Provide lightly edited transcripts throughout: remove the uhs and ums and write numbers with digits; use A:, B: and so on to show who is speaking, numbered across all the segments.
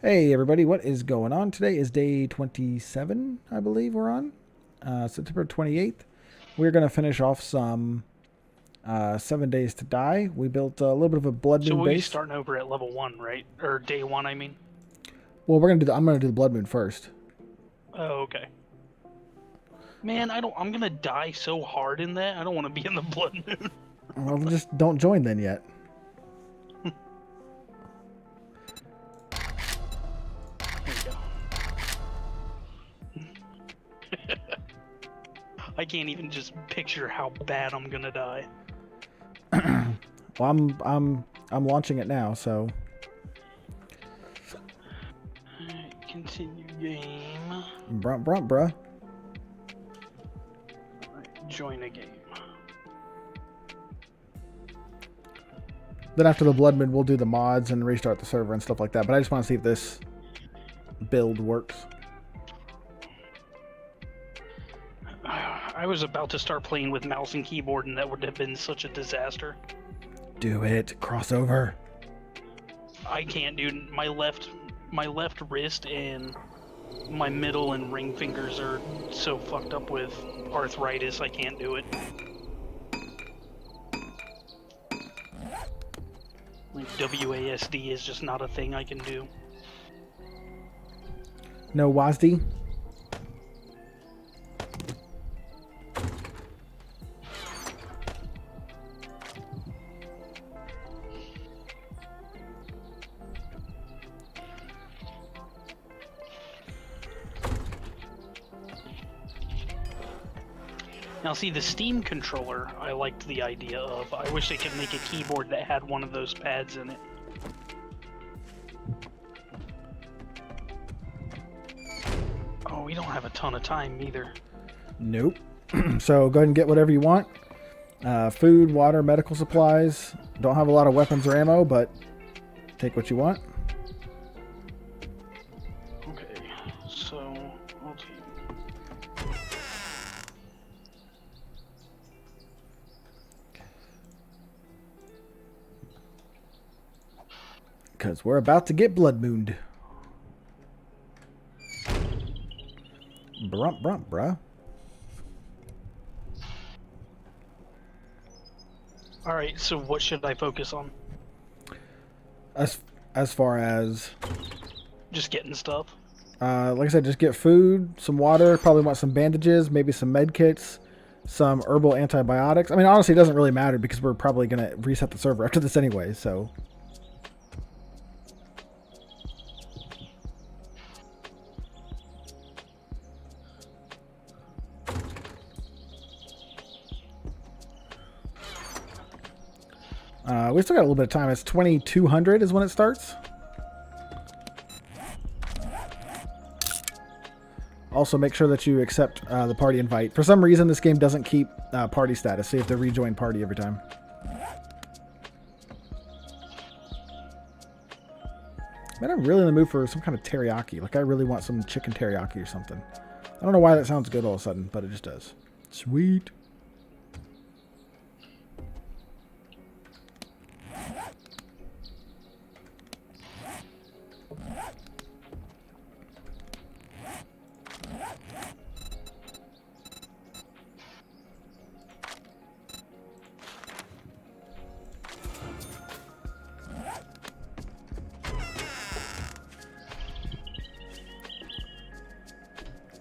A: Hey everybody, what is going on? Today is day 27, I believe we're on. September 28th. We're going to finish off some 7 Days to Die. We built a little bit of a Blood
B: So
A: Moon
B: we'll be
A: base.
B: starting over at level 1, right? Or day 1, I mean.
A: Well, I'm going to do the Blood Moon first.
B: Oh, okay. Man, I'm gonna die so hard in that. I don't want to be in the Blood Moon.
A: Well, just don't join then yet.
B: There you go. I can't even just picture how bad I'm gonna die.
A: Well, I'm launching it now, so
B: Alright, continue game.
A: bruh.
B: Alright, join a game.
A: Then after the Blood Moon, we'll do the mods and restart the server and stuff like that. But I just want to see if this build works.
B: I was about to start playing with mouse and keyboard, and that would have been such a disaster.
A: Do it. Crossover.
B: I can't, dude. My left wrist and my middle and ring fingers are so fucked up with arthritis, I can't do it. Like, WASD is just not a thing I can do.
A: No WASD?
B: Now, see, the Steam controller, I liked the idea of. I wish they could make a keyboard that had one of those pads in it. Oh, we don't have a ton of time either.
A: Nope. So go ahead and get whatever you want. Food, water, medical supplies. Don't have a lot of weapons or ammo, but take what you want.
B: Okay, so I'll take.
A: Because we're about to get blood mooned. Bruh.
B: Alright, so what should I focus on?
A: As, as far as,
B: Just getting stuff?
A: like I said, just get food, some water, probably want some bandages, maybe some med kits, some herbal antibiotics. I mean, honestly, it doesn't really matter because we're probably going to reset the server after this anyway, so. We still got a little bit of time. It's 2200 is when it starts. Also, make sure that you accept the party invite. For some reason, this game doesn't keep party status, so you have to rejoin party every time. Man, I'm really in the mood for some kind of teriyaki. Like, I really want some chicken teriyaki or something. I don't know why that sounds good all of a sudden, but it just does. Sweet.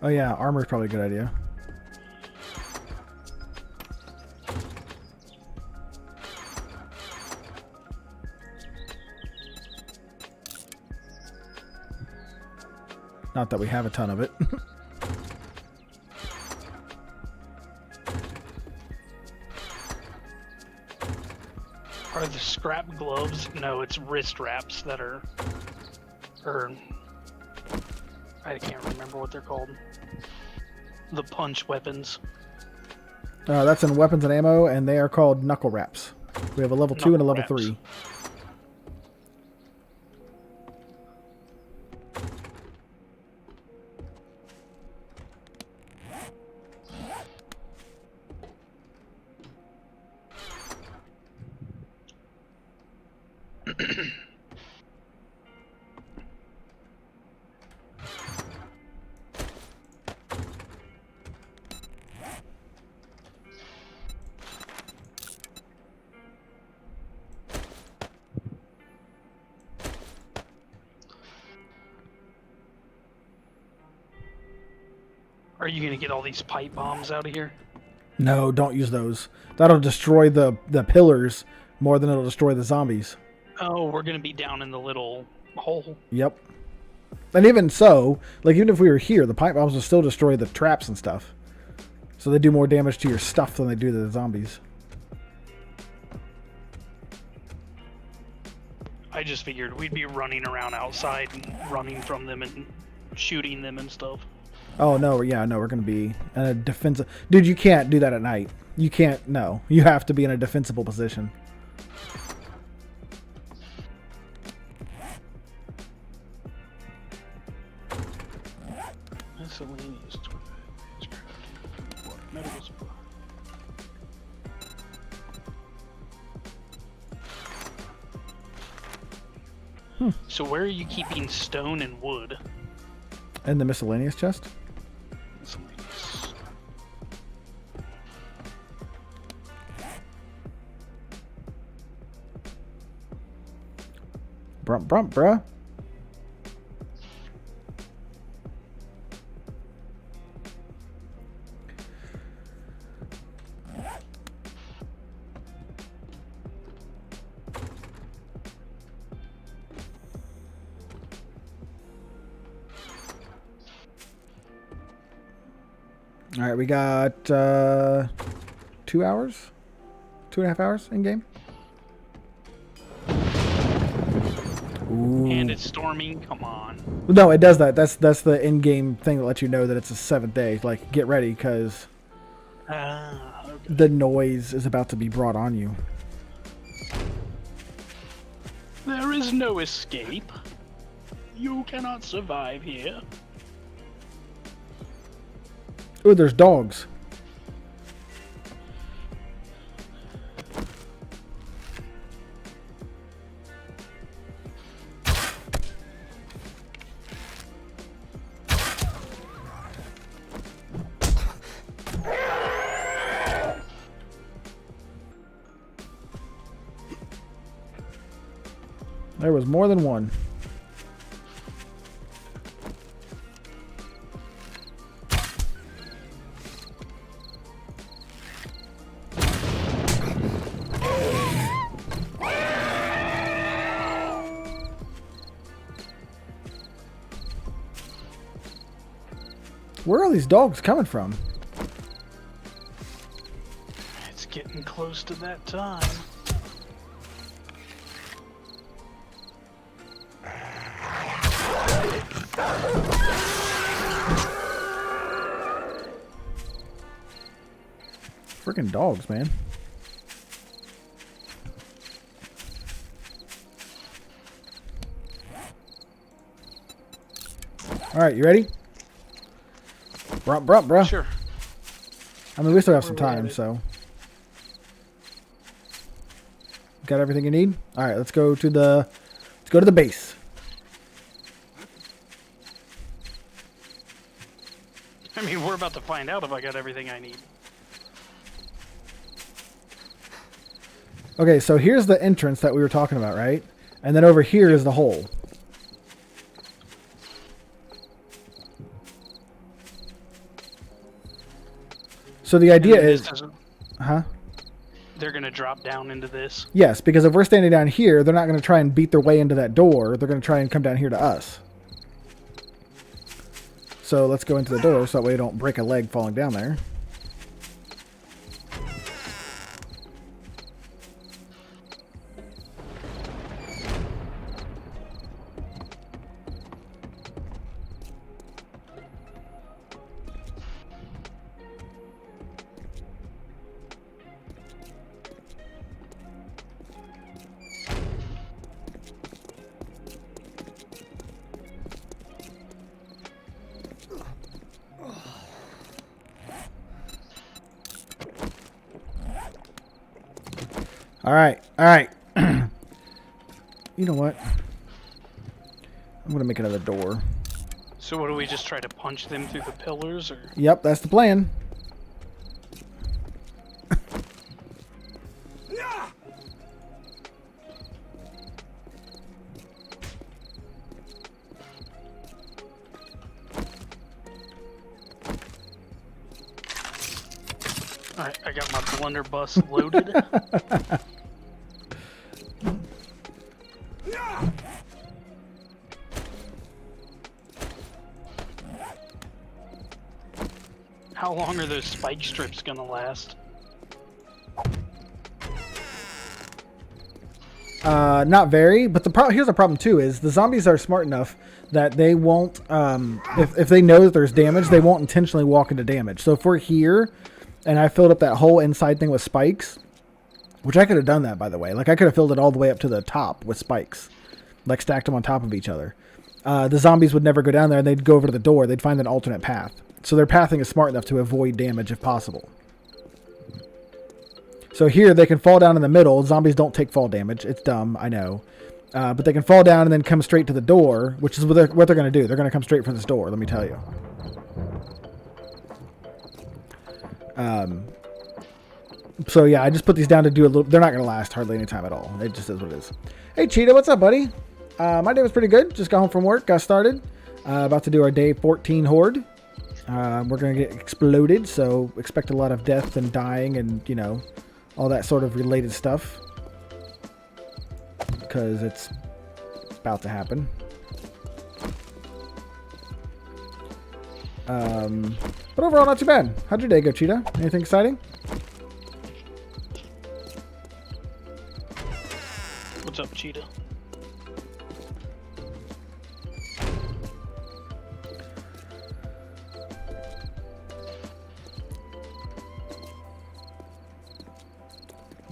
A: Oh yeah, armor is probably a good idea. Not that we have a ton of it.
B: Are the scrap gloves? No, it's wrist wraps that are. Or. I can't remember what they're called. The punch weapons.
A: That's in weapons and ammo, and they are called knuckle wraps. We have a level 2 and a
B: Knuckle
A: level
B: wraps.
A: 3.
B: Are you gonna get all these pipe bombs out of here?
A: No, don't use those. That'll destroy the pillars more than it'll destroy the zombies.
B: Oh, we're gonna be down in the little hole.
A: Yep. And even so, like even if we were here, the pipe bombs will still destroy the traps and stuff. So they do more damage to your stuff than they do to the zombies.
B: I just figured we'd be running around outside and running from them and shooting them and stuff.
A: Oh no, yeah, no, we're gonna be in a defensive. Dude, you can't do that at night. You can't. No, you have to be in a defensible position.
B: Miscellaneous medical supply. So where are you keeping stone and wood?
A: In the miscellaneous chest.
B: Miscellaneous.
A: Brump, brump, bruh. All right, we got 2 hours, 2.5 hours in game. Ooh.
B: And it's storming. Come on.
A: No, it does that. That's the in-game thing that lets you know that it's the 7th day. Like, get ready because
B: Okay.
A: the noise is about to be brought on you.
B: There is no escape. You cannot survive here.
A: Oh, there's dogs. There was more than one. Where are these dogs coming from?
B: It's getting close to that time.
A: Freaking dogs, man. All right, you ready? Brump, brump, bruh.
B: Sure.
A: I mean, we still have some
B: We're
A: time,
B: ready.
A: so. Got everything you need? All right, let's go to the base.
B: I mean, we're about to find out if I got everything I need.
A: Okay, so here's the entrance that we were talking about, right? And then over here is the hole. So the idea
B: And
A: is,
B: this isn't-
A: huh?
B: they're gonna drop down into this.
A: Yes, because if we're standing down here, they're not going to try and beat their way into that door. They're going to try and come down here to us. So let's go into the door so that way we don't break a leg falling down there. All right, all right. You know what? I'm going to make another door.
B: So what do we just try to punch them through the pillars, or?
A: Yep, that's the plan.
B: Alright, I got my blunderbuss loaded. How long are those spike strips gonna last?
A: Not very, but here's the problem too: is the zombies are smart enough that they won't, if they know that there's damage, they won't intentionally walk into damage. So if we're here, and I filled up that whole inside thing with spikes, which I could have done that, by the way. Like I could have filled it all the way up to the top with spikes, like stacked them on top of each other. The zombies would never go down there, and they'd go over to the door. They'd find an alternate path. So their pathing is smart enough to avoid damage if possible. So here they can fall down in the middle. Zombies don't take fall damage. It's dumb, I know. But they can fall down and then come straight to the door, which is what they're going to do. They're going to come straight for this door, let me tell you. So yeah, I just put these down to do a little... They're not going to last hardly any time at all. It just is what it is. Hey, Cheetah, what's up, buddy? My day was pretty good. Just got home from work, got started. About to do our day 14 horde. We're going to get exploded, so expect a lot of death and dying and, you know, all that sort of related stuff. Because it's about to happen. But overall, not too bad. How'd your day go, Cheetah? Anything exciting?
B: What's up, Cheetah?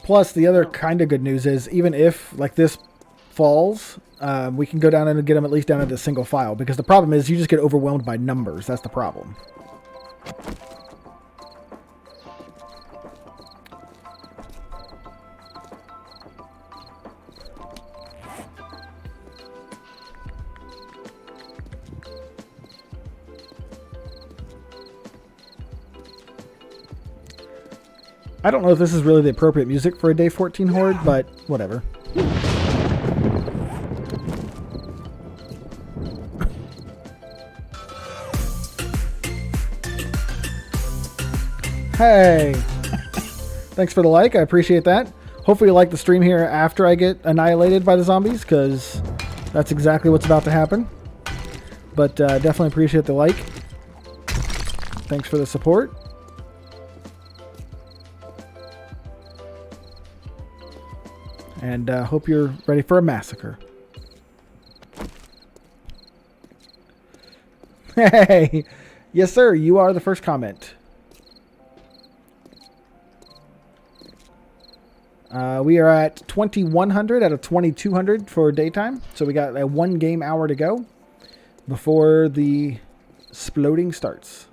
A: Plus, the other kind of good news is, even if, like, this falls, we can go down and get them at least down into single file. Because the problem is, you just get overwhelmed by numbers. That's the problem. I don't know if this is really the appropriate music for a day 14 horde, but whatever. Hey! Thanks for the like, I appreciate that. Hopefully you like the stream here after I get annihilated by the zombies, because that's exactly what's about to happen. But definitely appreciate the like. Thanks for the support. And hope you're ready for a massacre. Hey! Yes, sir. You are the first comment. We are at 2100 out of 2200 for daytime. So we got a 1 game hour to go before the exploding starts.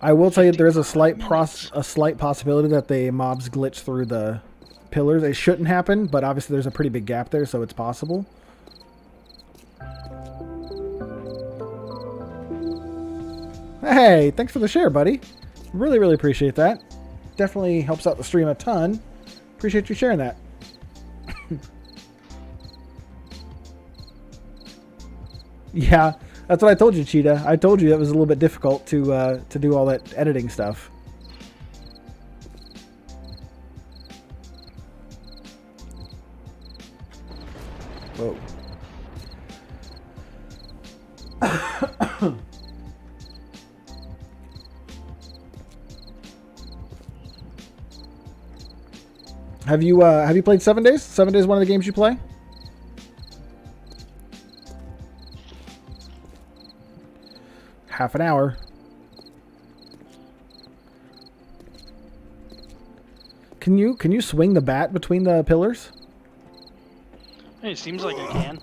A: I will tell you there is a slight possibility that the mobs glitch through the pillars. It shouldn't happen, but obviously there's a pretty big gap there, so it's possible. Hey, thanks for the share, buddy. Really, really appreciate that. Definitely helps out the stream a ton. Appreciate you sharing that. Yeah. That's what I told you, Cheetah. I told you it was a little bit difficult to do all that editing stuff. Whoa. Have you played 7 Days? 7 Days is one of the games you play? Half an hour. Can you swing the bat between the pillars?
B: Hey, it seems like I can.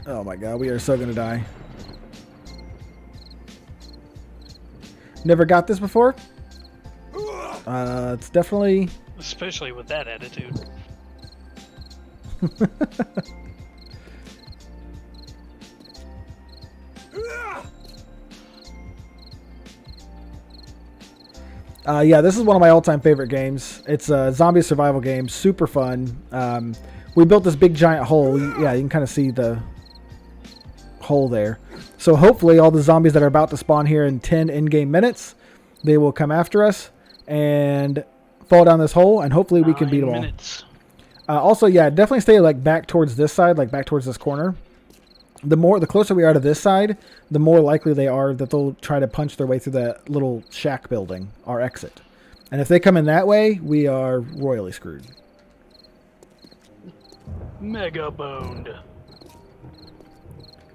B: Oh my god, we are so gonna die. Never got this before?
A: It's definitely.
B: Especially with that attitude.
A: Yeah, this is one of my all-time favorite games. It's a zombie survival game, super fun. We built this big giant hole. Yeah, you can kind of see the hole there. So hopefully all the zombies that are about to spawn here in 10 in-game minutes, they will come after us and fall down this hole, and hopefully we can beat them all. Also, yeah, definitely stay like back towards this side, like back towards this corner. The closer we are to this side, the more likely they are that they'll try to punch their way through that little shack building, our exit. And if they come in that way, we are royally screwed.
B: Mega boned.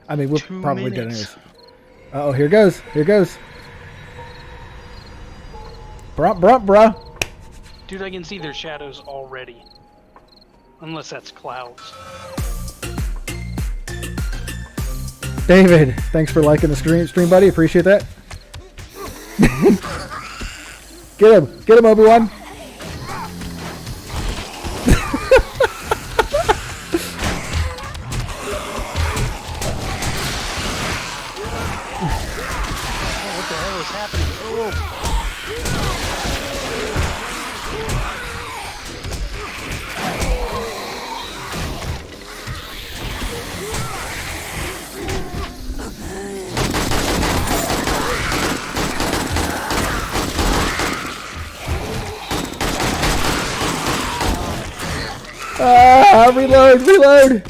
A: I mean, we're probably good anyways. Uh-oh, here goes. Here goes. Bruh.
B: Dude, I can see their shadows already. Unless that's clouds.
A: David, thanks for liking the stream, buddy. Appreciate that. Get him, Obi-Wan.
B: What the hell is happening? Oh.
A: Reload.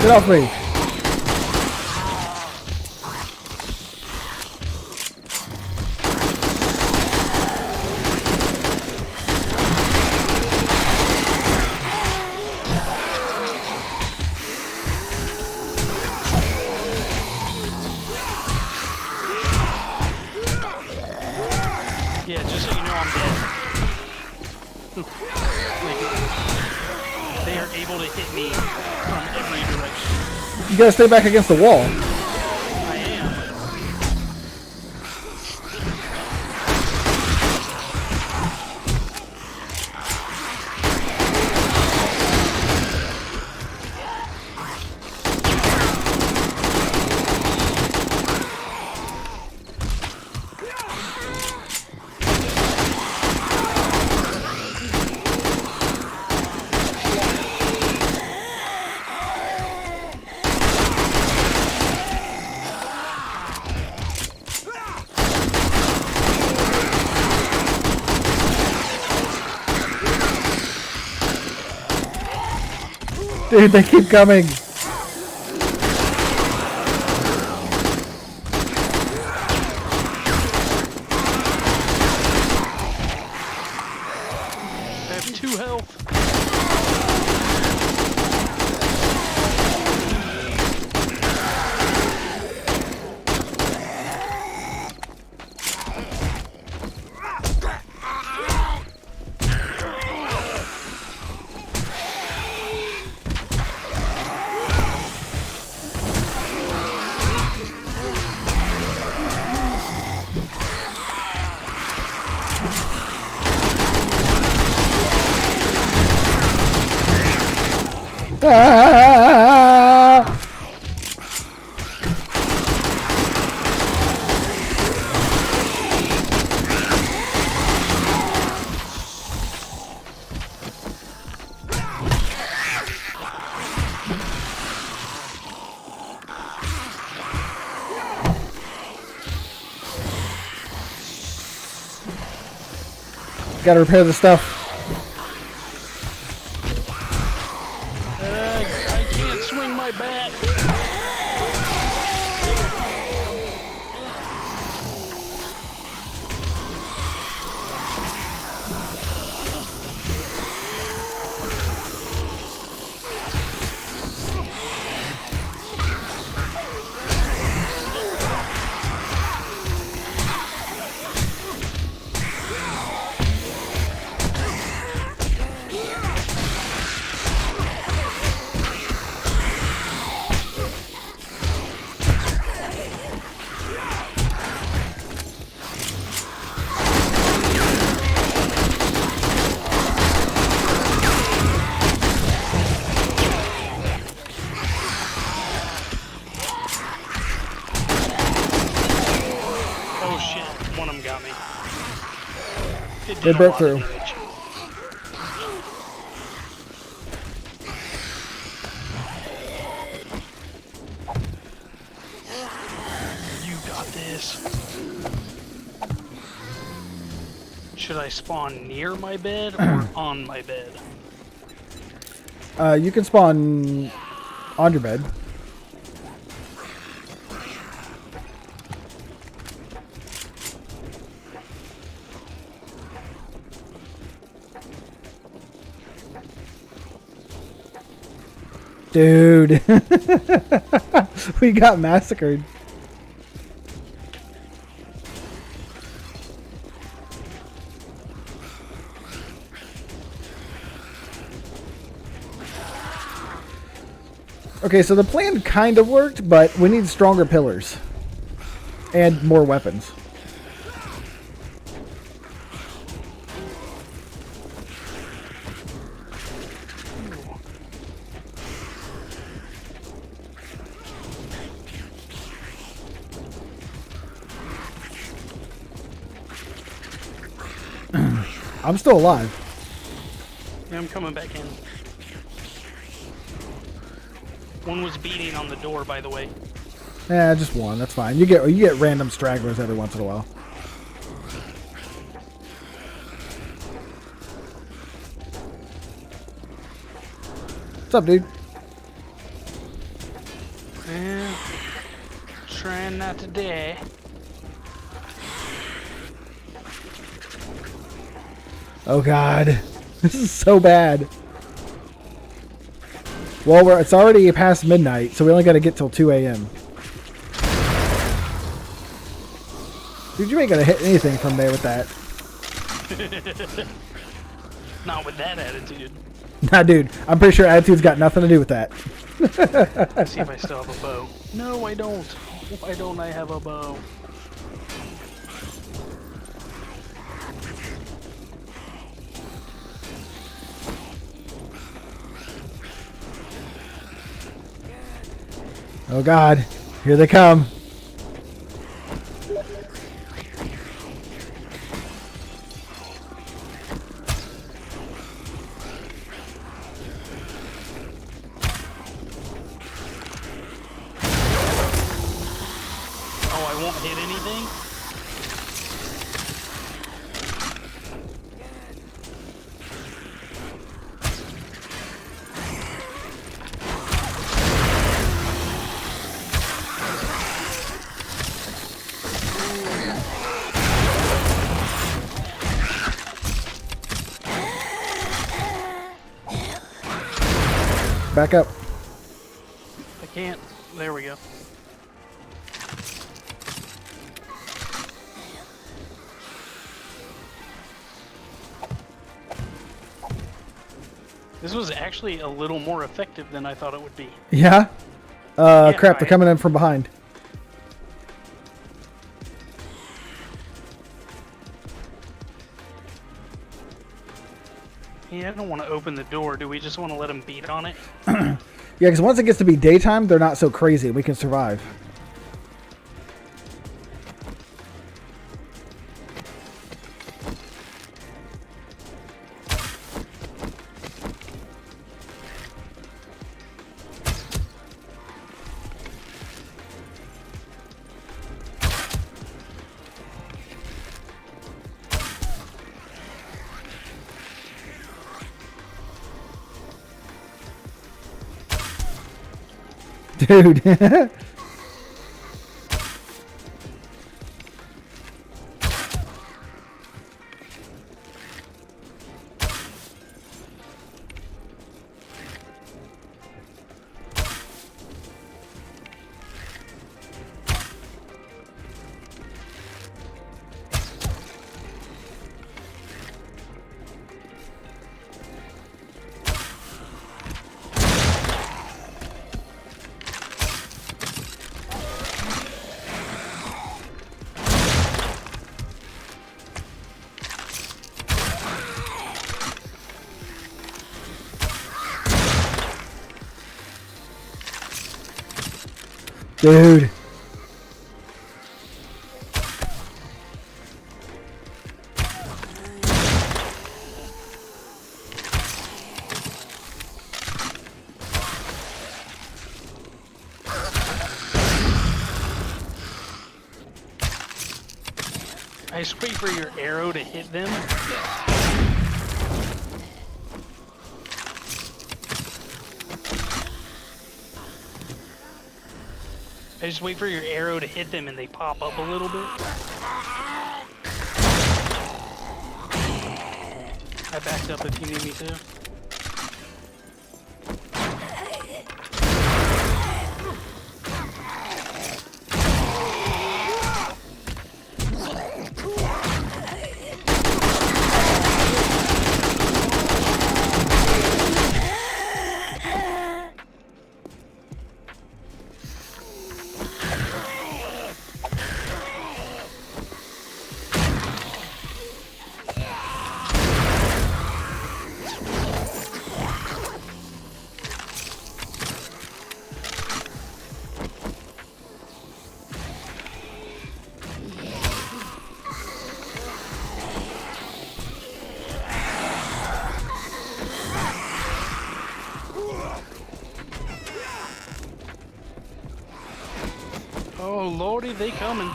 A: Get off me.
B: Yeah, just so you know I'm dead. They are able to hit me from every direction.
A: You gotta stay back against the wall.
B: I am.
A: Dude, they keep coming.
B: I have 2 health.
A: Ah! Gotta repair the stuff.
B: I can't swing my bat. It
A: They
B: did a
A: broke
B: lot
A: through.
B: of damage. You got this. Should I spawn near my bed or on my bed?
A: You can spawn on your bed. Dude. We got massacred. Okay, so the plan kind of worked, but we need stronger pillars. And more weapons. I'm still alive.
B: Yeah, I'm coming back in. One was beating on the door, by the way.
A: Yeah, just one. That's fine. You get random stragglers every once in a while. What's up, dude?
B: Yeah. Trying not to die.
A: Oh God, this is so bad. Well, it's already past midnight, so we only got to get till 2 a.m. Dude, you ain't gonna hit anything from there with that.
B: Not with that attitude.
A: Nah, dude, I'm pretty sure attitude's got nothing to do with that.
B: Let's see if I still have a bow. No, I don't. Why don't I have a bow?
A: Oh God, here they come.
B: Oh, I won't hit anything?
A: Back up.
B: I can't. There we go. This was actually a little more effective than I thought it would be.
A: Yeah?
B: Yeah,
A: Crap, they're
B: I-
A: coming in from behind.
B: Yeah, I don't want to open the door. Do we just want to let them beat on it?
A: Yeah, because once it gets to be daytime, they're not so crazy. We can survive. Dude. Dude.
B: I just wait for your arrow to hit them. I just wait for your arrow to hit them and they pop up a little bit. I backed up if you need me to. Oh lordy, they coming.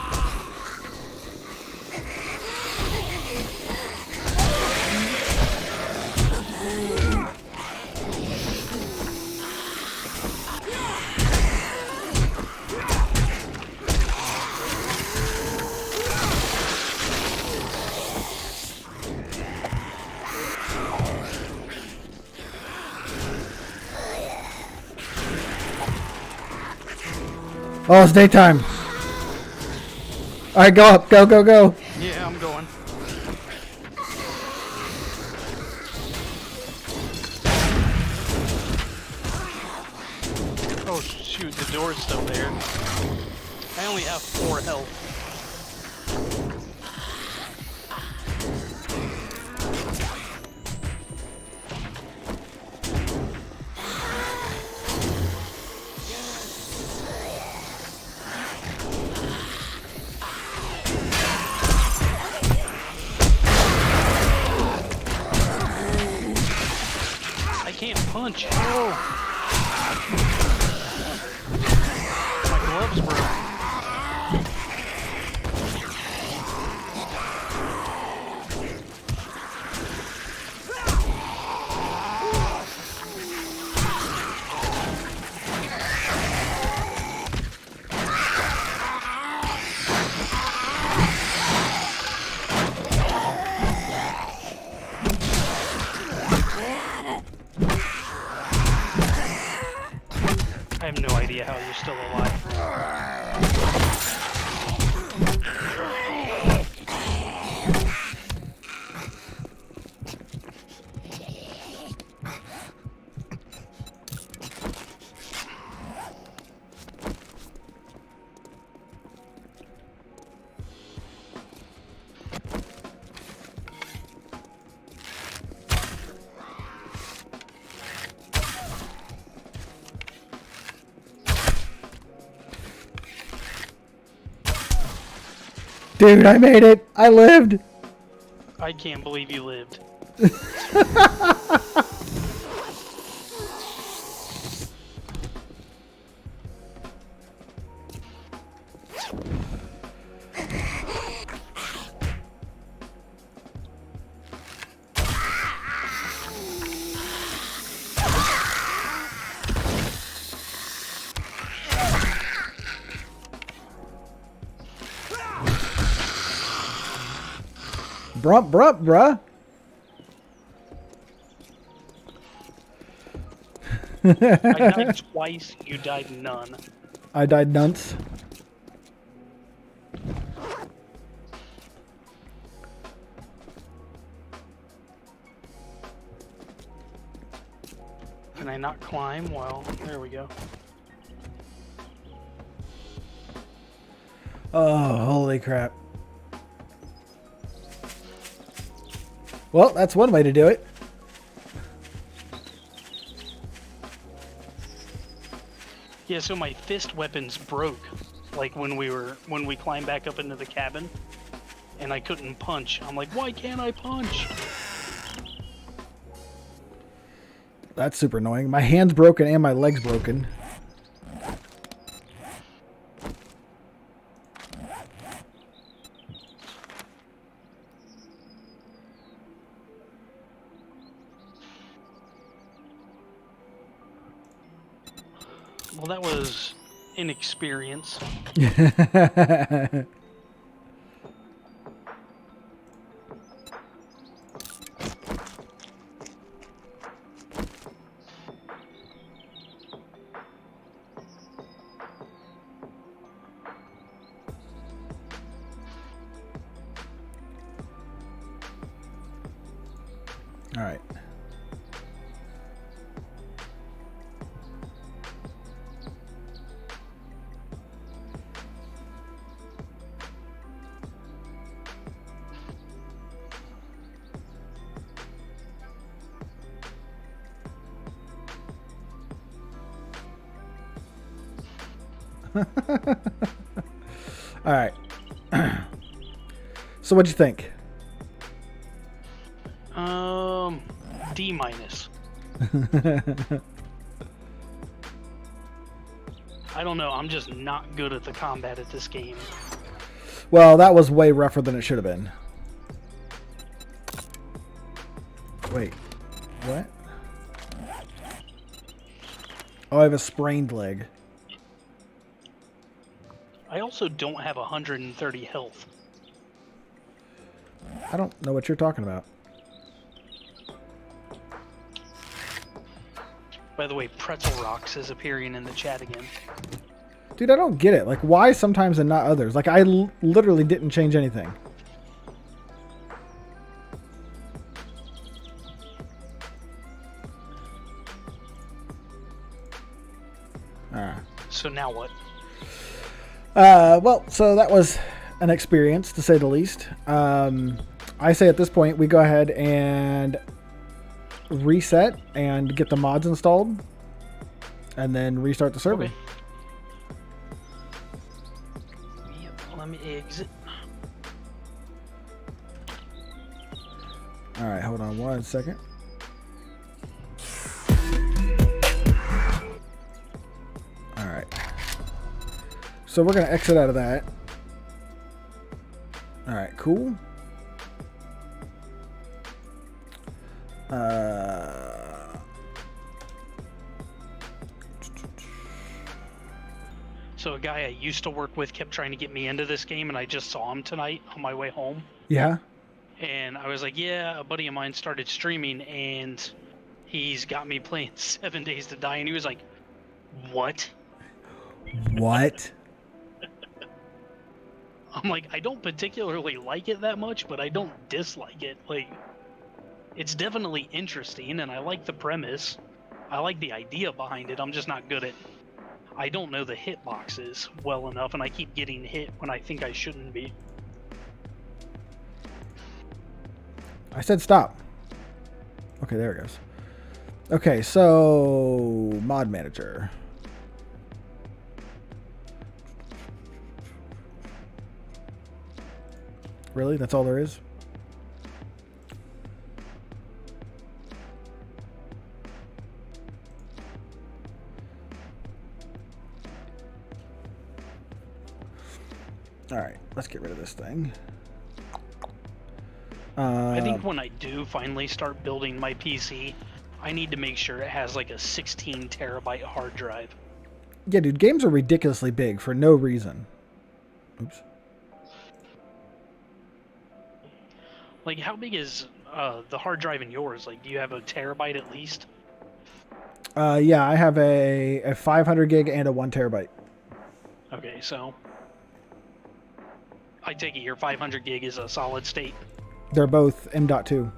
A: Oh, it's daytime. All right, go up. Go, go, go.
B: Yeah, I'm going. Oh shoot, the door's still there. I only have 4 health. I can't punch. Oh. My gloves broke. I have no idea how you're still alive.
A: Dude, I made it. I lived.
B: I can't believe you lived.
A: Brump, brump, bruh.
B: I died twice, you died none.
A: I died nunts.
B: Can I not climb? Well, there we go.
A: Oh, holy crap. Well, that's one way to do it.
B: Yeah, so my fist weapons broke, like when we climbed back up into the cabin, and I couldn't punch. I'm like, why can't I punch?
A: That's super annoying. My hand's broken and my leg's broken.
B: Well, that was inexperience.
A: All right. All right. So what'd you think?
B: D minus. I don't know. I'm just not good at the combat at this game.
A: Well, that was way rougher than it should have been. Wait. What? Oh, I have a sprained leg.
B: I also don't have 130 health.
A: I don't know what you're talking about.
B: By the way, Pretzel Rocks is appearing in the chat again.
A: Dude, I don't get it. Like, why sometimes and not others? Like, I literally didn't change anything.
B: So now what?
A: Well, so that was an experience, to say the least. I say at this point, we go ahead and reset and get the mods installed, and then restart the server.
B: Okay. Yep, let me exit.
A: All right, hold on one second. All right. So we're going to exit out of that. All right, cool.
B: So a guy I used to work with kept trying to get me into this game, and I just saw him tonight on my way home.
A: Yeah.
B: And I was like, yeah, a buddy of mine started streaming, and he's got me playing 7 Days to Die. And he was like, what?
A: What?
B: I'm like, I don't particularly like it that much, but I don't dislike it. Like, it's definitely interesting, and I like the premise. I like the idea behind it. I'm just not good at... I don't know the hitboxes well enough, and I keep getting hit when I think I shouldn't be.
A: I said stop. Okay, there it goes. Okay, so mod manager. Really? That's all there is? All right, let's get rid of this thing.
B: I think when I do finally start building my PC, I need to make sure it has like a 16 terabyte hard drive.
A: Yeah, dude, games are ridiculously big for no reason. Oops.
B: Like, how big is the hard drive in yours? Like, do you have a terabyte at least?
A: Yeah, I have a 500 gig and a 1 terabyte.
B: Okay, so I take it your 500 gig is a solid state.
A: They're both M.2.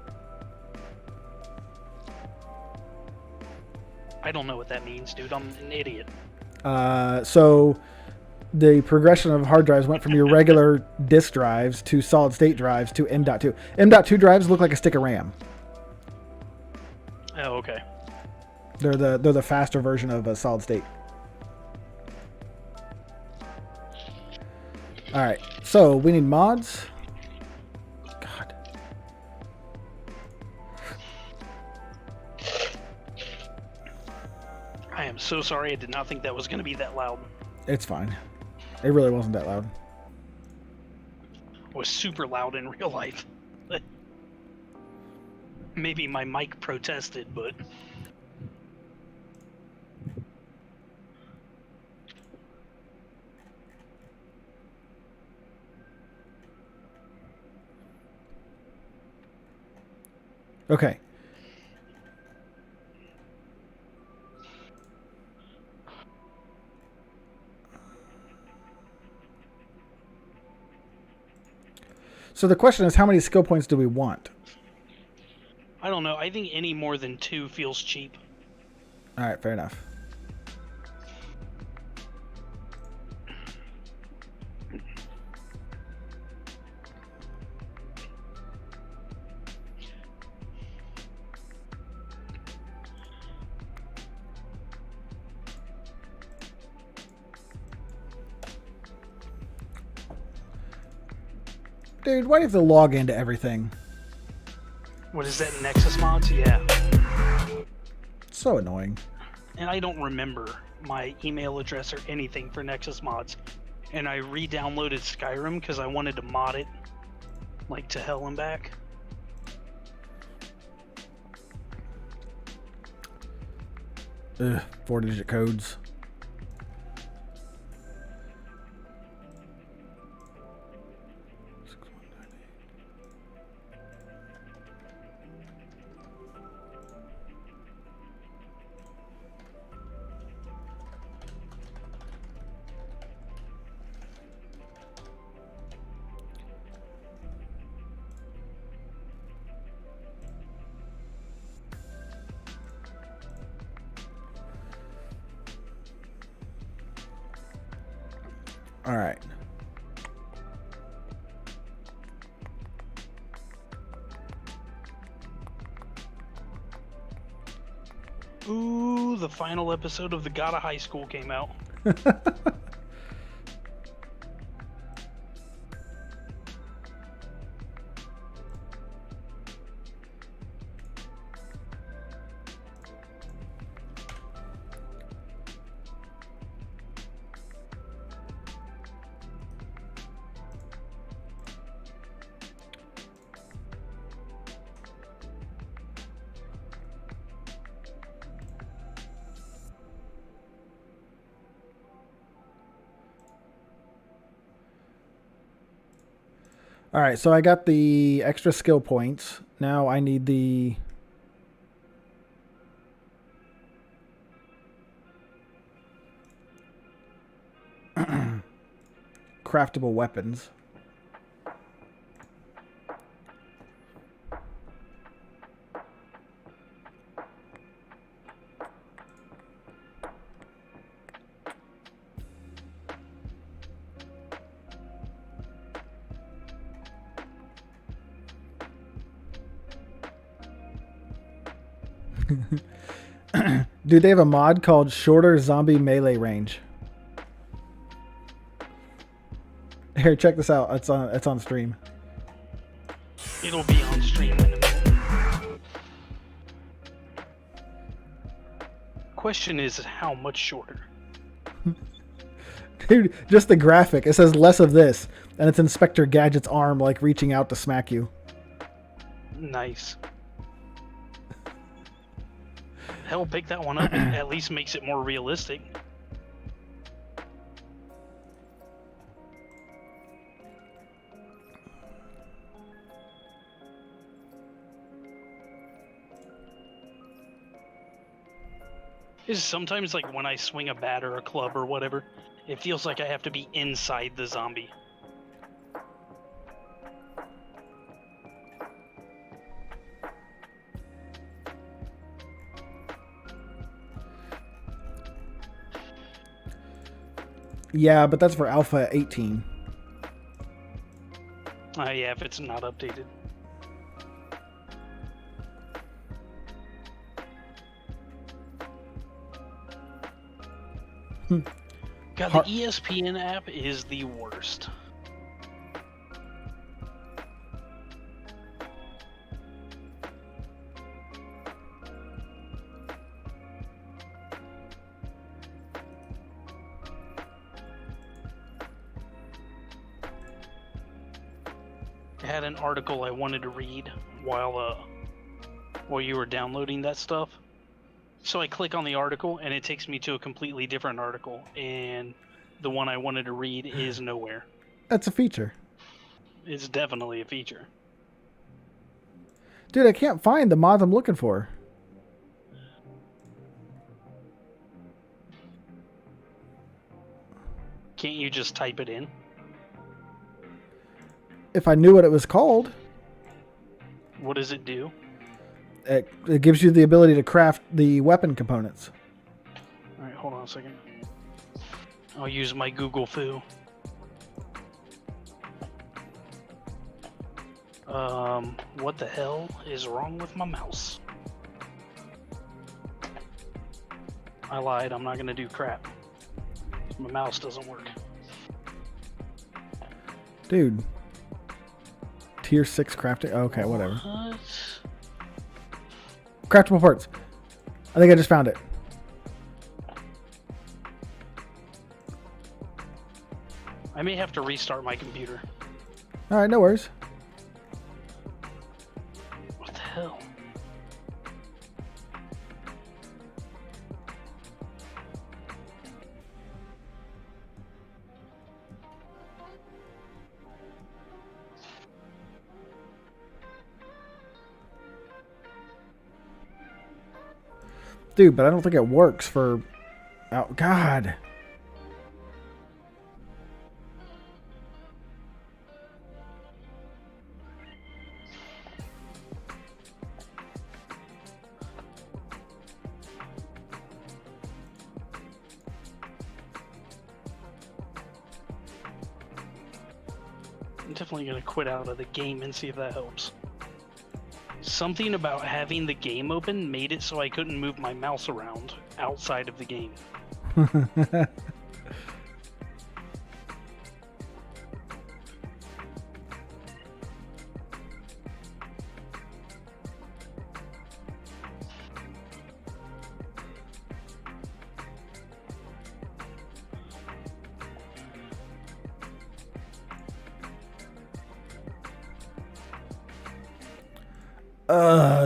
B: I don't know what that means, dude. I'm an idiot.
A: So the progression of hard drives went from your regular disk drives to solid state drives to M.2. M.2 drives look like a stick of RAM.
B: Oh, okay.
A: They're the faster version of a solid state. All right, so we need mods. God.
B: I am so sorry. I did not think that was going to be that loud.
A: It's fine. It really wasn't that loud.
B: It was super loud in real life. Maybe my mic protested, but...
A: Okay. So the question is, how many skill points do we want?
B: I don't know. I think any more than 2 feels cheap.
A: All right, fair enough. Dude, why do you have to log into everything?
B: What is that, Nexus mods? Yeah.
A: So annoying.
B: And I don't remember my email address or anything for Nexus mods. And I re-downloaded Skyrim because I wanted to mod it, like, to hell and back.
A: Ugh, 4-digit codes. All right.
B: Ooh, the final episode of The God of High School came out.
A: All right, so I got the extra skill points. Now I need the craftable weapons. Dude, they have a mod called Shorter Zombie Melee Range. Here, check this out. It's on stream.
B: It'll be on stream in a minute. Question is, how much shorter?
A: Dude, just the graphic. It says less of this, and it's Inspector Gadget's arm like reaching out to smack you.
B: Nice. Hell, pick that one up. It at least makes it more realistic. Is sometimes like when I swing a bat or a club or whatever, it feels like I have to be inside the zombie.
A: Yeah, but that's for Alpha 18.
B: Yeah, if it's not updated. God, the ESPN app is the worst. I had an article I wanted to read while you were downloading that stuff. So I click on the article and it takes me to a completely different article, and the one I wanted to read is nowhere.
A: That's a feature.
B: It's definitely a feature.
A: Dude, I can't find the mods I'm looking for.
B: Can't you just type it in?
A: If I knew what it was called,
B: What does it do?
A: it gives you the ability to craft the weapon components.
B: All right, hold on a second. I'll use my Google Foo. What the hell is wrong with my mouse? I lied. I'm not gonna do crap. My mouse doesn't work.
A: Dude. Tier 6 crafting. Okay, whatever.
B: What?
A: Craftable parts. I think I just found it.
B: I may have to restart my computer.
A: Alright, no worries.
B: What the hell?
A: Dude, but I don't think it works for... Oh, God.
B: I'm definitely gonna quit out of the game and see if that helps. Something about having the game open made it so I couldn't move my mouse around outside of the game.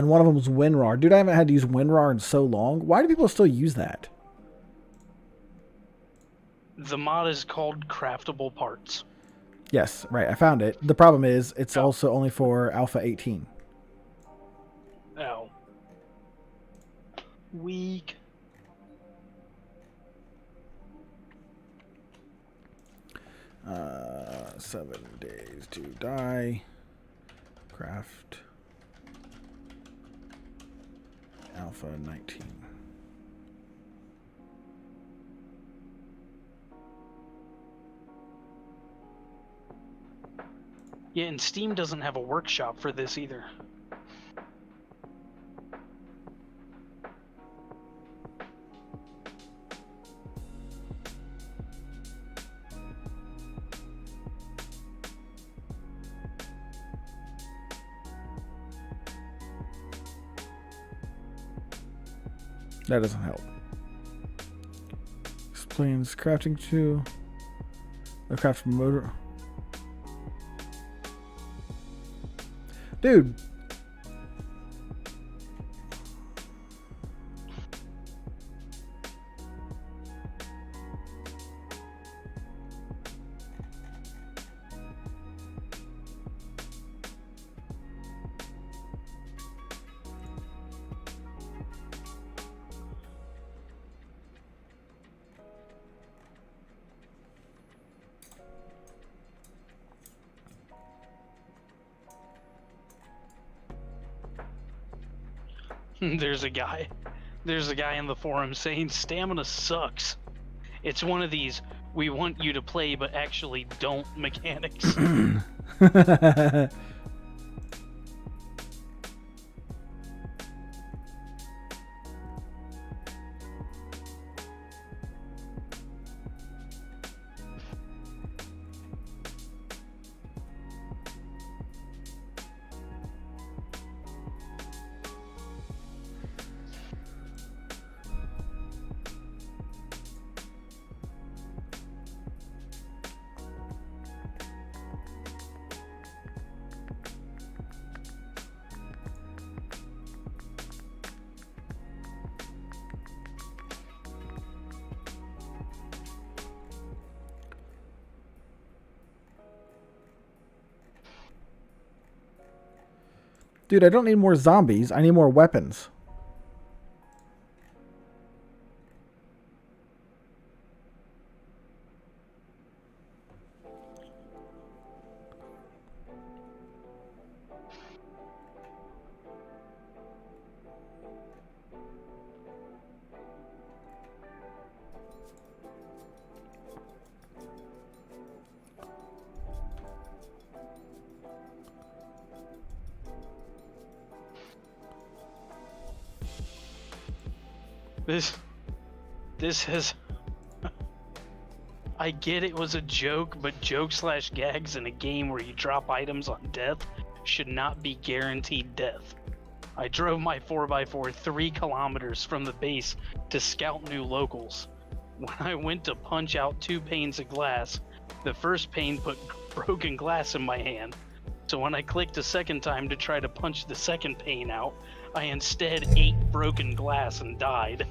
A: And one of them was WinRAR. Dude, I haven't had to use WinRAR in so long. Why do people still use that?
B: The mod is called Craftable Parts.
A: Yes, right. I found it. The problem is it's
B: Oh.
A: also only for Alpha 18.
B: Oh. Weak.
A: Uh, 7 days to die. Craft. Alpha 19.
B: Yeah, and Steam doesn't have a workshop for this either.
A: That doesn't help. Explains crafting to a craft motor. Dude.
B: There's a guy in the forum saying stamina sucks. It's one of these we want you to play but actually don't mechanics.
A: Dude, I don't need more zombies. I need more weapons.
B: This has. I get it was a joke, but joke/gags in a game where you drop items on death should not be guaranteed death. I drove my 4x4 3 kilometers from the base to scout new locals. When I went to punch out 2 panes of glass, the first pane put broken glass in my hand. So when I clicked a second time to try to punch the second pane out, I instead ate broken glass and died.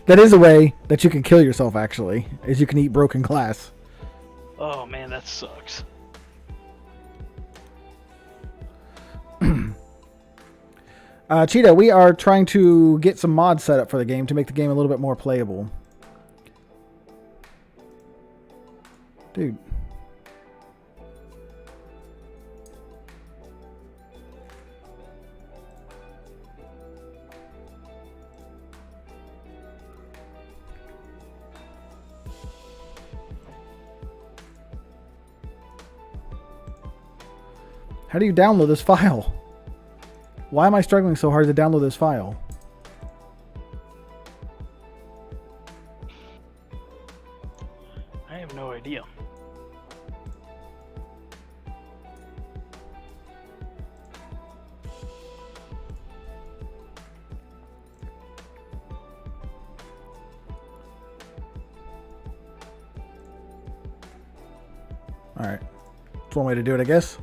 A: That is a way that you can kill yourself, actually, is you can eat broken glass.
B: Oh man, that sucks.
A: Cheetah, we are trying to get some mods set up for the game to make the game a little bit more playable. Dude. How do you download this file? Why am I struggling so hard to download this file?
B: I have no idea.
A: Alright. That's one way to do it, I guess.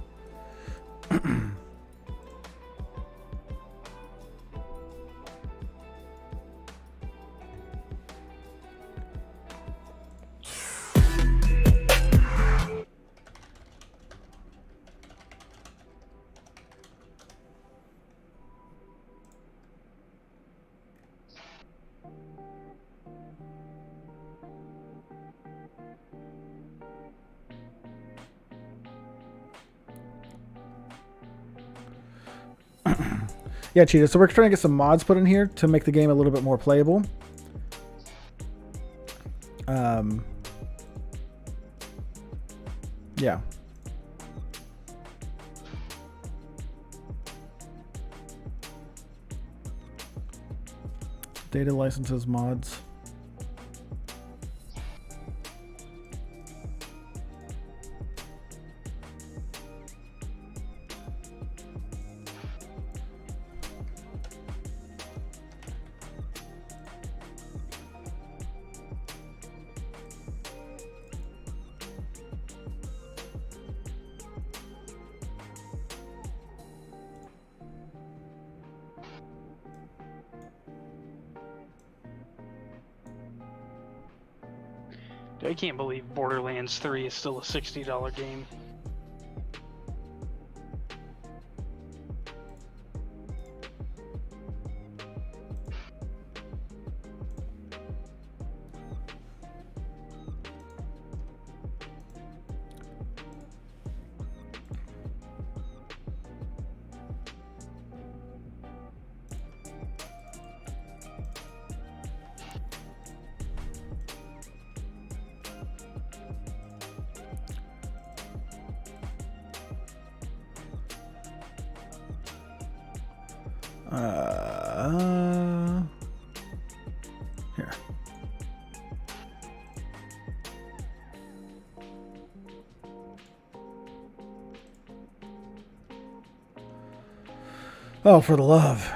A: Yeah, Cheetah. So we're trying to get some mods put in here to make the game a little bit more playable. Yeah. Data licenses mods.
B: I can't believe Borderlands 3 is still a $60 game.
A: Here. Oh, for the love.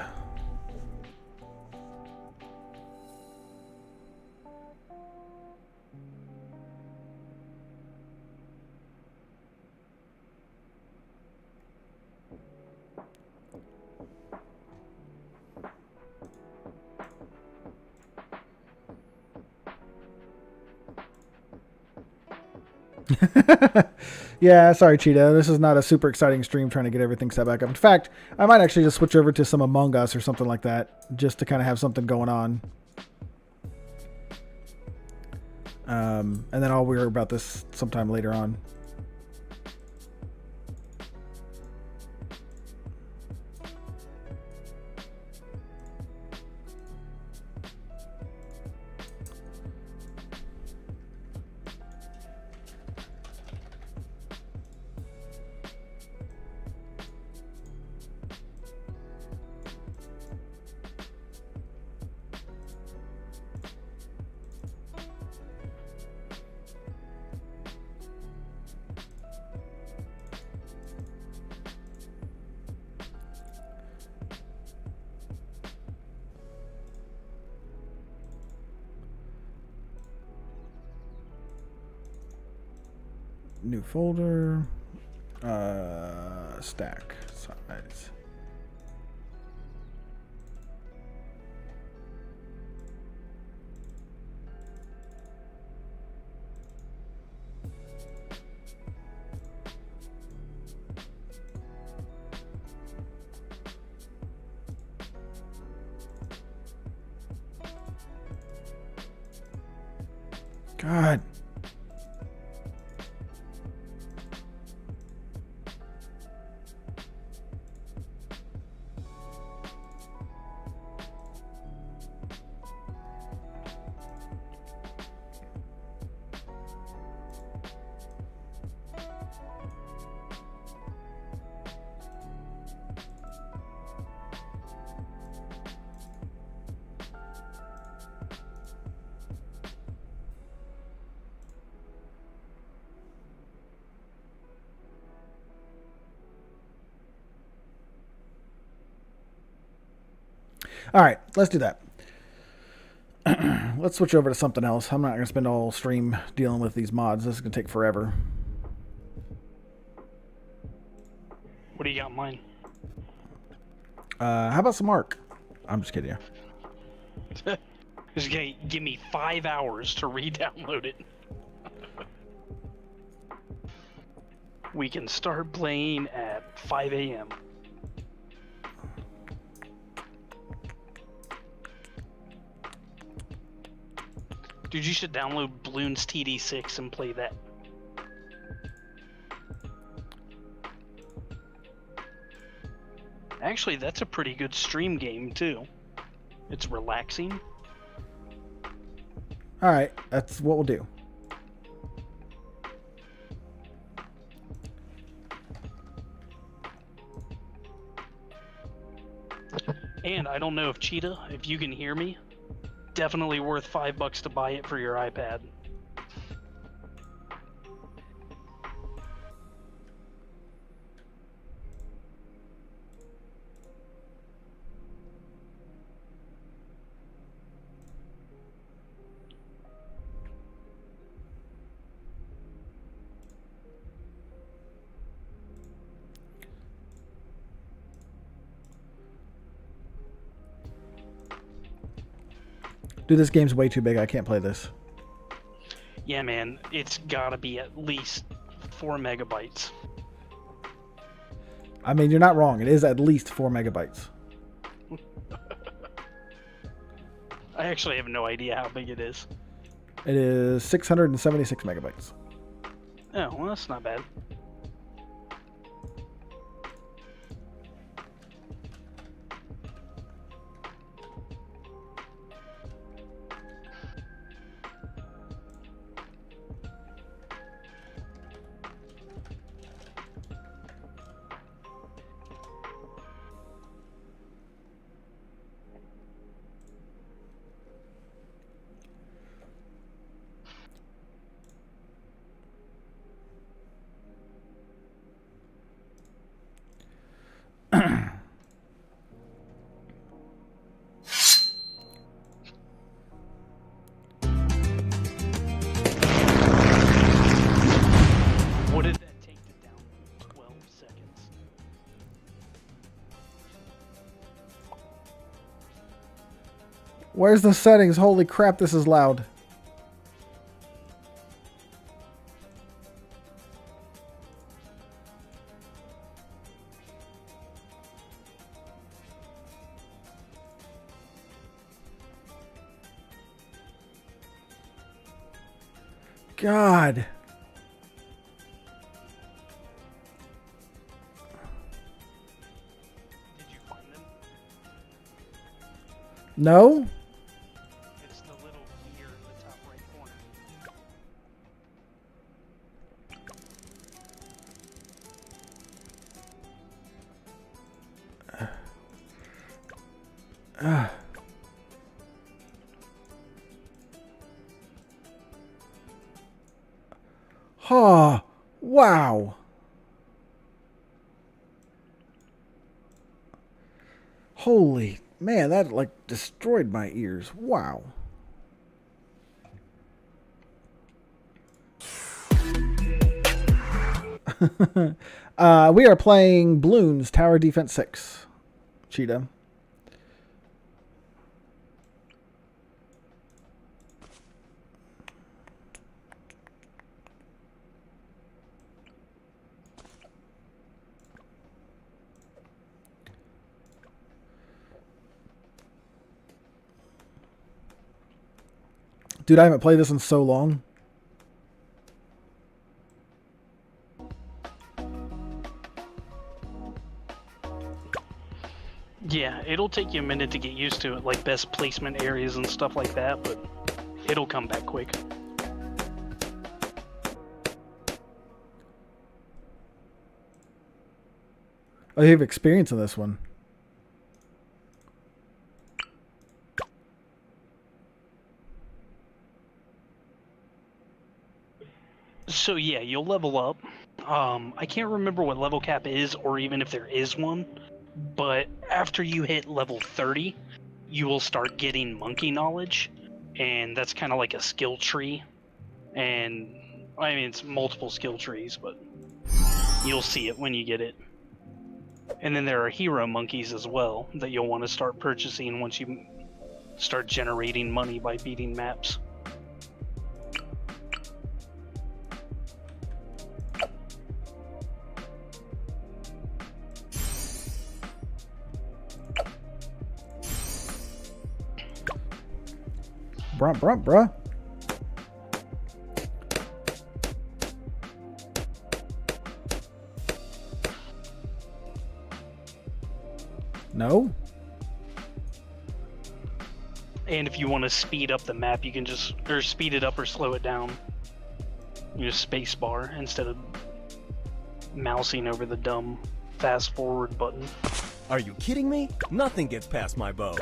A: Yeah, sorry, Cheetah. This is not a super exciting stream trying to get everything set back up. In fact, I might actually just switch over to some Among Us or something like that, just to kind of have something going on. And then I'll worry about this sometime later on. New folder, stack size. God. All right, let's do that. Let's switch over to something else. I'm not going to spend all stream dealing with these mods. This is going to take forever.
B: What do you got in mind?
A: How about some Ark? I'm just kidding you.
B: Just give me 5 hours to re-download it. We can start playing at 5 a.m. Dude, you should download Bloons TD6 and play that. Actually, that's a pretty good stream game, too. It's relaxing.
A: All right, that's what we'll do.
B: And I don't know if Cheetah, if you can hear me, definitely worth $5 to buy it for your iPad.
A: Dude, this game's way too big. I can't play this.
B: Yeah, man, it's gotta be at least 4 megabytes.
A: I mean, you're not wrong. It is at least 4 megabytes.
B: I actually have no idea how big it is.
A: It is 676 megabytes.
B: Oh, well, that's not bad. What did that take to download? 12 seconds.
A: Where's the settings? Holy crap, this is loud. God.
B: Did you find them?
A: No?
B: It's the little gear in the top right corner.
A: Oh, wow. Holy man, that like destroyed my ears. Wow. We are playing Bloons Tower Defense 6. Cheetah. Dude, I haven't played this in so long.
B: Yeah, it'll take you a minute to get used to it, like best placement areas and stuff like that, but it'll come back quick.
A: Oh, you have experience in this one.
B: So yeah, you'll level up. I can't remember what level cap is, or even if there is one, but after you hit level 30, you will start getting monkey knowledge, and that's kind of like a skill tree. And I mean, it's multiple skill trees, but you'll see it when you get it. And then there are hero monkeys as well that you'll want to start purchasing once you start generating money by beating maps.
A: Bruh. No?
B: And if you want to speed up the map, you can just, or speed it up or slow it down. You just space bar instead of mousing over the dumb fast forward button.
C: Are you kidding me? Nothing gets past my bow.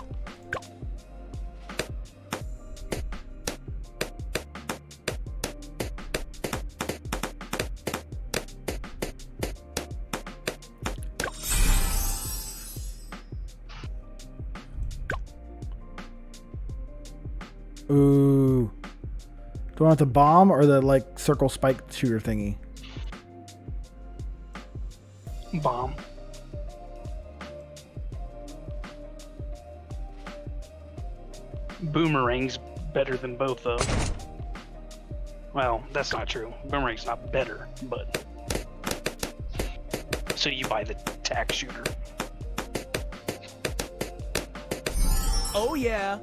A: Ooh. Do I want the bomb or the like circle spike shooter thingy?
B: Bomb. Boomerang's better than both, though. Well, that's not true. Boomerang's not better, but... So you buy the tack shooter.
C: Oh yeah!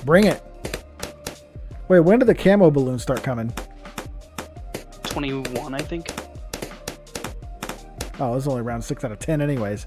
A: Bring it. Wait, when did the camo balloons start coming?
B: 21, I think.
A: Oh, this is only round 6 out of 10 anyways.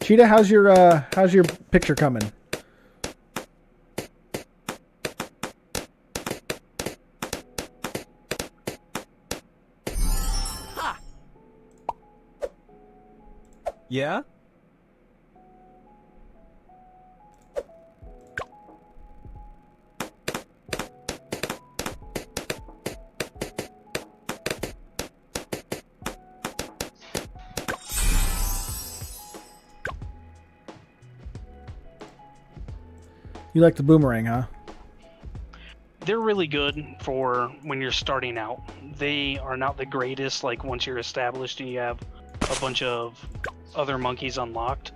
A: Cheetah, how's your picture coming?
C: Ha! Yeah?
A: You like the boomerang, huh?
B: They're really good for when you're starting out. They are not the greatest, like once you're established and you have a bunch of other monkeys unlocked.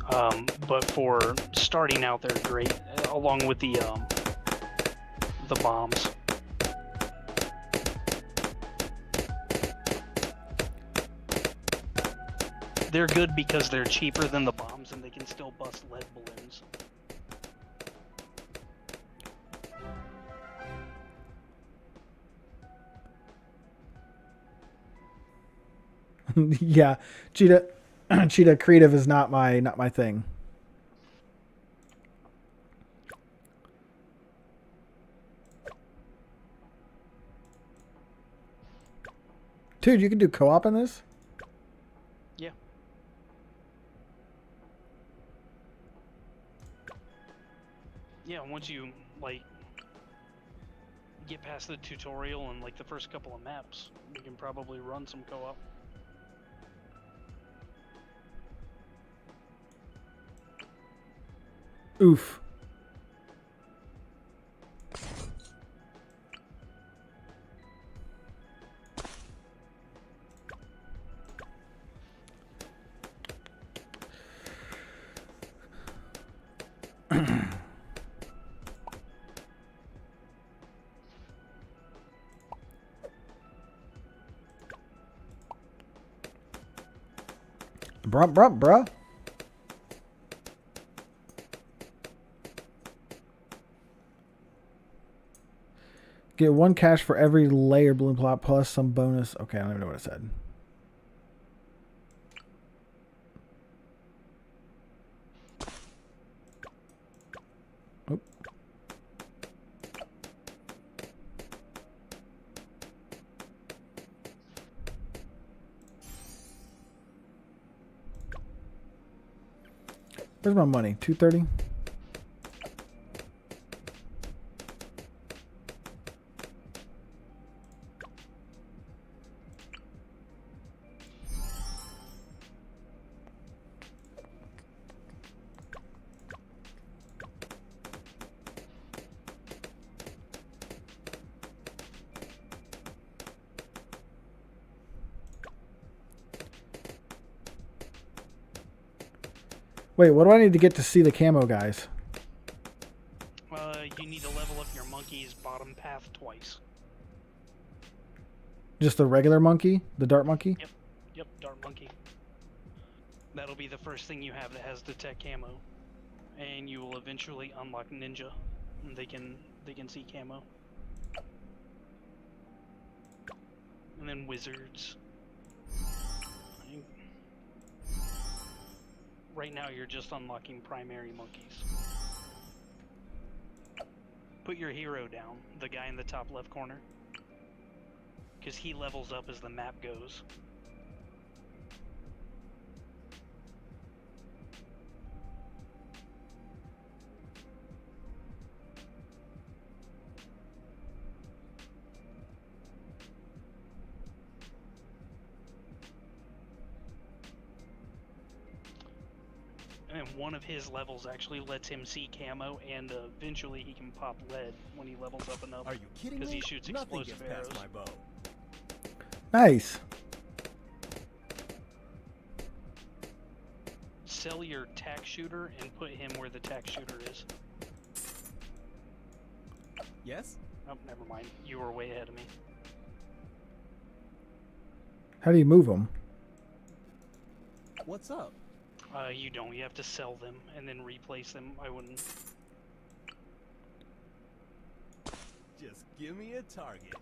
B: But for starting out, they're great, along with the bombs. They're good because they're cheaper than the bombs, and they can still bust lead balloons.
A: Yeah, cheetah creative is not my thing. Dude, you can do co-op in this?
B: Yeah. Yeah, once you, like, get past the tutorial and, like, the first couple of maps, we can probably run some co-op.
A: Oof. Bruh. Get 1 cash for every layer balloon plot plus some bonus. Okay, I don't even know what it said. Oop. Where's my money? 230? Wait, what do I need to get to see the camo guys?
B: You need to level up your monkey's bottom path twice.
A: Just the regular monkey? The dart monkey?
B: Yep, dart monkey. That'll be the first thing you have that has detect camo. And you will eventually unlock ninja. And they can see camo. And then wizards. Right now you're just unlocking primary monkeys. Put your hero down, the guy in the top left corner. Because he levels up as the map goes. And one of his levels actually lets him see camo, and eventually he can pop lead when he levels up enough.
C: Are you kidding me?
B: Because he shoots
C: Nothing
B: explosive
C: gets
B: arrows.
C: past my bow.
A: Nice.
B: Sell your tack shooter and put him where the tack shooter is.
C: Yes?
B: Oh, never mind. You were way ahead of me.
A: How do you move them?
C: What's up?
B: You don't. You have to sell them and then replace them. I wouldn't.
C: Just give me a target.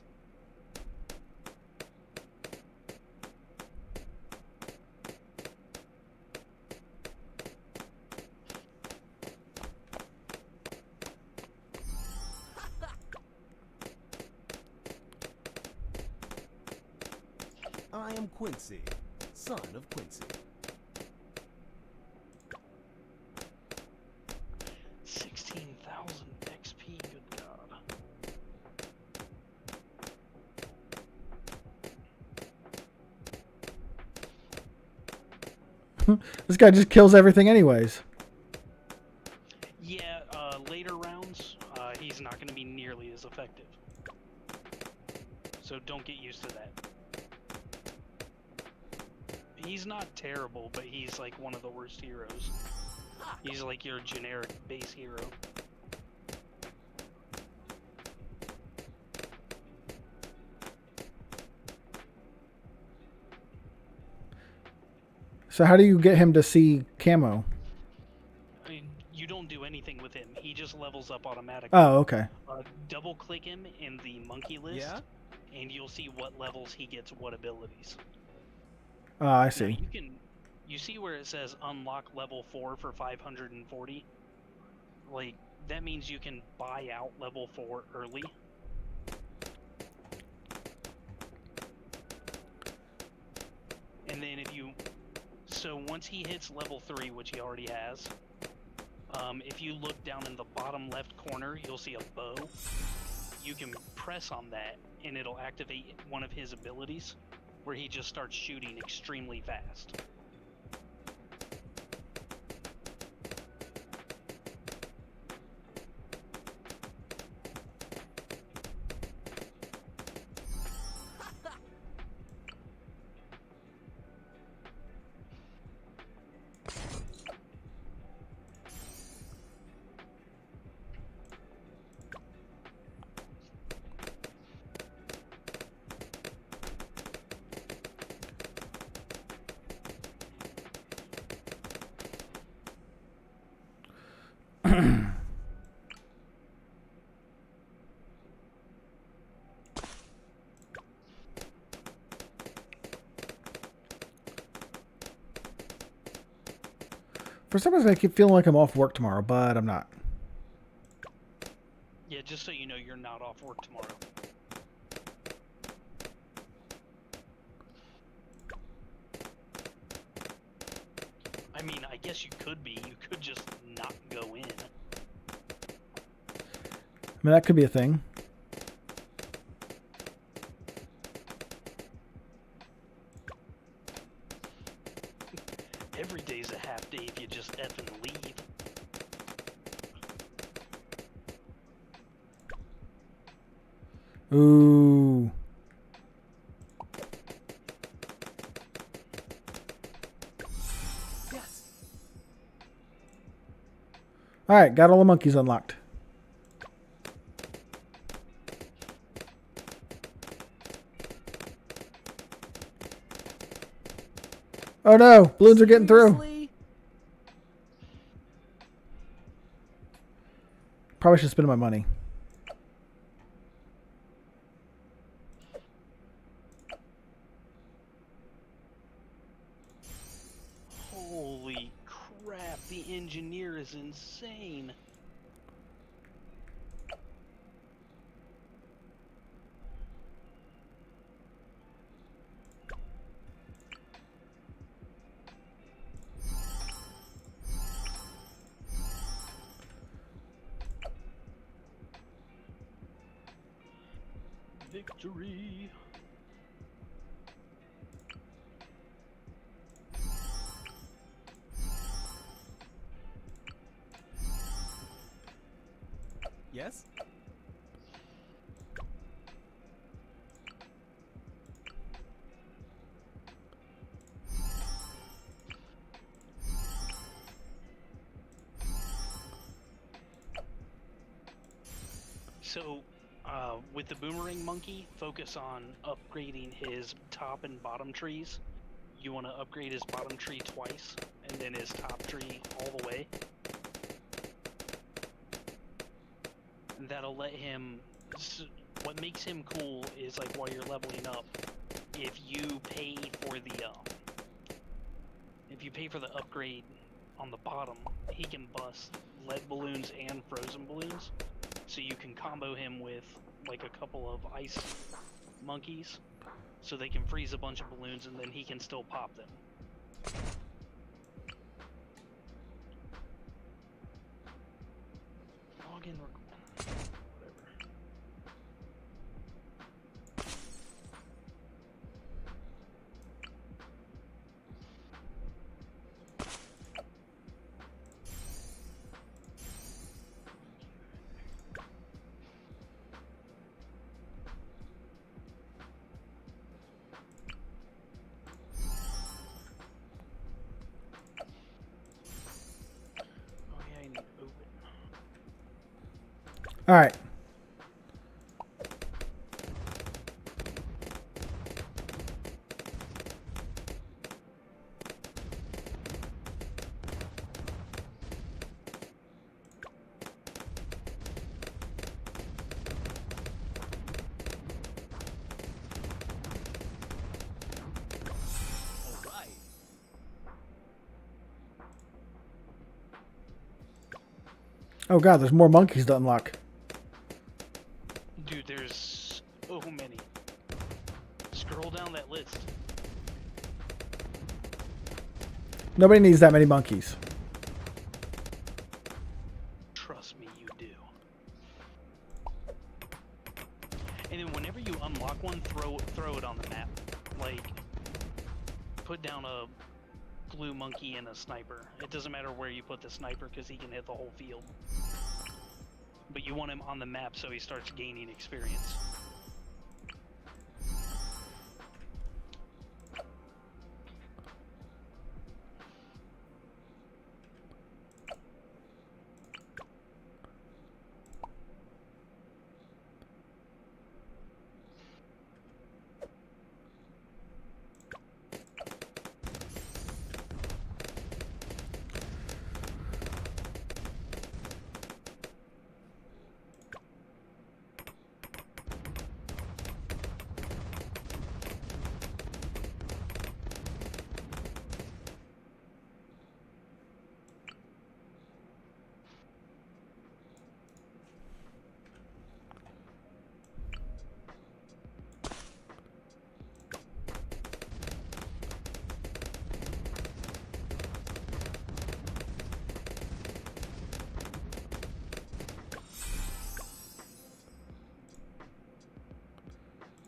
C: I am Quincy, son of Quincy.
B: 16,000 XP, good god.
A: This guy just kills everything anyways.
B: Yeah, later rounds, he's not going to be nearly as effective. So don't get used to that. He's not terrible, but he's like one of the worst heroes. He's like your generic base hero.
A: So how do you get him to see camo?
B: I mean, you don't do anything with him. He just levels up automatically.
A: Oh, okay.
B: Double click him in the monkey list,
C: Yeah?
B: and you'll see what levels he gets what abilities.
A: Oh, I
B: Now,
A: see.
B: you see where it says unlock level 4 for 540? Like, that means you can buy out level 4 early. And then so once he hits level 3, which he already has, if you look down in the bottom left corner, you'll see a bow. You can press on that, and it'll activate one of his abilities, where he just starts shooting extremely fast.
A: For some reason, I keep feeling like I'm off work tomorrow, but I'm not.
B: Yeah, just so you know, you're not off work tomorrow. I mean, I guess you could be. You could just not go in.
A: I mean, that could be a thing.
B: Every day's a half day if you just effing leave.
A: Ooh.
C: Yes.
A: All right, got all the monkeys unlocked. Oh no, balloons are getting through.
C: Seriously?
A: Probably should spend my money.
B: Holy crap, the engineer is insane. Victory.
C: Yes?
B: So, with the boomerang monkey, focus on upgrading his top and bottom trees. You want to upgrade his bottom tree twice, and then his top tree all the way. And that'll let him... What makes him cool is, like, while you're leveling up, if you pay for the upgrade on the bottom, he can bust lead balloons and frozen balloons. So you can combo him with like a couple of ice monkeys, so they can freeze a bunch of balloons and then he can still pop them. Login whatever.
A: All right.
C: All right.
A: Oh god, there's more monkeys to unlock.
B: Dude, there's so many. Scroll down that list.
A: Nobody needs that many monkeys.
B: Trust me, you do. And then whenever you unlock one, throw it on the map. Like, put down a blue monkey and a sniper. It doesn't matter where you put the sniper because he can hit the whole field. But you want him on the map so he starts gaining experience.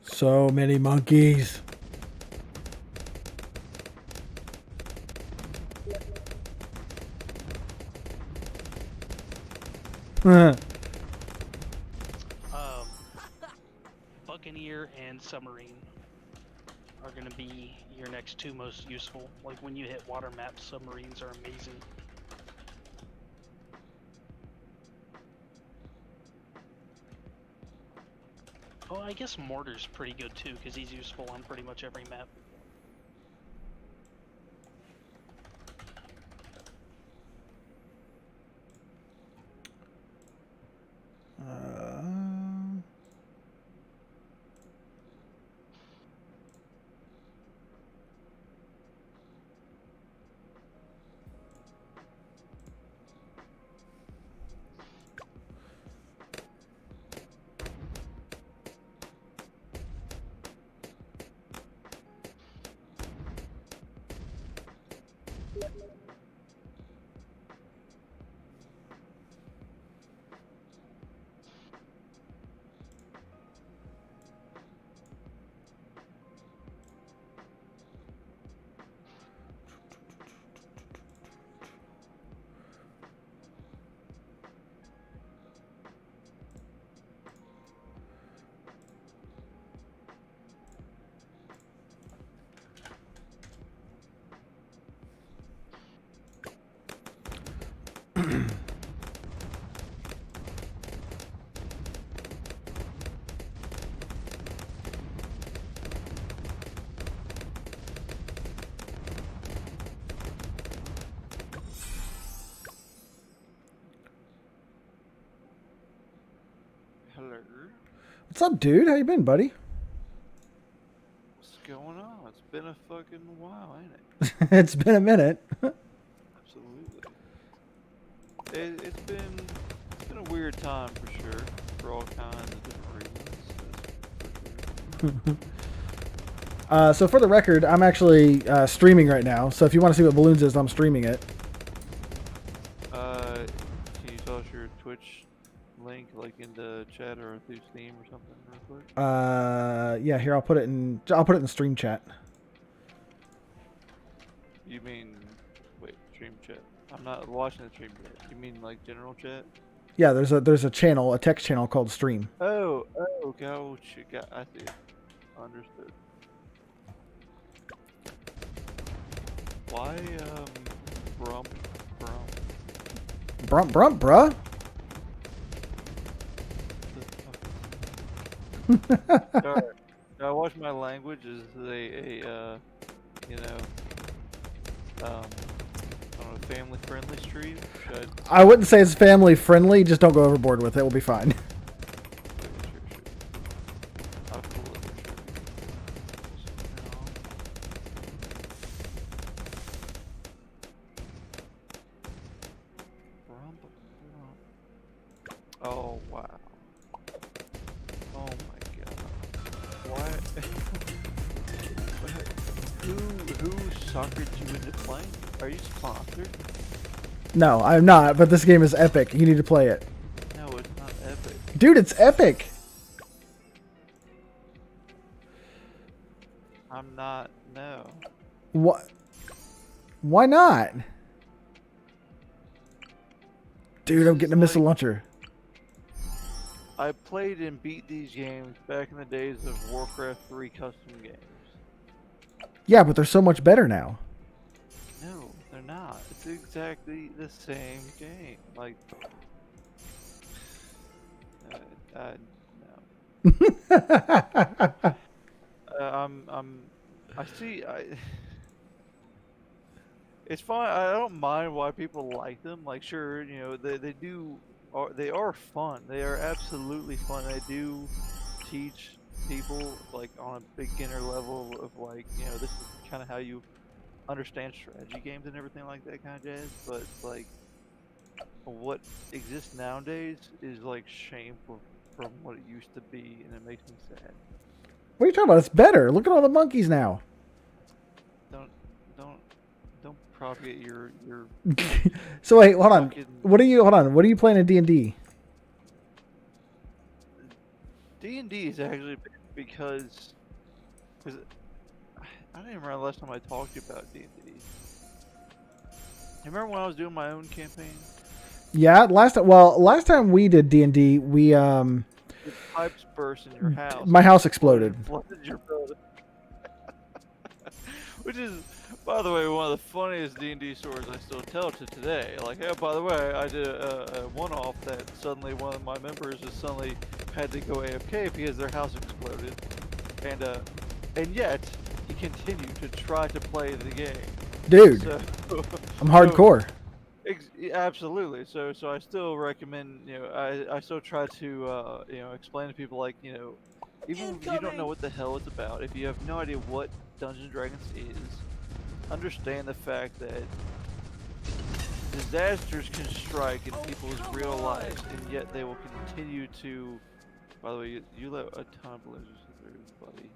A: So many monkeys.
B: Buccaneer and submarine are going to be your next two most useful. Like when you hit water maps, submarines are amazing. Oh, I guess mortar's pretty good too because he's useful on pretty much every map.
D: Hello.
A: What's up, dude? How you been, buddy?
D: What's going on? It's been a fucking while, ain't it?
A: It's been a minute.
D: Absolutely. It's been a weird time for sure, for all kinds of different reasons.
A: So for the record, I'm actually streaming right now. So if you want to see what Balloons is, I'm streaming it.
D: Can you tell us your Twitch link, like in the chat or through Steam or something, real quick?
A: Yeah, here I'll put it in stream chat.
D: You mean, wait, stream chat? I'm not watching the stream yet. You mean like general chat?
A: Yeah, there's a channel, a text channel called Stream.
D: Oh, gotcha. I see it. Understood. Why, brump?
A: Brump, bruh.
D: Sorry. I watch my language as you know, I don't know, family-friendly stream. Should
A: I wouldn't say it's family friendly. Just don't go overboard with it. We'll be fine.
D: I'll pull it. Oh wow. Oh my god. What? Who suckered you into playing? Are you sponsored?
A: No, I'm not. But this game is epic. You need to play it,
D: No, it's not epic.
A: dude. It's epic.
D: I'm not. No.
A: What? Why not? Dude, I'm getting a missile launcher.
D: I played and beat these games back in the days of Warcraft 3 custom games.
A: Yeah, but they're so much better now.
D: No, they're not. It's exactly the same game. Like, no. I see. It's fine. I don't mind why people like them. Like, sure, you know, they are fun. They are absolutely fun. They do teach people like on a beginner level of like, you know, this is kind of how you understand strategy games and everything like that kind of jazz. But like, what exists nowadays is like shameful from what it used to be, and it makes me sad.
A: What are you talking about? It's better. Look at all the monkeys now.
D: Don't propagate your
A: So wait, hold on.
D: fucking
A: What are you playing in D&D?
D: D&D is actually because I don't even remember the last time I talked to you about D&D. You remember when I was doing my own campaign?
A: Yeah, last time we did D&D, we
D: The pipes burst in your house.
A: my house exploded.
D: Flooded your building. Which is, by the way, one of the funniest D&D stories I still tell to today. Like, yeah, by the way, I did a one-off that suddenly one of my members just suddenly had to go AFK because their house exploded, and yet he continued to try to play the game.
A: Dude,
D: So,
A: I'm hardcore.
D: Absolutely. So I still recommend. You know, I still try to you know, explain to people, like, you know, even if you don't know what the hell it's about, if you have no idea what Dungeons and Dragons is, understand the fact that disasters can strike in people's real lives, and yet they will continue to. By the way, you let a ton of blizzards through, buddy.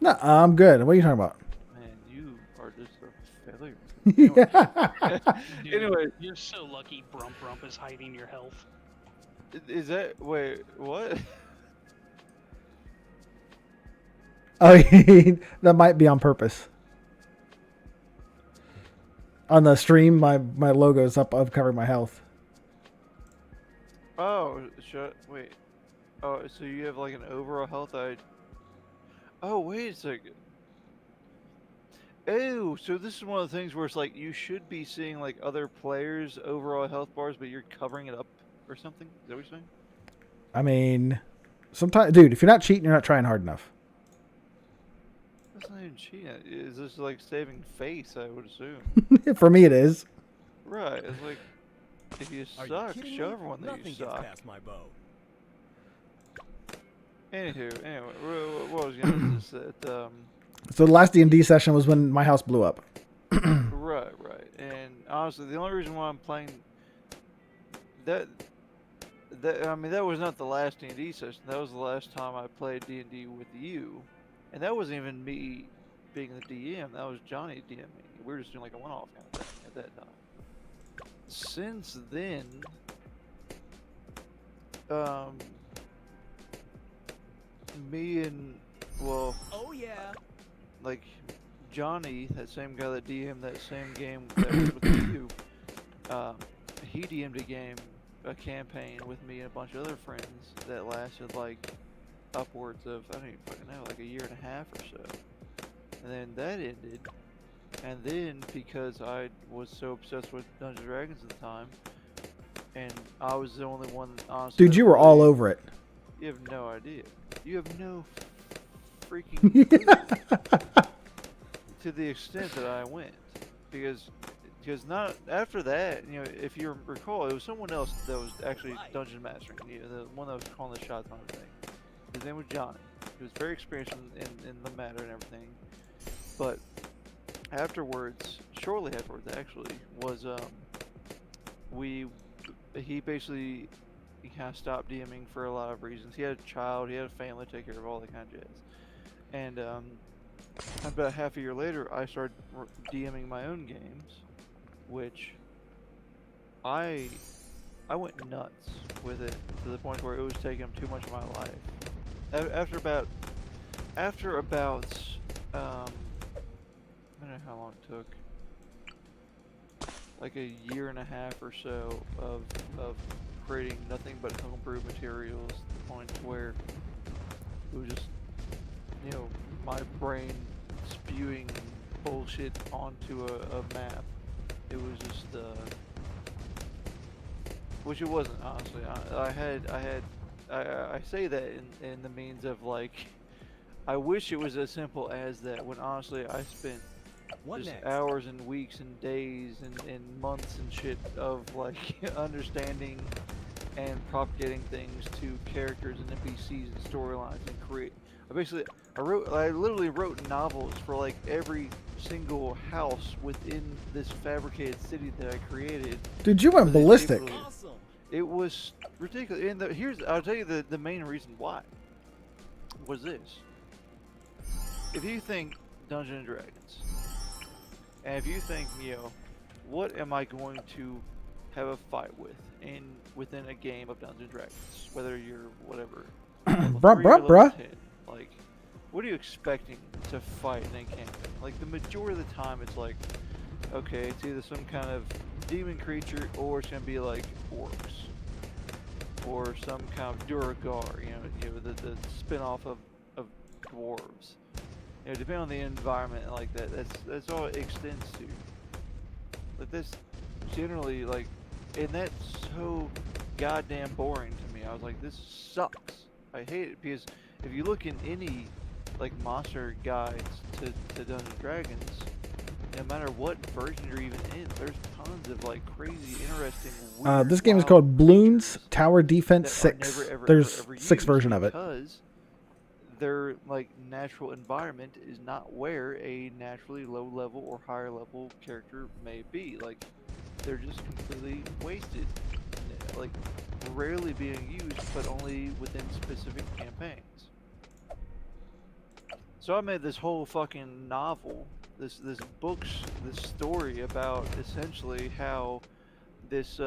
A: No, I'm good. What are you talking about?
D: Man, you are just a failure.
A: Yeah.
B: Dude,
D: Anyway.
B: you're so lucky Brump Brump is hiding your health.
D: Is that wait? What?
A: Oh, that might be on purpose. On the stream, my logo's up of covering my health.
D: Oh, wait. Oh, so you have like an overall health? Oh, wait a second. Oh, so this is one of the things where it's like you should be seeing like other players' overall health bars, but you're covering it up or something? Is that what you're saying?
A: I mean, sometimes, dude, if you're not cheating, you're not trying hard enough.
D: That's not even cheating. Is this like saving face? I would assume.
A: For me, it is.
D: Right. It's like if you
C: Are you
D: suck,
C: kidding
D: show
C: me?
D: everyone that
C: Nothing
D: you
C: gets
D: suck.
C: past my bow.
D: Anyway, what was gonna say that
A: So the last D&D session was when my house blew up.
D: right, and honestly, the only reason why I'm playing that I mean, that was not the last D&D session. That was the last time I played D&D with you, and that wasn't even me being the DM. That was Johnny DMing. We were just doing like a one-off kind of thing at that time. Since then, me and
C: Oh yeah.
D: like Johnny, that same guy that DM'd that same game that was with you, he DM'd a campaign with me and a bunch of other friends that lasted like upwards of, I don't even fucking know, like a year and a half or so. And then that ended, and then because I was so obsessed with Dungeons and Dragons at the time, and I was the only one, honestly.
A: Dude,
D: that
A: you were all
D: played,
A: over it.
D: You have no idea. You have no freaking clue to the extent that I went, because not after that, you know, if you recall, it was someone else that was actually dungeon mastering, you know, the one that was calling the shots on everything. His name was Johnny. He was very experienced in the matter and everything. But afterwards, shortly afterwards, actually, was he basically kind of stopped DMing for a lot of reasons. He had a child, he had a family to take care of, all that kind of jazz. And about half a year later, I started DMing my own games, which I went nuts with it to the point where it was taking up too much of my life. After about I don't know how long it took, like a year and a half or so of creating nothing but homebrew materials, to the point where it was just, you know, my brain spewing bullshit onto a map. It was just which it wasn't, honestly. I say that in the means of, like, I wish it was as simple as that, when honestly I spent just hours and weeks and days and months and shit of, like, understanding and propagating things to characters and NPCs and storylines and I literally wrote novels for, like, every single house within this fabricated city that I created.
A: Dude, you went ballistic.
C: Awesome.
D: It was ridiculous. And I'll tell you the main reason why was this. If you think Dungeons and Dragons, and if you think, you know, what am I going to have a fight with within a game of Dungeons and Dragons, whether you're whatever, level 3 or level 10, like, what are you expecting to fight in a campaign? Like, the majority of the time, it's like, okay, it's either some kind of demon creature, or it's gonna be like orcs, or some kind of Duragar, you know, the spin-off of dwarves. You know, depending on the environment like that, that's all it extends to. But this generally, like, and that's so goddamn boring to me. I was like, this sucks. I hate it, because if you look in any, like, monster guides to Dungeons and Dragons, no matter what version you're even in, there's tons of, like, crazy, interesting, weird,
A: This game is
D: wild
A: called Bloons
D: creatures
A: Tower Defense
D: that are
A: 6.
D: never, ever,
A: There's
D: ever, ever
A: 6
D: used,
A: version of it.
D: because their, like, natural environment is not where a naturally low level or higher level character may be. Like, they're just completely wasted, like, rarely being used, but only within specific campaigns. So I made this whole fucking novel, this story about essentially how this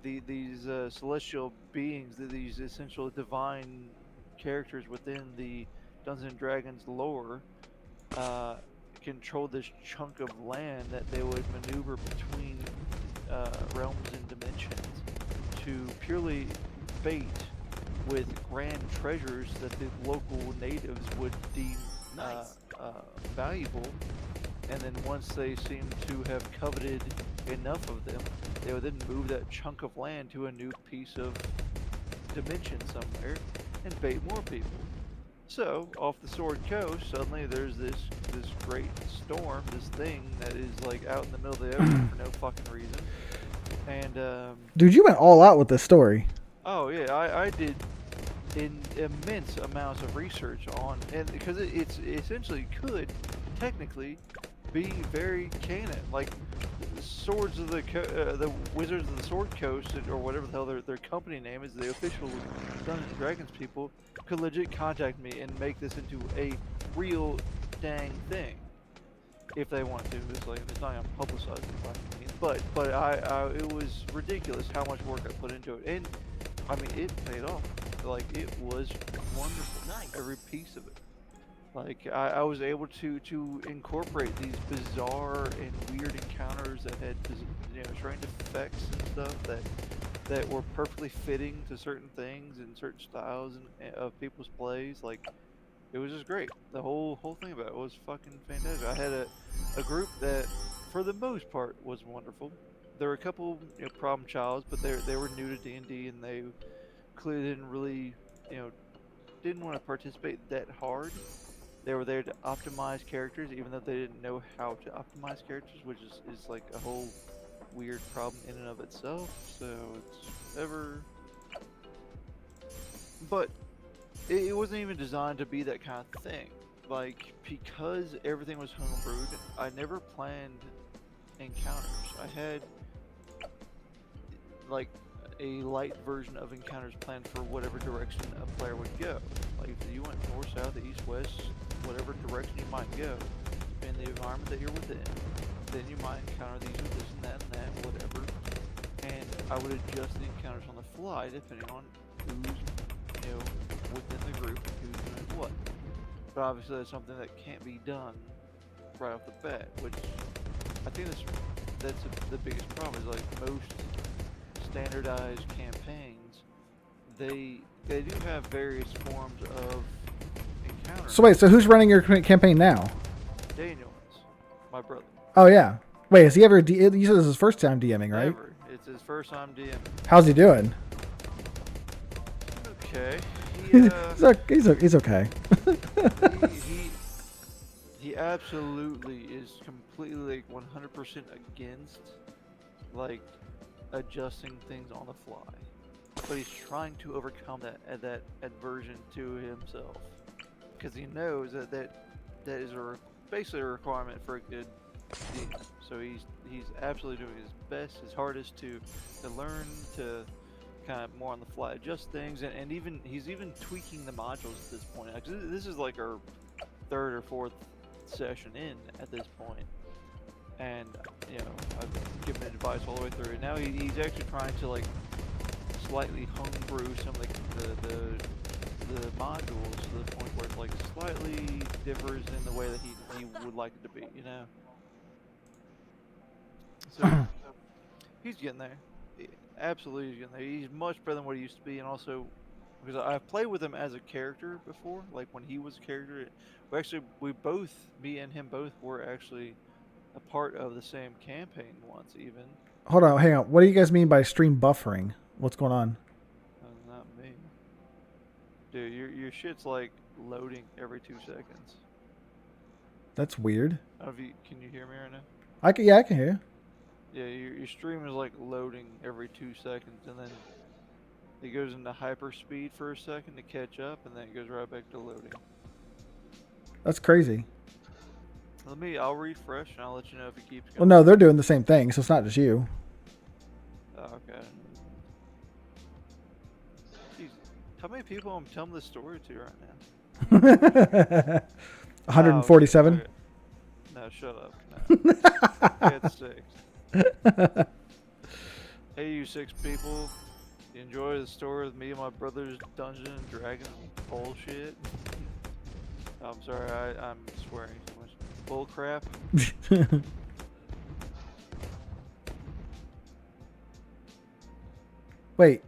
D: these celestial beings, these essential divine characters within the Dungeons and Dragons lore, control this chunk of land that they would maneuver between realms and dimensions to purely bait with grand treasures that the local natives would deem valuable, and then once they seem to have coveted enough of them, they would then move that chunk of land to a new piece of dimension somewhere and bait more people. So off the Sword Coast, suddenly there's this great storm, this thing that is, like, out in the middle of the ocean for no fucking reason. And
A: Dude, you went all out with this story.
D: oh yeah, I did immense amounts of research on, and because it's essentially could technically be very canon, like Swords of the Wizards of the Sword Coast, or whatever the hell their company name is, the official Dungeons and Dragons people, could legit contact me and make this into a real dang thing if they want to. It's like, it's not gonna publicize it by any means, but I it was ridiculous how much work I put into it, and I mean, it paid off. Like, it was wonderful.
C: Nice.
D: Every piece of it. Like, I was able to incorporate these bizarre and weird encounters that had, you know, strange effects and stuff that were perfectly fitting to certain things and certain styles of people's plays. Like, it was just great. The whole thing about it was fucking fantastic. I had a group that, for the most part, was wonderful. There were a couple, you know, problem childs, but they were new to D&D, and they clearly didn't really, you know, didn't want to participate that hard. They were there to optimize characters, even though they didn't know how to optimize characters, which is like a whole weird problem in and of itself. So it's ever, but it wasn't even designed to be that kind of thing. Like, because everything was homebrewed, I never planned encounters. I had like a light version of encounters planned for whatever direction a player would go. Like if you went north, south, east, west, whatever direction you might go, in the environment that you're within, then you might encounter these with this and that, whatever. And I would adjust the encounters on the fly depending on who's, you know, within the group, who's doing what. But obviously that's something that can't be done right off the bat, which I think that's the biggest problem, is like most standardized campaigns, they do have various forms of encounters.
A: So wait, so who's running your campaign now?
D: Daniel is my brother.
A: Oh yeah. Wait, has he ever? You said this is his first time DMing, right?
D: Never. It's his first time DMing.
A: How's he doing?
D: Okay.
A: He's okay.
D: He absolutely is completely like 100% against like adjusting things on the fly, but he's trying to overcome that aversion to himself, because he knows that is basically a requirement for a good DM. So he's absolutely doing his best, his hardest to learn to kind of more on the fly adjust things, and he's even tweaking the modules at this point. Like, this is like our third or fourth session in at this point, and you know, I've given advice all the way through. Now he's actually trying to like slightly homebrew some of the modules to the point where it like slightly differs in the way that he would like it to be, you know. So he's getting there. Absolutely, he's getting there. He's much better than what he used to be, and also because I've played with him as a character before, like when he was a character. Me and him both were actually a part of the same campaign once, even.
A: Hold on, hang on. What do you guys mean by stream buffering? What's going on?
D: Not me. Dude, your shit's like loading every 2 seconds.
A: That's weird.
D: I don't know if can you hear me right now?
A: I can hear you.
D: Yeah, your stream is like loading every 2 seconds, and then it goes into hyperspeed for a second to catch up, and then it goes right back to loading.
A: That's crazy.
D: I'll refresh and I'll let you know if it keeps going.
A: Well, no, they're doing the same thing, so it's not just you.
D: Oh, okay. Jeez, how many people I'm telling this story to right now?
A: 147.
D: Okay. No, shut up. No. It's 6. Hey, you 6 people. You enjoy the story of me and my brother's Dungeons and Dragons bullshit? I'm sorry, I'm swearing too much. Bull crap.
A: Wait.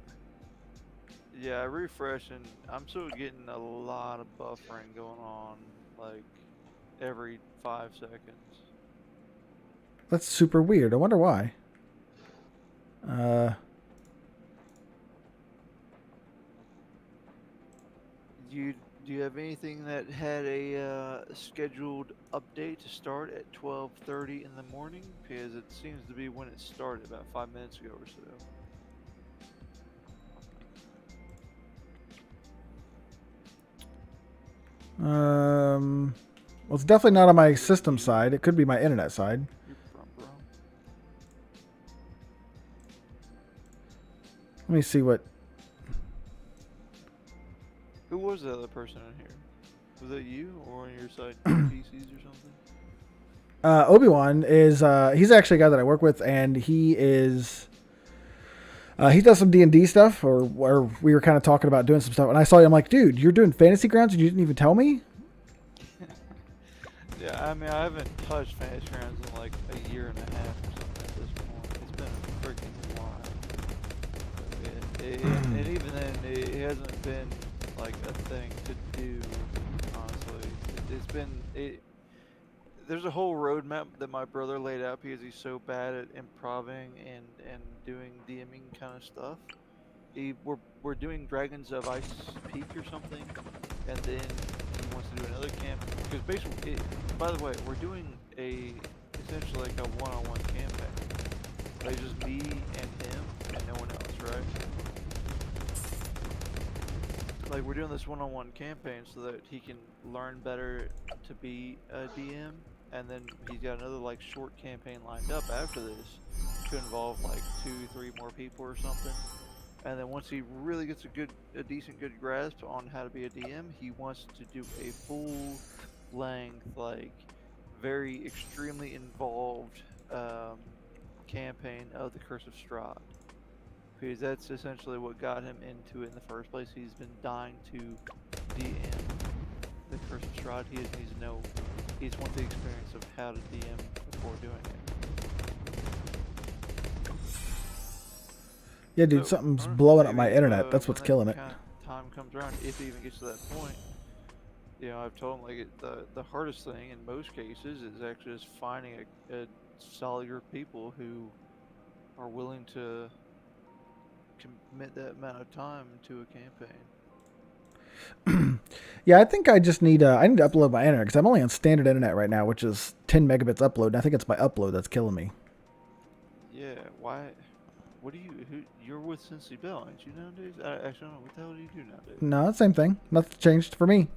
D: Yeah, I refreshed and I'm still getting a lot of buffering going on, like every 5 seconds.
A: That's super weird. I wonder why.
D: Do you have anything that had a scheduled update to start at 12:30 in the morning? Because it seems to be when it started about 5 minutes ago or so.
A: Well, it's definitely not on my system side. It could be my internet side.
D: You're from, bro.
A: Let me see what.
D: Who was the other person in here? Was it you or on your side PCs or something?
A: Obi-Wan is he's actually a guy that I work with, and he is he does some D&D stuff, or we were kind of talking about doing some stuff, and I saw him, I'm like, dude, you're doing Fantasy Grounds and you didn't even tell me?
D: Yeah, I mean, I haven't touched Fantasy Grounds in like a year and a half or something at this point. It's been freaking wild. And even then, it hasn't been like a thing to do, honestly. There's a whole roadmap that my brother laid out because he's so bad at improving and doing DMing kind of stuff. we're doing Dragons of Ice Peak or something, and then he wants to do another camp. Because basically, by the way, we're doing essentially like a one-on-one campaign. Like just me and him and no one else, right? Like we're doing this one-on-one campaign so that he can learn better to be a DM, and then he's got another like short campaign lined up after this to involve like 2-3 more people or something. And then once he really gets a decent good grasp on how to be a DM, he wants to do a full length, like very extremely involved campaign of the Curse of Strahd. Because that's essentially what got him into it in the first place. He's been dying to DM the Curse of Strahd. He just needs to know, he just wants the experience of how to DM before doing it.
A: Yeah, dude,
D: So,
A: something's
D: I don't know,
A: blowing up my
D: maybe,
A: internet. That's
D: when
A: what's
D: that
A: killing it.
D: kind of time comes around, if it even gets to that point, you know, I've told him like the hardest thing in most cases is actually just finding a solid group of people who are willing to commit that amount of time to a campaign.
A: Yeah, I think I just need I need to upload my internet because I'm only on standard internet right now, which is 10 megabits upload. And I think it's my upload that's killing me.
D: Yeah, why? What do you? You're with Cincy Bell, aren't you nowadays? I actually don't know. What the hell do you do nowadays?
A: No, same thing. Nothing changed for me.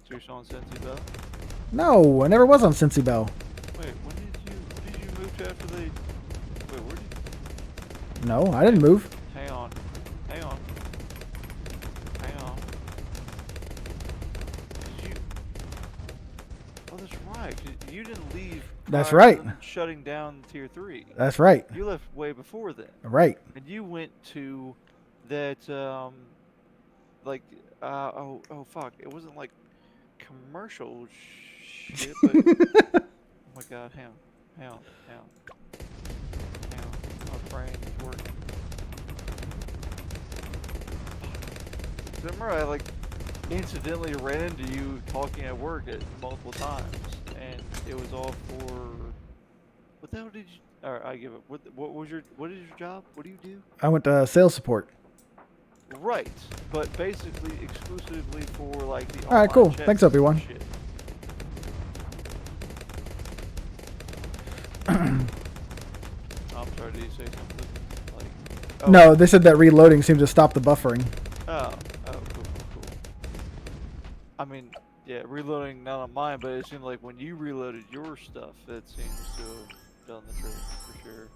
D: So you're still on Cincy Bell?
A: No, I never was on Cincy Bell.
D: Wait, when did you move to after they? Wait, where did?
A: No, I didn't move.
D: Hang on. Hang on. Did you? Oh, that's right. 'Cause you didn't leave.
A: That's
D: prior to
A: right.
D: them shutting down Tier 3.
A: That's right.
D: You left way before then.
A: Right.
D: And you went to that like oh fuck, it wasn't like commercial shit, but oh my god, hang on. My brain is working. Remember I like incidentally ran into you talking at work at multiple times, and it was all for what the hell did you? Alright, I give it. What is your job? What do you do?
A: I went to sales support.
D: Right, but basically exclusively for like the
A: All right,
D: online
A: cool.
D: checks
A: Thanks,
D: and
A: Obi-Wan.
D: shit. I'm sorry, did you say something? Like, oh,
A: No, they said that reloading seemed to stop the buffering.
D: cool. I mean, yeah, reloading not on mine, but it seemed like when you reloaded your stuff, it seems to have done the trick for sure.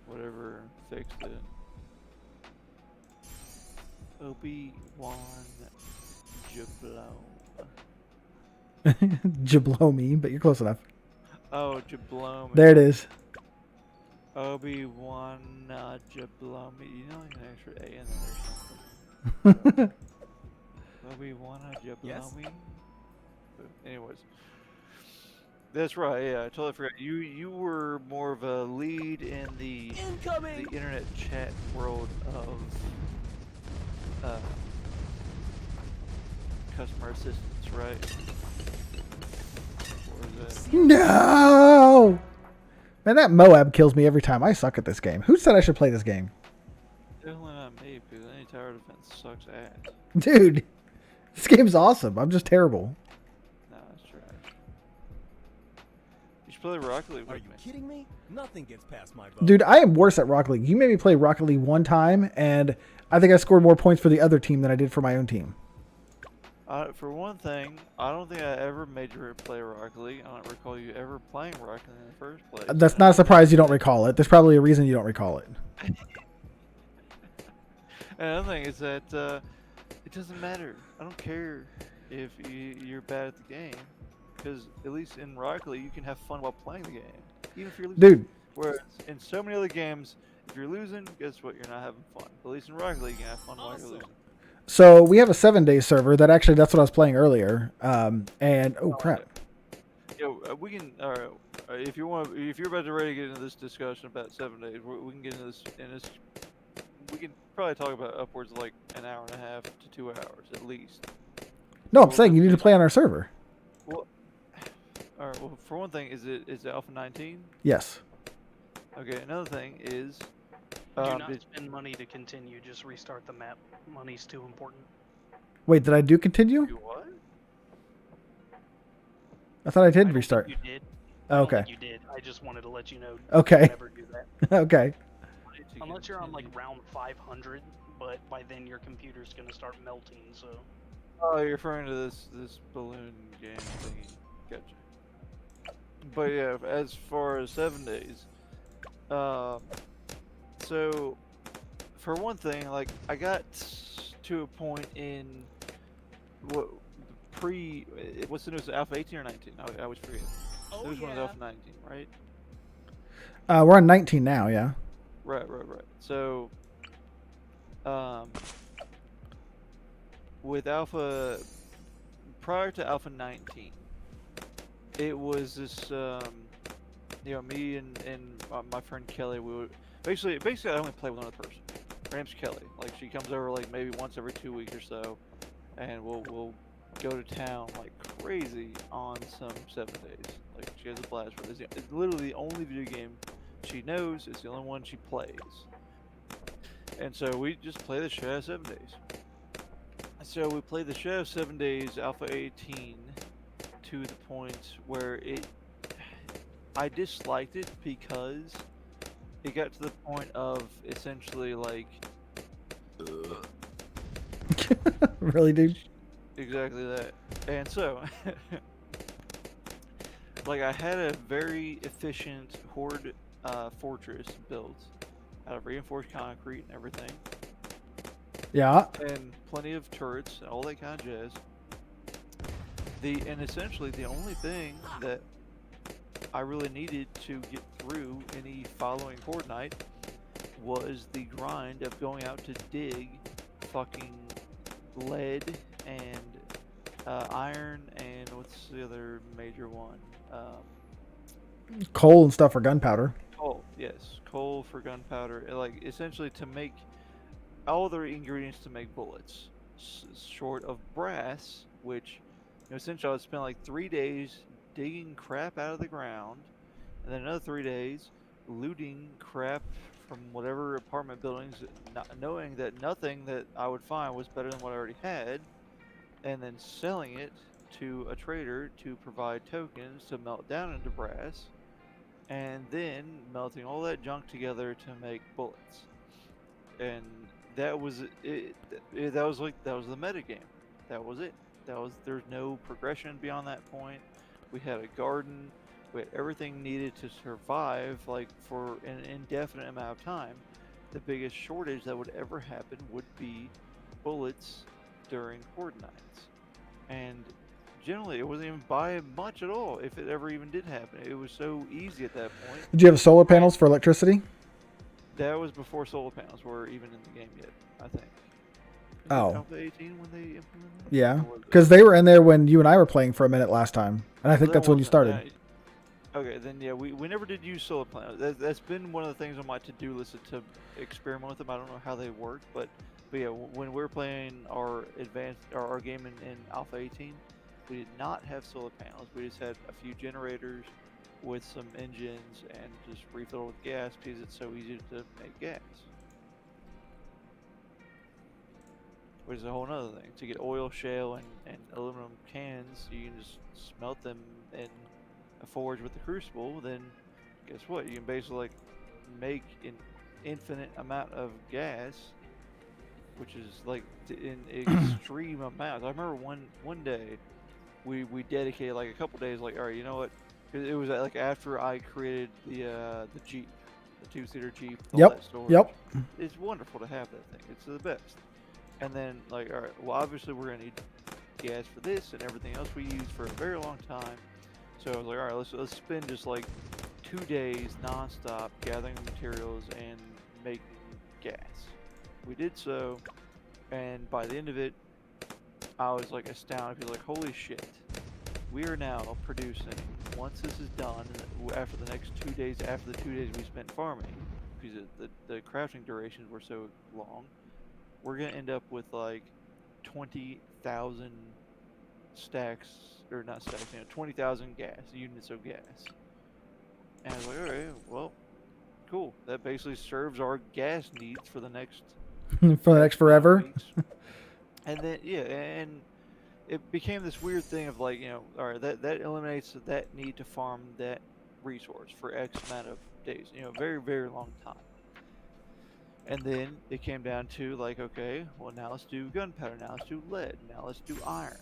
D: Whatever fixed it. Obi-Wan Jablome.
A: Jablomi, but you're close enough.
D: Oh, Jablome.
A: There it is.
D: Obi-Wan Jablome. You know, like an extra A in there or something. Obi-Wan Jablome.
C: Yes.
D: But anyways, that's right. Yeah, I totally forgot. You were more of a lead in the
C: Incoming!
D: internet chat world of customer assistance, right? Or is it?
A: No! Man, that Moab kills me every time. I suck at this game. Who said I should play this game?
D: Definitely not me, because any tower defense sucks ass.
A: Dude, this game's awesome. I'm just terrible.
D: Nah, that's trash. You should play Rocket League
C: Are
D: with
C: you
D: me.
C: kidding me? Nothing gets past my boat.
A: Dude, I am worse at Rocket League. You made me play Rocket League one time, and I think I scored more points for the other team than I did for my own team.
D: For one thing, I don't think I ever made you play Rocket League. I don't recall you ever playing Rocket League in the first place.
A: That's not a surprise you don't recall it. There's probably a reason you don't recall it.
D: And another thing is that it doesn't matter. I don't care if you're bad at the game, because at least in Rocket League you can have fun while playing the game, even if you're losing.
A: Dude,
D: Whereas in so many other games, if you're losing, guess what? You're not having fun. At least in Rocket League, you can have fun while you're
C: Awesome.
D: losing.
A: so we have a 7-day server that actually, that's what I was playing earlier. And, oh crap.
D: Yo, we can. Alright, if you want, if you're about to ready to get into this discussion about 7 days, we can get into this. We can probably talk about upwards of like an hour and a half to 2 hours at least.
A: No, I'm saying you need to play on our server.
D: Well, all right. Well, for one thing, is it Alpha 19?
A: Yes.
D: Okay. Another thing is,
B: Do not
D: Did
B: spend money to continue. Just restart the map. Money's too important.
A: Wait, did I do continue?
D: you what?
A: I thought I
B: I
A: did
B: don't
A: restart.
B: think you did. I
A: Oh,
B: don't
A: okay.
B: think you did. I just wanted to let you know.
A: Okay.
B: Never do that.
A: Okay.
D: Money to
B: Unless you're on like
D: continue.
B: round 500, but by then your computer's gonna start melting. So
D: Oh, you're referring to this balloon game thingy. Gotcha. But yeah, as far as 7 days, so for one thing, like I got to a point in what what's the newest Alpha 18 or 19? I always forget.
B: Oh,
D: This one was Alpha 19, right?
A: We're on 19 now, yeah.
D: Right. So, um, with Alpha, prior to Alpha 19, it was this, me and my friend Kelly, we would basically I only play with another person. Her name's Kelly. Like she comes over like maybe once every 2 weeks or so, and we'll go to town like crazy on some 7 days. Like she has a blast with it. It's literally the only video game she knows. It's the only one she plays. And so we just play the shit out of 7 days. So we played the shit out of 7 days, Alpha 18, to the point where I disliked it because it got to the point of essentially like
A: Really, dude?
D: exactly that. And so like I had a very efficient horde fortress built out of reinforced concrete and everything,
A: Yeah.
D: and plenty of turrets and all that kind of jazz. And essentially the only thing that I really needed to get through any following horde night was the grind of going out to dig fucking lead and iron and what's the other major one?
A: Coal and stuff for gunpowder.
D: Coal, yes, coal for gunpowder. Like essentially to make all the ingredients to make bullets, short of brass, which essentially I would spend like 3 days digging crap out of the ground, and then another 3 days looting crap from whatever apartment buildings, not knowing that nothing that I would find was better than what I already had, and then selling it to a trader to provide tokens to melt down into brass, and then melting all that junk together to make bullets. And that was it. That was the meta game. That was it. There's no progression beyond that point. We had a garden. We had everything needed to survive, like for an indefinite amount of time. The biggest shortage that would ever happen would be bullets during horde nights, and generally it wasn't even by much at all. If it ever even did happen, it was so easy at that point.
A: Did you have solar panels for electricity?
D: That was before solar panels were even in the game yet, I think. Was it
A: Oh.
D: Alpha 18 when they implemented that?
A: Yeah.
D: Or was it-
A: Because they were in there when you and I were playing for a minute last time. And I think
D: that
A: that's when you
D: wasn't-
A: started.
D: Okay, then yeah, we never did use solar panels. That's been one of the things on my to-do list to experiment with them. I don't know how they work, but yeah, when we were playing our our game in Alpha 18, we did not have solar panels. We just had a few generators with some engines and just refill with gas because it's so easy to make gas. Which is a whole nother thing. To get oil, shale, and aluminum cans, you can just smelt them in a forge with the crucible. Then, guess what? You can basically like make an infinite amount of gas, which is like in extreme amounts. I remember one day we dedicated like a couple days. Like, all right, you know what? It was like after I created the Jeep, the 2-seater Jeep. All
A: Yep,
D: that storage.
A: yep.
D: It's wonderful to have that thing. It's the best. And then like, all right, well obviously we're gonna need gas for this and everything else we use for a very long time. So I was like, all right, let's spend just like 2 days nonstop gathering materials and making gas. We did so, and by the end of it, I was like astounded. I was like, holy shit, we are now producing. Once this is done, after the next 2 days, after the 2 days we spent farming, because the crafting durations were so long, we're gonna end up with like 20,000 stacks, or not stacks, 20,000 gas units of gas. And I was like, all right, well, cool. That basically serves our gas needs for the next
A: For the next forever.
D: weeks. And then yeah, and it became this weird thing of like, all right, that eliminates that need to farm that resource for X amount of days, very, very long time. And then it came down to like, okay, well now let's do gunpowder, now let's do lead, now let's do iron.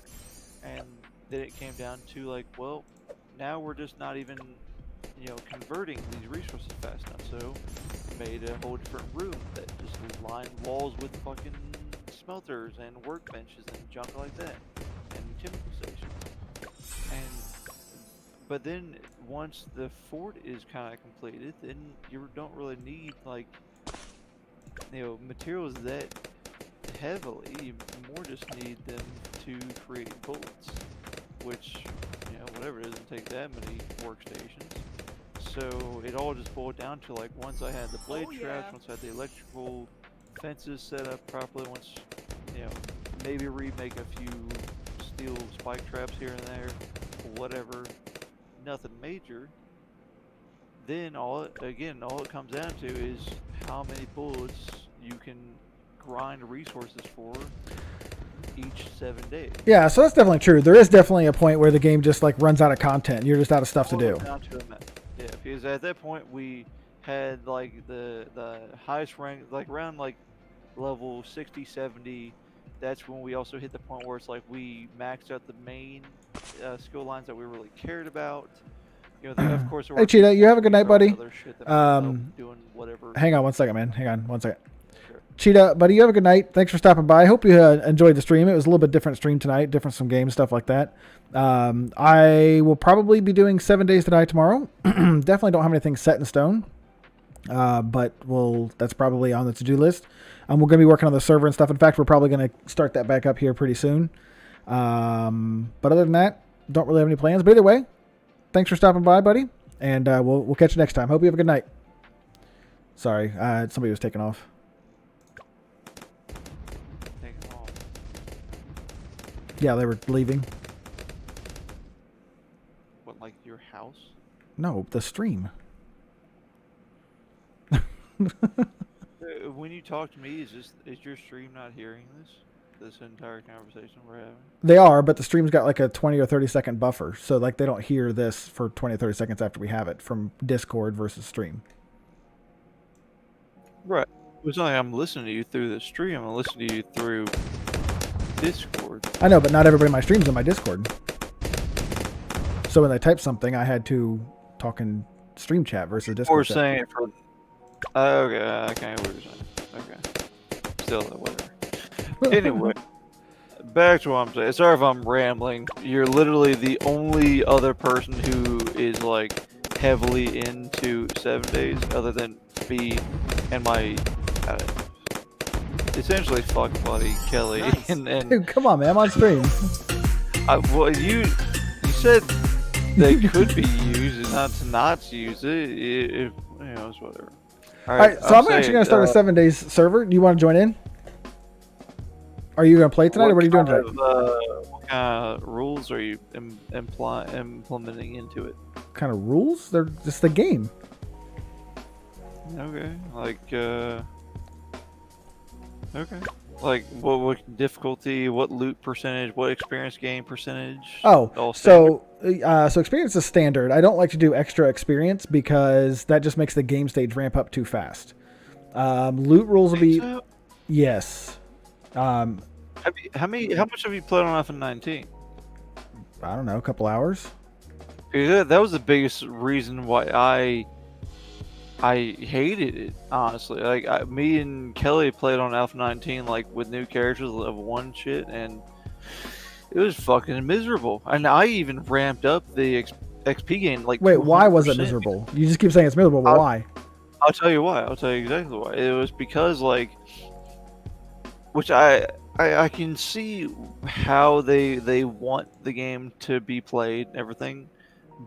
D: And then it came down to like, well, now we're just not even, converting these resources fast enough. So made a whole different room that just lined walls with fucking smelters and workbenches and junk like that, and chemical stations. But then once the fort is kind of completed, then you don't really need like materials that heavily. You more just need them to create bullets, which whatever, it doesn't take that many workstations. So it all just boiled down to like, once I had the blade traps, once I had the electrical fences set up properly, once maybe remake a few steel spike traps here and there, whatever, nothing major. Then all it comes down to is how many bullets you can grind resources for each 7 days.
A: Yeah, so that's definitely true. There is definitely a point where the game just like runs out of content. You're just out of stuff to do.
D: Down to a minute. Yeah, because at that point we had like the highest rank, like around like level 60, 70. That's when we also hit the point where it's like we maxed out the main skill lines that we really cared about. Then of course.
A: Hey Cheetah, you have a good night, buddy.
D: Doing whatever.
A: Hang on one second, man. Hang on one second.
D: Sure.
A: Cheetah, buddy, you have a good night. Thanks for stopping by. I hope you enjoyed the stream. It was a little bit different stream tonight, different some games, stuff like that. I will probably be doing 7 days to die tomorrow. Definitely don't have anything set in stone. But that's probably on the to-do list. We're going to be working on the server and stuff. In fact, we're probably going to start that back up here pretty soon. But other than that, don't really have any plans. But either way, thanks for stopping by, buddy. And we'll catch you next time. Hope you have a good night. Sorry, somebody was taking off.
D: Taking off.
A: Yeah, they were leaving.
D: What, like your house?
A: No, the stream.
D: When you talk to me, is your stream not hearing this entire conversation we're having?
A: They are, but the stream's got like a 20 or 30 second buffer. So like they don't hear this for 20 or 30 seconds after we have it from Discord versus stream.
D: Right. It's not like I'm listening to you through the stream. I'm listening to you through Discord.
A: I know, but not everybody in my stream's in my Discord. So when they type something, I had to talk in stream chat versus Discord
D: Or
A: chat.
D: saying it for. Okay, I can't hear what you're saying. Okay. Still, whatever. Anyway, back to what I'm saying. Sorry if I'm rambling. You're literally the only other person who is like heavily into 7 days, other than me and my essentially fuck buddy Kelly.
C: Nice.
D: And
A: Dude, come on, man. I'm on stream.
D: well, you said they could be used, and not to use it. It's whatever.
A: All right, so I'm actually going to start a 7 days server. Do you want to join in? Are you going to play tonight, or what are you doing tonight?
D: What kind of rules are you implementing into it?
A: What kind of rules? They're just the game.
D: Okay, like what difficulty, what loot percentage, what experience gain percentage?
A: Oh,
D: all standard?
A: so experience is standard. I don't like to do extra experience because that just makes the game stage ramp up too fast. Loot rules will be
D: So,
A: yes.
D: how much have you played on FF19?
A: I don't know, a couple hours.
D: Because that was the biggest reason why I hated it, honestly. Like me and Kelly played on FF19 like with new characters level 1 shit, and it was fucking miserable. And I even ramped up the XP gain like.
A: Wait, why was it
D: 200%.
A: miserable? You just keep saying it's miserable, but why?
D: I'll tell you why. I'll tell you exactly why. It was because like, which I can see how they want the game to be played and everything,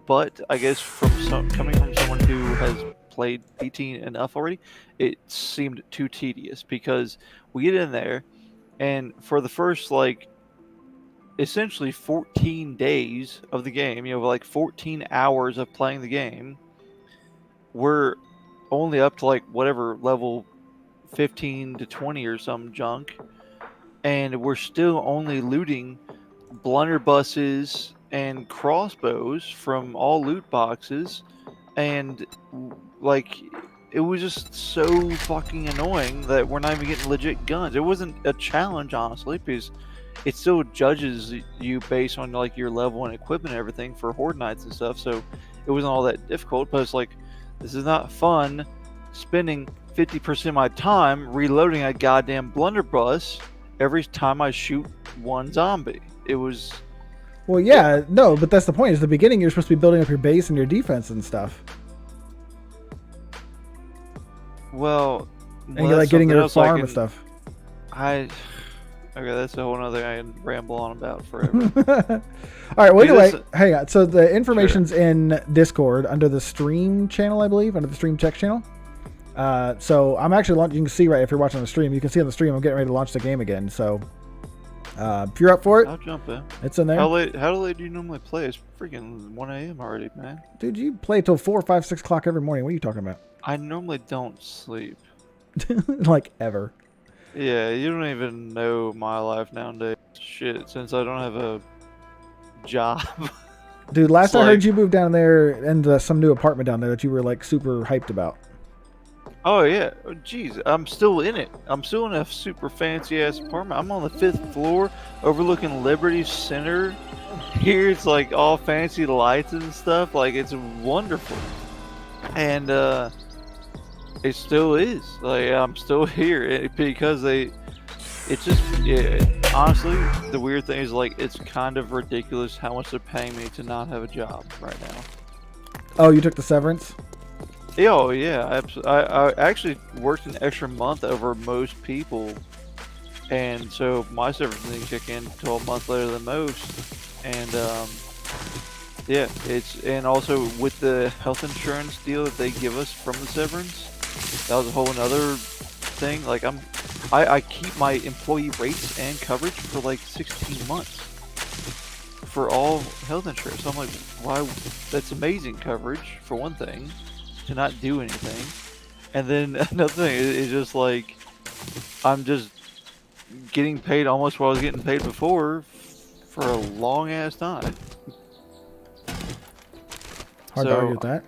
D: but I guess coming from someone who has played 18 enough already, it seemed too tedious because we get in there, and for the first like essentially 14 days of the game, like 14 hours of playing the game, we're only up to like whatever level 15 to 20 or some junk, and we're still only looting blunderbusses and crossbows from all loot boxes, and like it was just so fucking annoying that we're not even getting legit guns. It wasn't a challenge, honestly, because it still judges you based on like your level and equipment and everything for horde nights and stuff, so it wasn't all that difficult. But it's like, this is not fun spending 50% of my time reloading a goddamn blunderbuss every time I shoot one zombie. It was
A: Well, yeah, no, but that's the point. Is the beginning you're supposed to be building up your base and your defense and stuff,
D: well,
A: and you're like getting your farm and stuff.
D: Okay, that's a whole nother thing I can ramble on about forever.
A: All right. Well,
D: Dude,
A: anyway,
D: that's-
A: hang on. So the information's in Discord under the stream channel, I believe, under the stream check channel. So I'm actually you can see right if you're watching the stream, you can see on the stream I'm getting ready to launch the game again. So if you're up for it,
D: I'll jump in.
A: it's in there.
D: How late do you normally play? It's freaking 1 a.m. already, man.
A: Dude, you play till 4, 5, 6 o'clock every morning. What are you talking about?
D: I normally don't sleep.
A: Like ever.
D: Yeah, you don't even know my life nowadays. Shit, since I don't have a job.
A: Dude, last
D: It's
A: I heard
D: like-
A: you moved down there and some new apartment down there that you were like super hyped about.
D: Oh yeah, oh, jeez, I'm still in it. I'm still in a super fancy ass apartment. I'm on the 5th floor, overlooking Liberty Center. Here it's like all fancy lights and stuff. Like, it's wonderful, and it still is. Like, I'm still here because it's just, yeah, honestly, the weird thing is, like, it's kind of ridiculous how much they're paying me to not have a job right now.
A: Oh, you took the severance?
D: Oh yeah, I actually worked an extra month over most people, and so my severance didn't kick in until a month later than most. And yeah, and also with the health insurance deal that they give us from the severance, that was a whole another thing. Like, I keep my employee rates and coverage for like 16 months for all health insurance. So I'm like, why? That's amazing coverage for one thing, to not do anything. And then another thing is just like, I'm just getting paid almost what I was getting paid before for a long ass time.
A: Hard to argue with that.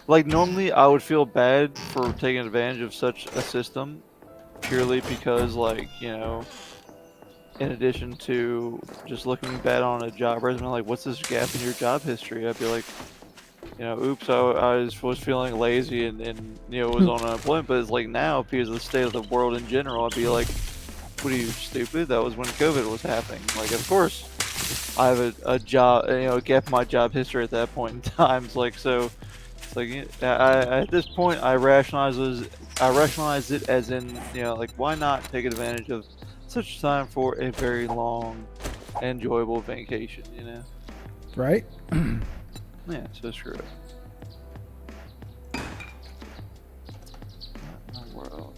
D: Like, normally I would feel bad for taking advantage of such a system purely because, like, you know, in addition to just looking bad on a job resume, like, what's this gap in your job history? I'd be like, you know, oops, I was feeling lazy and you know, was on unemployment. But it's like, now, because of the state of the world in general, I'd be like, what are you, stupid? That was when COVID was happening. Like, of course I have a job, you know, a gap in my job history at that point in time. It's like, so it's like, at this point I rationalize it as in, you know, like, why not take advantage of such time for a very long, enjoyable vacation, you know?
A: Right?
D: Yeah, so screw it. Not in my world.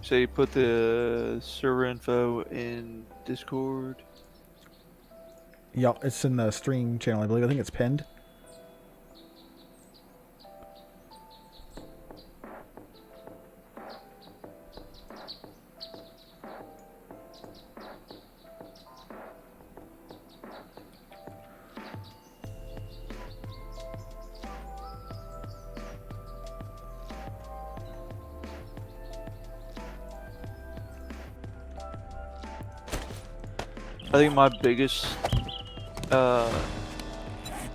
D: So you put the server info in Discord.
A: Yeah, it's in the stream channel, I believe. I think it's pinned.
D: I think my biggest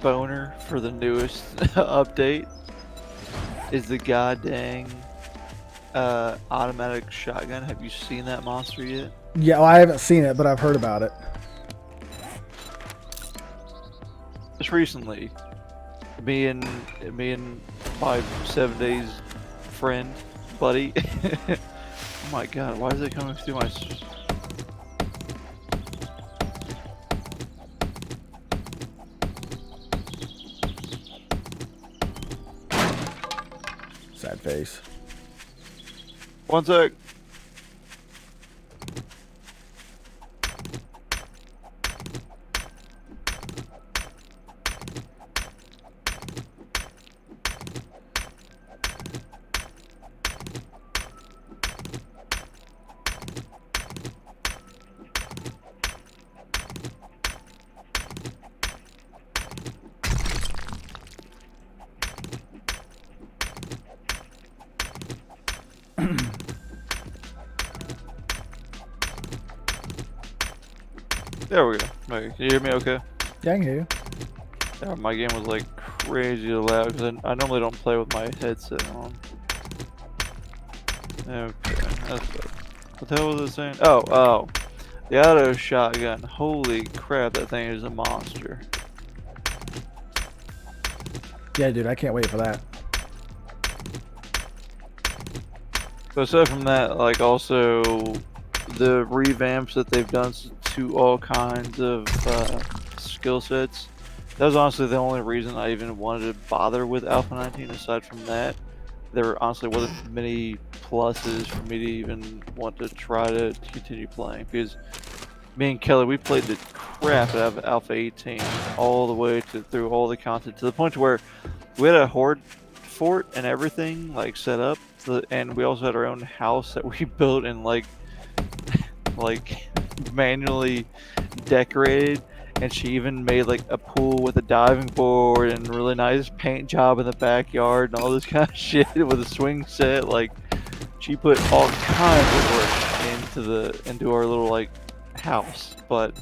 D: boner for the newest update is the goddamn automatic shotgun. Have you seen that monster yet?
A: Yeah, well, I haven't seen it, but I've heard about it.
D: Just recently, me and my 7 days friend, buddy. Oh my god, why is it coming through my?
A: Sad face.
D: One sec. There we go. Wait, can you hear me okay?
A: Yeah, I can hear you.
D: Yeah, my game was like crazy loud because I normally don't play with my headset on. Okay, that's good. What the hell was it saying? Oh. The auto shotgun. Holy crap, that thing is a monster.
A: Yeah, dude, I can't wait for that.
D: But aside from that, like also the revamps that they've done to all kinds of skill sets. That was honestly the only reason I even wanted to bother with Alpha 19. Aside from that, there honestly wasn't many pluses for me to even want to try to continue playing, because me and Kelly, we played the crap out of Alpha 18 all the way through all the content, to the point where we had a horde fort and everything like set up, and we also had our own house that we built and like manually decorated. And she even made like a pool with a diving board and really nice paint job in the backyard and all this kind of shit with a swing set. Like, she put all kinds of work into our little like house. But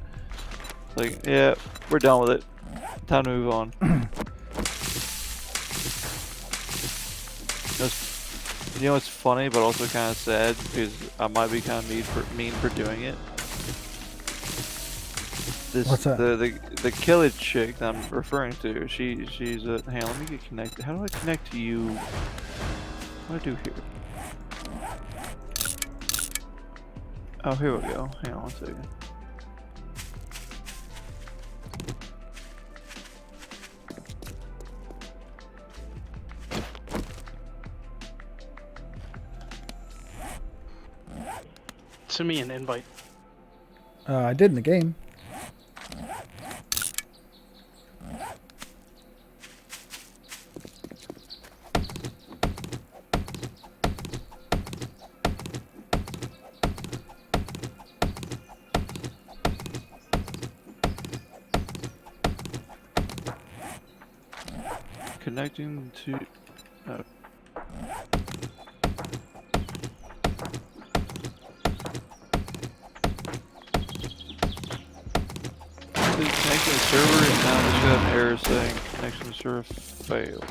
D: like, yeah, we're done with it. Time to move on. You know, it's funny but also kind of sad, because I might be kind of mean for doing it.
A: What's that?
D: The Kelly chick that I'm referring to, she's hang on, let me get connected. How do I connect to you? What do I do here? Oh, here we go. Hang on one second.
B: Send me an invite.
A: I did in the game.
D: Connecting to. Please connect to the server, and now we should have an error saying connection to the server failed.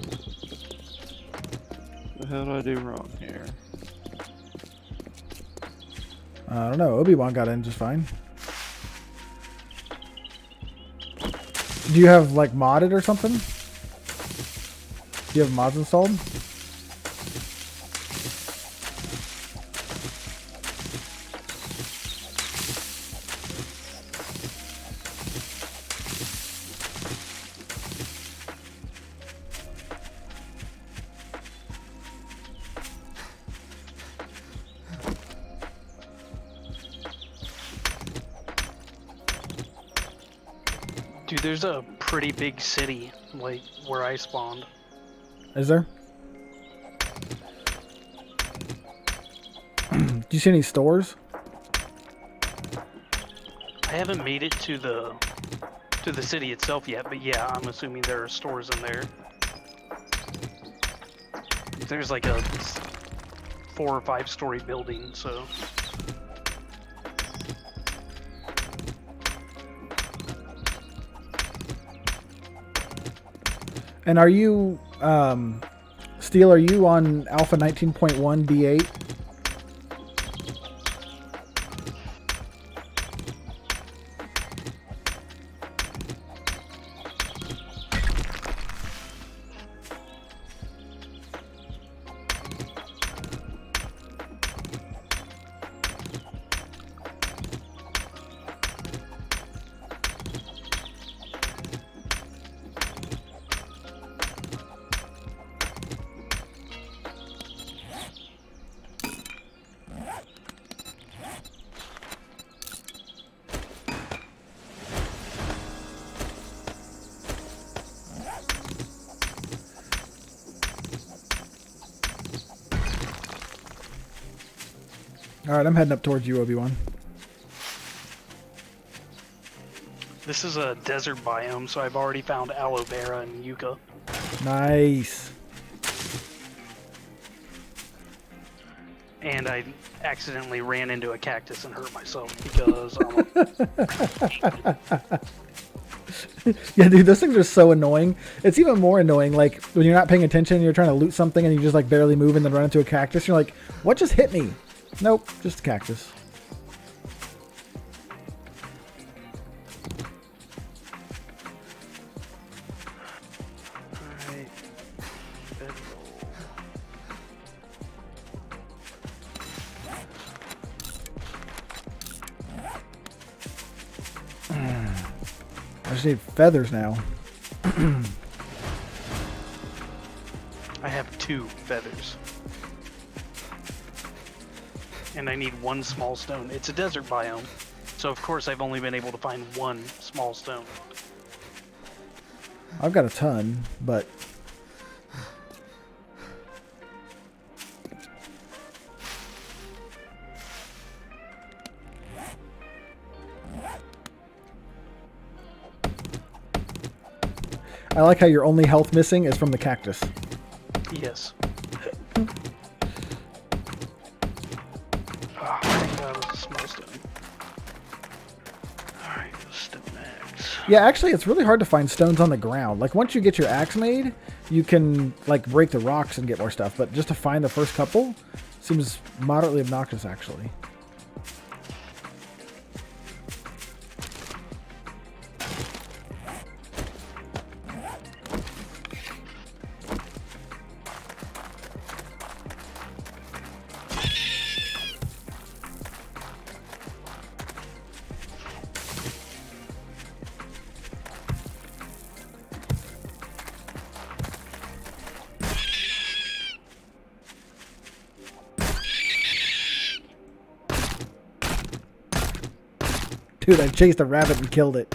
D: What the hell did I do wrong here?
A: I don't know. Obi-Wan got in just fine. Do you have like modded or something? Do you have mods installed?
B: Dude, there's a pretty big city, like, where I spawned.
A: Is there? Do you see any stores?
B: I haven't made it to the city itself yet, but yeah, I'm assuming there are stores in there. There's like a 4 or 5 story building, so.
A: And are you, Steel, are you on Alpha 19.1 D8? Alright, I'm heading up towards you, Obi-Wan.
B: This is a desert biome, so I've already found aloe vera and yucca.
A: Nice.
B: and I accidentally ran into a cactus and hurt myself because
A: Yeah, dude, those things are so annoying. It's even more annoying, like, when you're not paying attention and you're trying to loot something and you just, like, barely move and then run into a cactus. You're like, what just hit me? Nope, just a cactus.
D: Alright. Bedroll.
A: I just need feathers now.
B: I have 2 feathers. And I need 1 small stone. It's a desert biome, so of course I've only been able to find 1 small stone.
A: I've got a ton, but... I like how your only health missing is from the cactus.
B: Yes. Oh, thank God it was a small stone. Alright, stone axe.
A: Yeah, actually, it's really hard to find stones on the ground. Like, once you get your axe made, you can, like, break the rocks and get more stuff. But just to find the first couple seems moderately obnoxious, actually. Dude, I chased a rabbit and killed it.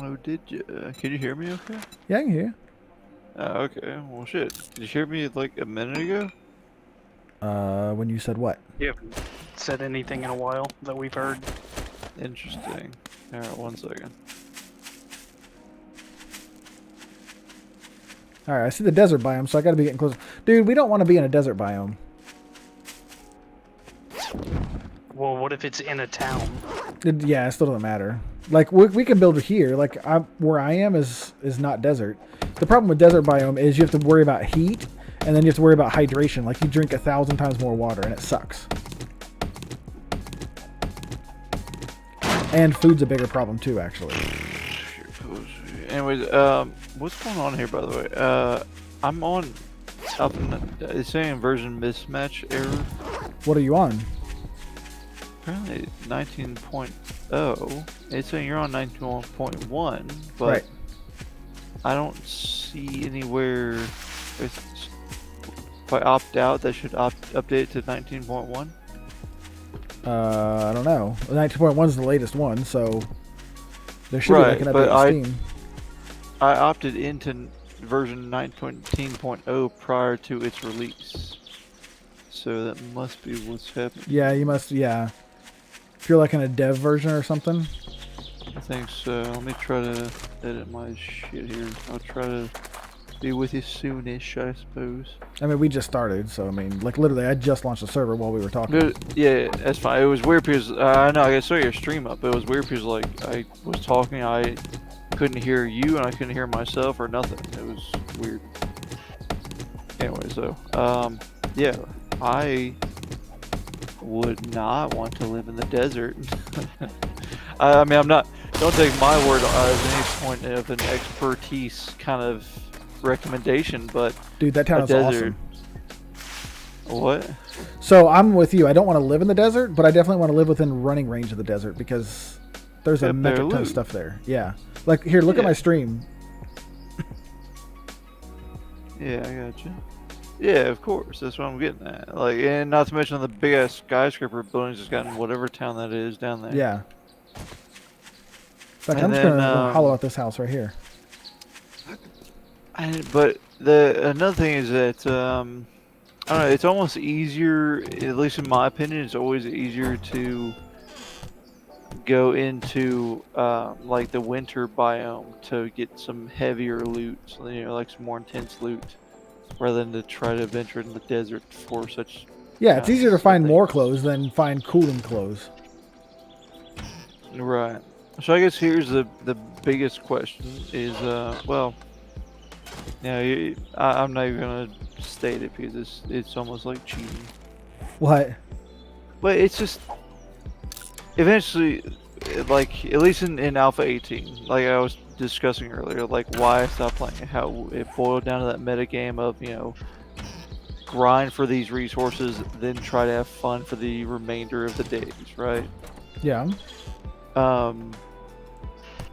D: Oh, did you? Can you hear me okay?
A: Yeah, I can hear you.
D: Oh, okay. Well, shit. Did you hear me like a minute ago?
A: When you said what?
B: You haven't said anything in a while that we've heard.
D: Interesting. Alright, 1 second.
A: Alright, I see the desert biome, so I gotta be getting closer. Dude, we don't want to be in a desert biome.
B: Well, what if it's in a town?
A: Yeah, it still doesn't matter. Like, we can build here. Like, where I am is not desert. The problem with desert biome is you have to worry about heat, and then you have to worry about hydration. Like, you drink 1,000 times more water, and it sucks. And food's a bigger problem, too, actually.
D: Anyways, what's going on here, by the way? I'm on up in it's saying version mismatch error.
A: What are you on?
D: Apparently 19.0. It's saying you're on 19.1, but
A: Right.
D: I don't see anywhere. If I opt out, that should update to 19.1.
A: I don't know. 19.1 is the latest one, so there should be like an
D: but
A: update in Steam.
D: I opted into version 9.10.0 prior to its release, so that must be what's happening.
A: Yeah, you must. Yeah, if you're like in a dev version or something.
D: I think so. Let me try to edit my shit here. I'll try to be with you soonish, I suppose.
A: I mean, we just started, so I mean, like literally, I just launched the server while we were talking.
D: But, yeah, that's fine. It was weird because I know I saw your stream up. It was weird because like I was talking, I couldn't hear you and I couldn't hear myself or nothing. It was weird. Anyway, so yeah, I would not want to live in the desert. I mean, I'm not. Don't take my word as any point of an expertise kind of recommendation, but
A: Dude, that town
D: a
A: is
D: desert.
A: awesome.
D: What?
A: So I'm with you. I don't want to live in the desert, but I definitely want to live within running range of the desert because there's a
D: Yep,
A: metric
D: there,
A: ton of
D: loot.
A: stuff there. Yeah, like here, look at
D: Yeah.
A: my stream.
D: Yeah, I got you. Yeah, of course. That's what I'm getting at. Like, and not to mention the big ass skyscraper buildings just got in whatever town that is down there.
A: Yeah. In fact,
D: And
A: I'm just
D: then,
A: gonna hollow out this house right here.
D: But another thing is that I don't know. It's almost easier, at least in my opinion. It's always easier to go into like the winter biome to get some heavier loot, so, you know, like some more intense loot, rather than to try to venture in the desert for such.
A: Yeah, it's easier to
D: kinds of
A: find more
D: things.
A: clothes than find cooling clothes.
D: Right. So I guess here's the biggest question is well, yeah, I'm not even gonna state it because it's almost like cheating.
A: What?
D: But it's just eventually, like at least in Alpha 18, like I was discussing earlier, like why I stopped playing it, how it boiled down to that meta game of, you know, grind for these resources, then try to have fun for the remainder of the days, right?
A: Yeah.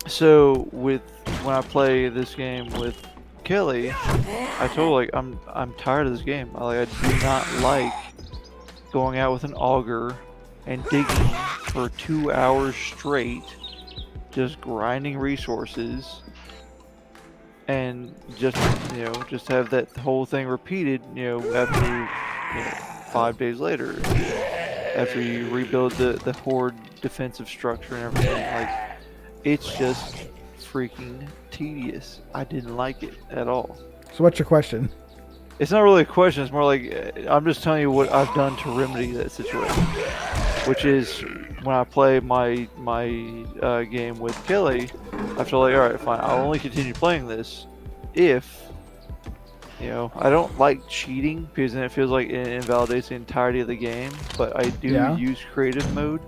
D: So when I play this game with Kelly, I told her, like, I'm tired of this game. I do not like going out with an auger and digging for 2 hours straight, just grinding resources, and just, you know, just have that whole thing repeated, you know, after, you know, 5 days later, after you rebuild the horde defensive structure and everything. Like, it's just freaking tedious. I didn't like it at all.
A: So what's your question?
D: It's not really a question. It's more like I'm just telling you what I've done to remedy that situation. Which is when I play my game with Kelly, I feel like, all right, fine. I'll only continue playing this if, you know, I don't like cheating because then it feels like it invalidates the entirety of the game. But I do use creative mode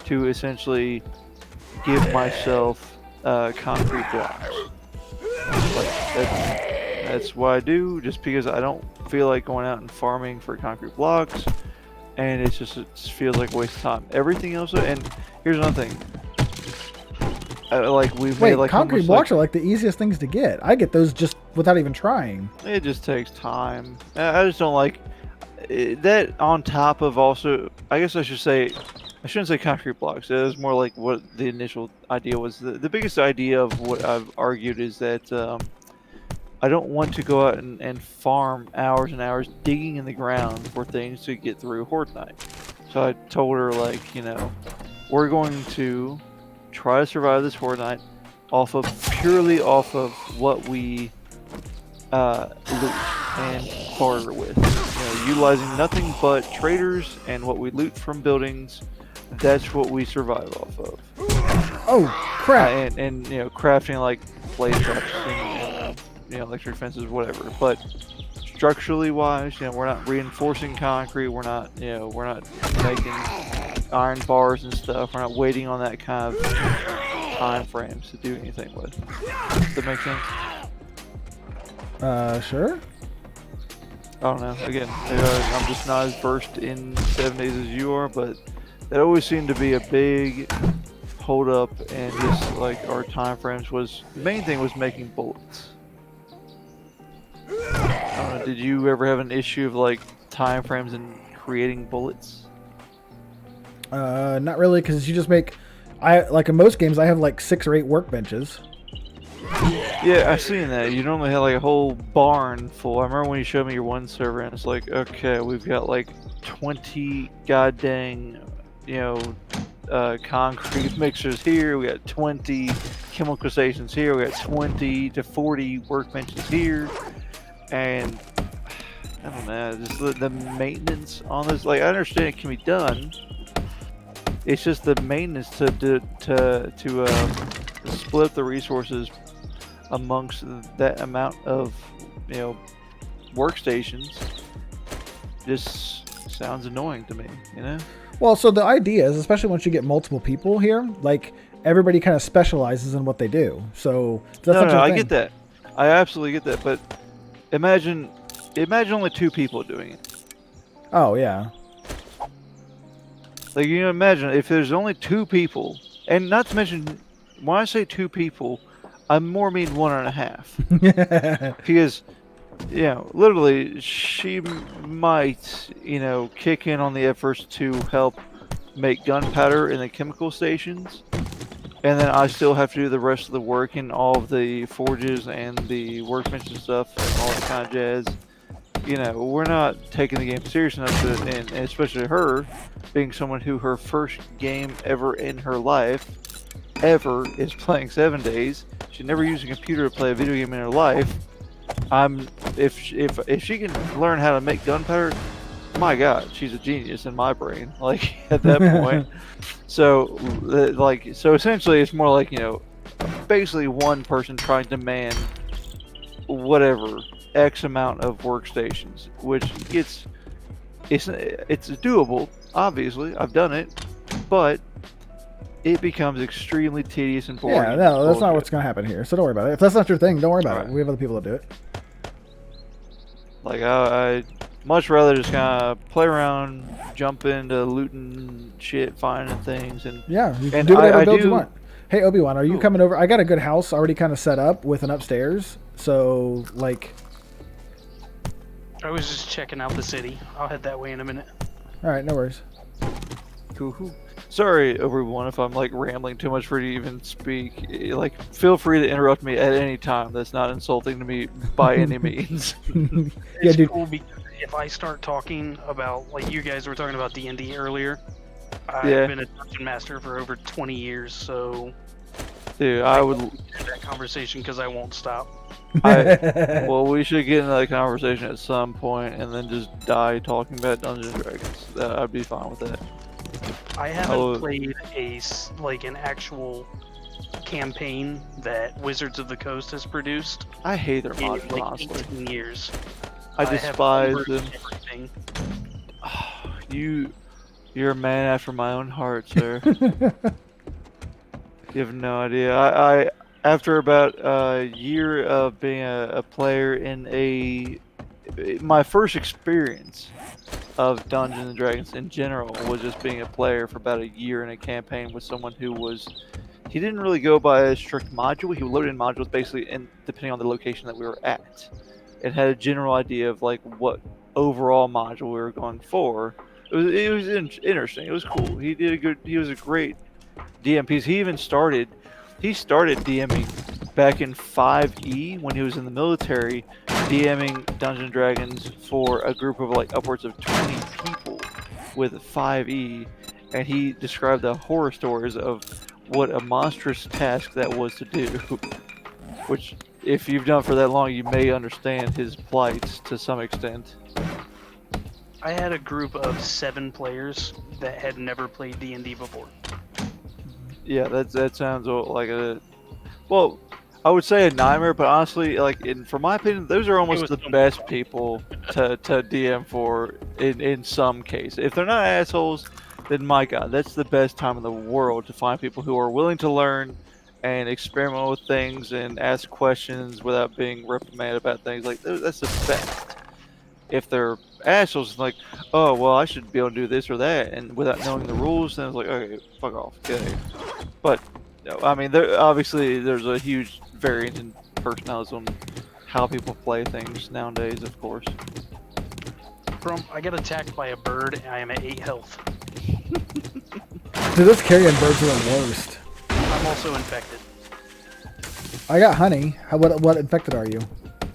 D: to essentially give myself concrete blocks. Like that's what I do, just because I don't feel like going out and farming for concrete blocks, and it just feels like a waste of time. Everything else, and here's another thing. Like we've made like
A: concrete blocks are like the easiest things to get. I get those just without even trying.
D: It just takes time. I just don't like that. On top of also, I guess I shouldn't say concrete blocks. It was more like what the initial idea was. The biggest idea of what I've argued is that I don't want to go out and farm hours and hours digging in the ground for things to get through Horde Night. So I told her, like, you know, we're going to try to survive this Horde Night purely off of what we loot and barter with. You know, utilizing nothing but traders and what we loot from buildings. That's what we survive off of.
A: Oh crap!
D: And you know, crafting like blade traps and you know, electric fences, whatever. But structurally wise, you know, we're not reinforcing concrete. We're not, you know, we're not making iron bars and stuff. We're not waiting on that kind of time frames to do anything with. Does that make sense?
A: Sure.
D: I don't know. Again, I'm just not as versed in 7 days as you are, but that always seemed to be a big hold up, and just like our time frames was, the main thing was making bullets. I don't know, did you ever have an issue of like time frames and creating bullets?
A: Not really, because you just make. Like in most games, I have like 6 or 8 workbenches.
D: Yeah, I've seen that. You normally have like a whole barn full. I remember when you showed me your one server, and it's like, okay, we've got like 20 goddamn, you know, concrete mixers here. We got 20 chemical stations here. We got 20 to 40 workbenches here, and I don't know, just the maintenance on this. Like, I understand it can be done. It's just the maintenance to split the resources amongst that amount of, you know, workstations just sounds annoying to me, you know?
A: Well, so the idea is, especially once you get multiple people here, like everybody kind of specializes in what they do. So that's
D: no, I get that. I absolutely get that. But imagine only 2 people doing it.
A: Oh yeah.
D: Like, you know, imagine if there's only 2 people, and not to mention, when I say 2 people, I more mean 1.5. Because, you know, literally, she might, you know, kick in on the efforts to help make gunpowder in the chemical stations, and then I still have to do the rest of the work in all of the forges and the workbench and stuff and all that kind of jazz. you know, we're not taking the game serious enough to, and especially her, being someone who her first game ever in her life, ever, is playing 7 days. She never used a computer to play a video game in her life. If she can learn how to make gunpowder, my God, she's a genius in my brain. Like at that point, so essentially, it's more like, you know, basically one person trying to man whatever X amount of workstations, which it's doable. Obviously, I've done it, but it becomes extremely tedious and boring.
A: Yeah, no, that's not what's going to happen here. So don't worry about it. If that's not your thing, don't worry about
D: Right.
A: it. We have other people that do it.
D: Like I much rather just kind of play around, jump into looting shit, finding things, and
A: Yeah, you can
D: And
A: do whatever
D: I
A: builds you
D: do-
A: want. Hey, Obi-Wan, are you
D: Ooh.
A: coming over? I got a good house already kind of set up with an upstairs. So, like,
B: I was just checking out the city. I'll head that way in a minute.
A: all right, no worries.
D: cool. Sorry, everyone, if I'm like rambling too much for you to even speak. Like, feel free to interrupt me at any time. That's not insulting to me by any means.
A: Yeah,
B: It's
A: dude.
B: cool because if I start talking about, like you guys were talking about D&D earlier, I've
D: Yeah.
B: been a dungeon master for over 20 years, so
D: Dude, I would.
B: have that conversation because I won't stop.
D: Well, we should get into that conversation at some point, and then just die talking about Dungeons and Dragons. I'd be fine with that.
B: I haven't
D: Oh.
B: played an actual campaign that Wizards of the Coast has produced
D: I hate their
B: in
D: modules,
B: like
D: honestly.
B: 18 years.
D: I
B: have
D: despise
B: covered
D: them.
B: everything.
D: You're a man after my own heart, sir. You have no idea. I after about a year of being a player in my first experience of Dungeons and Dragons in general was just being a player for about a year in a campaign with someone who he didn't really go by a strict module. He loaded in modules basically, and depending on the location that we were at, it had a general idea of like what overall module we were going for. It was interesting. It was cool. He was a great DM piece. He started DMing back in 5e when he was in the military, DMing Dungeons and Dragons for a group of like upwards of 20 people with 5e, and he described the horror stories of what a monstrous task that was to do. Which, if you've done it for that long, you may understand his plight to some extent.
B: I had a group of 7 players that had never played D&D before.
D: Yeah, that sounds like well, I would say a nightmare, but honestly, like from my opinion, those are almost
B: was
D: the
B: so
D: best people to DM for in some case. If they're not assholes, then my God, that's the best time in the world to find people who are willing to learn and experiment with things and ask questions without being reprimanded about things. Like that's the best. If they're assholes, like, oh well, I should be able to do this or that, and without knowing the rules, then it's like, okay, fuck off, get out of here. But I mean, there's a huge variance in personalities on how people play things nowadays, of course.
B: I got attacked by a bird and I am at 8 health.
A: Dude, those carrion birds are the worst.
B: I'm also infected.
A: I got honey. What infected are you?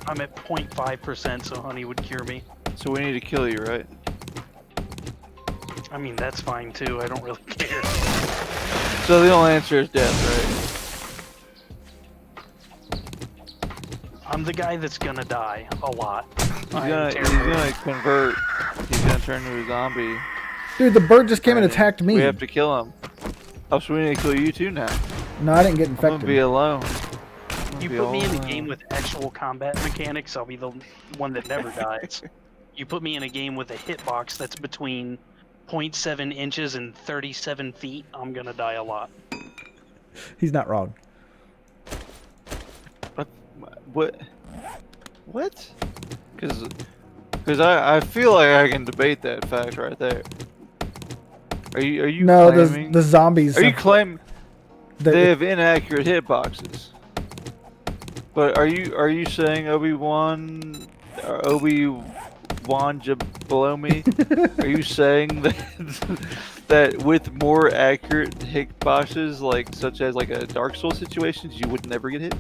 B: I'm at 0.5%, so honey would cure me.
D: So we need to kill you, right?
B: I mean, that's fine too. I don't really care.
D: So the only answer is death,
B: I'm the guy that's gonna die a lot.
D: right? He's gonna convert. He's gonna turn into a zombie.
A: Dude, the bird just came and
D: Right.
A: attacked me.
D: We have to kill him. Oh, so we need to kill you too now.
A: No, I didn't get
D: I'm gonna
A: infected.
D: be alone. I'm
B: You
D: gonna be
B: put me in a
D: all
B: game
D: alone.
B: with actual combat mechanics, I'll be the one that never dies. You put me in a game with a hitbox that's between 0.7 inches and 37 feet, I'm gonna die a lot.
A: He's not wrong.
D: What? Because I feel like I can debate that fact right there. Are you
A: No,
D: claiming?
A: the zombies.
D: Are you claiming
A: the-
D: they have inaccurate hitboxes? But are you saying Obi-Wan Jablomi? Are you saying that with more accurate hitboxes, like such as like a Dark Souls situations, you would never get hit?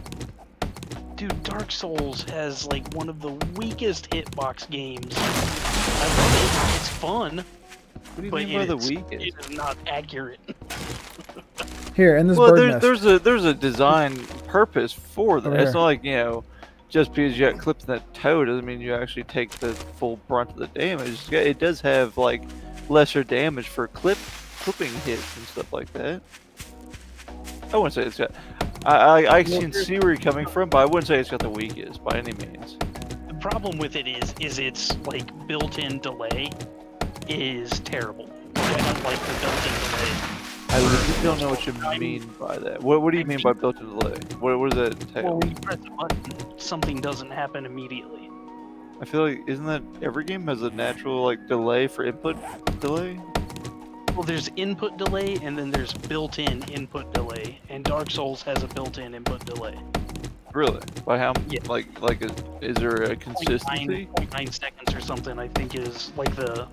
B: Dude, Dark Souls has like one of the weakest hitbox games. I love it. It's fun,
D: What do you
B: but
D: mean by the
B: it
D: weakest?
B: is not accurate.
A: Here in this
D: Well,
A: bird nest.
D: there's a design purpose for that.
A: Over
D: It's
A: here.
D: not like, you know, just because you got clipped in that toe doesn't mean you actually take the full brunt of the damage. It does have like lesser damage for clipping hits and stuff like that. I wouldn't say it's got. I can see where you're coming from, but I wouldn't say it's got the weakest by any means.
B: The problem with it is its like built-in delay is terrible. I don't like the built-in delay.
D: I really don't know what you mean by that. What do you mean by built-in delay? What does that entail?
B: Well, when you press a button, something doesn't happen immediately.
D: I feel like isn't that every game has a natural like delay for input delay?
B: Well, there's input delay and then there's built-in input delay, and Dark Souls has a built-in input delay.
D: Really? By how?
B: Yeah.
D: Like is there a consistency?
B: 0.9 seconds or something, I think, is like the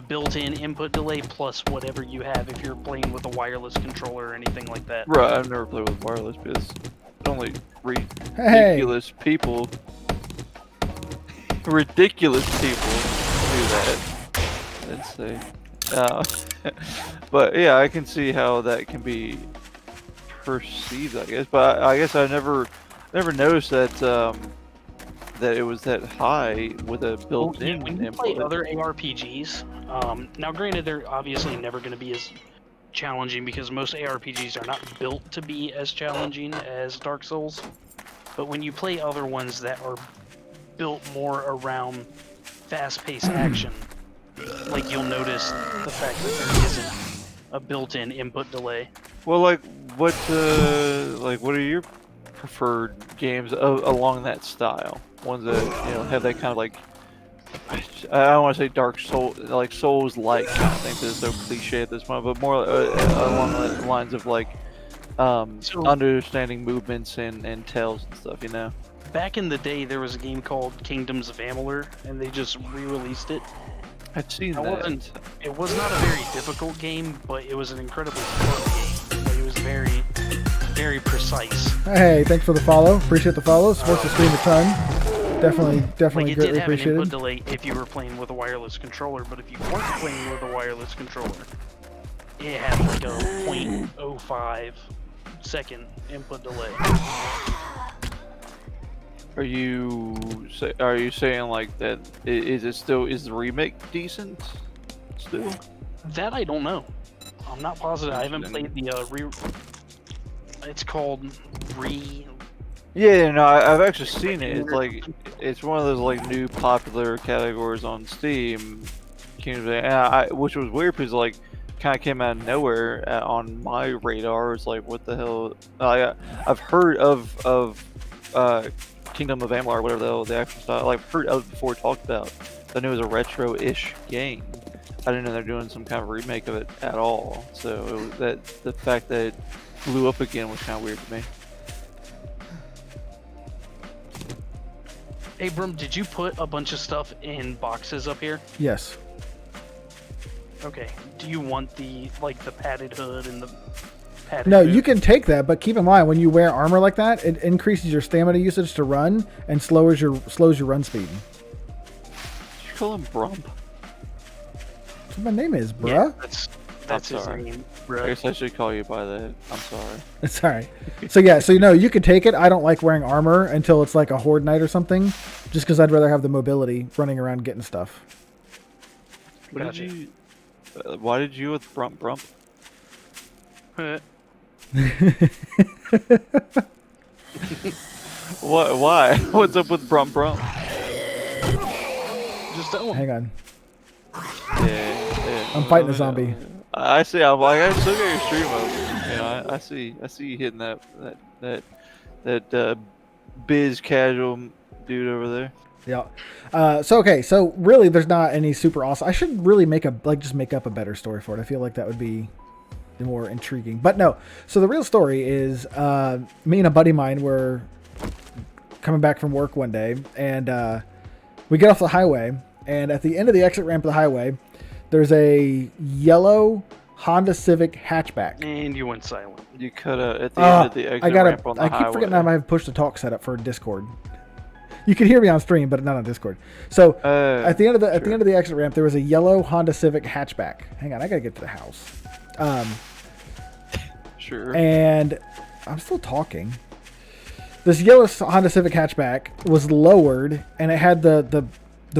B: built-in input delay plus whatever you have if you're playing with a wireless controller or anything like that.
D: Right. I've never played with wireless because only
A: Hey.
D: ridiculous people. Ridiculous people do that. Let's see. But yeah, I can see how that can be perceived, I guess. But I guess I never noticed that that it was that high with a built-in
B: When you play
D: input.
B: other ARPGs, now granted they're obviously never going to be as challenging because most ARPGs are not built to be as challenging as Dark Souls. But when you play other ones that are built more around fast-paced action, like you'll notice the fact that there isn't a built-in input delay.
D: Well, like what are your preferred games along that style? Ones that have that kind of like I don't want to say Dark Soul like Souls-like kind of thing because it's so cliche at this point, but more along the lines of like
B: So-
D: understanding movements and tells and stuff.
B: Back in the day, there was a game called Kingdoms of Amalur, and they just re-released it.
D: I've seen
B: It
D: that.
B: wasn't. It was not a very difficult game, but it was an incredibly fun game. Like, it was very, very precise.
A: Hey, thanks for the follow. Appreciate the follow. Supports the stream a ton. Definitely
B: Like,
A: greatly
B: it did have an
A: appreciated.
B: input delay if you were playing with a wireless controller, but if you weren't playing with a wireless controller, it had like a 0.05 second input delay.
D: Are you saying like that? Is the remake decent? Still?
B: That I don't know. I'm not positive. I haven't played the It's called
D: Yeah, no, I've actually seen it. It's like it's one of those like new popular categories on Steam. Which was weird because like kind of came out of nowhere on my radar. It's like what the hell? I've heard of Kingdom of Amalur, or whatever the hell the actual style. Like I've heard of it before, talked about. I knew it was a retro-ish game. I didn't know they're doing some kind of remake of it at all. So it was the fact that it blew up again was kind of weird to me.
B: Abram, did you put a bunch of stuff in boxes up here?
A: Yes.
B: Okay. Do you want the padded hood and the padded
A: No,
B: boot?
A: you can take that, but keep in mind when you wear armor like that, it increases your stamina usage to run and slows your run speed.
D: Did you call him Brump?
A: That's what my name is,
B: Yeah,
A: bruh.
B: that's his
D: sorry.
B: name.
D: I
B: Bruh.
D: guess I should call you by that. I'm sorry.
A: It's alright. So yeah, so you can take it. I don't like wearing armor until it's like a horde night or something, just because I'd rather have the mobility running around getting stuff.
D: What
B: Gotcha.
D: did you? Why did you with Brump? What? Why? What's up with Brump?
B: Just don't.
A: Hang on.
D: Yeah.
A: I'm fighting a zombie.
D: I see. I'm like, I still got your stream open. I see you hitting that biz casual dude over there.
A: Yeah. So really, there's not any super awesome. I should really make up a better story for it. I feel like that would be more intriguing. But no. So the real story is me and a buddy of mine were coming back from work one day, and we get off the highway, and at the end of the exit ramp of the highway, there's a yellow Honda Civic hatchback.
B: And you went silent.
D: You cut out at the end of the exit
A: I gotta.
D: ramp on the
A: I keep
D: highway.
A: forgetting I have push to talk set up for Discord. You can hear me on stream, but not on Discord. So at the end of the exit ramp, there was a yellow Honda Civic hatchback. Hang on, I gotta get to the house.
D: Sure.
A: And I'm still talking. This yellow Honda Civic hatchback was lowered, and it had the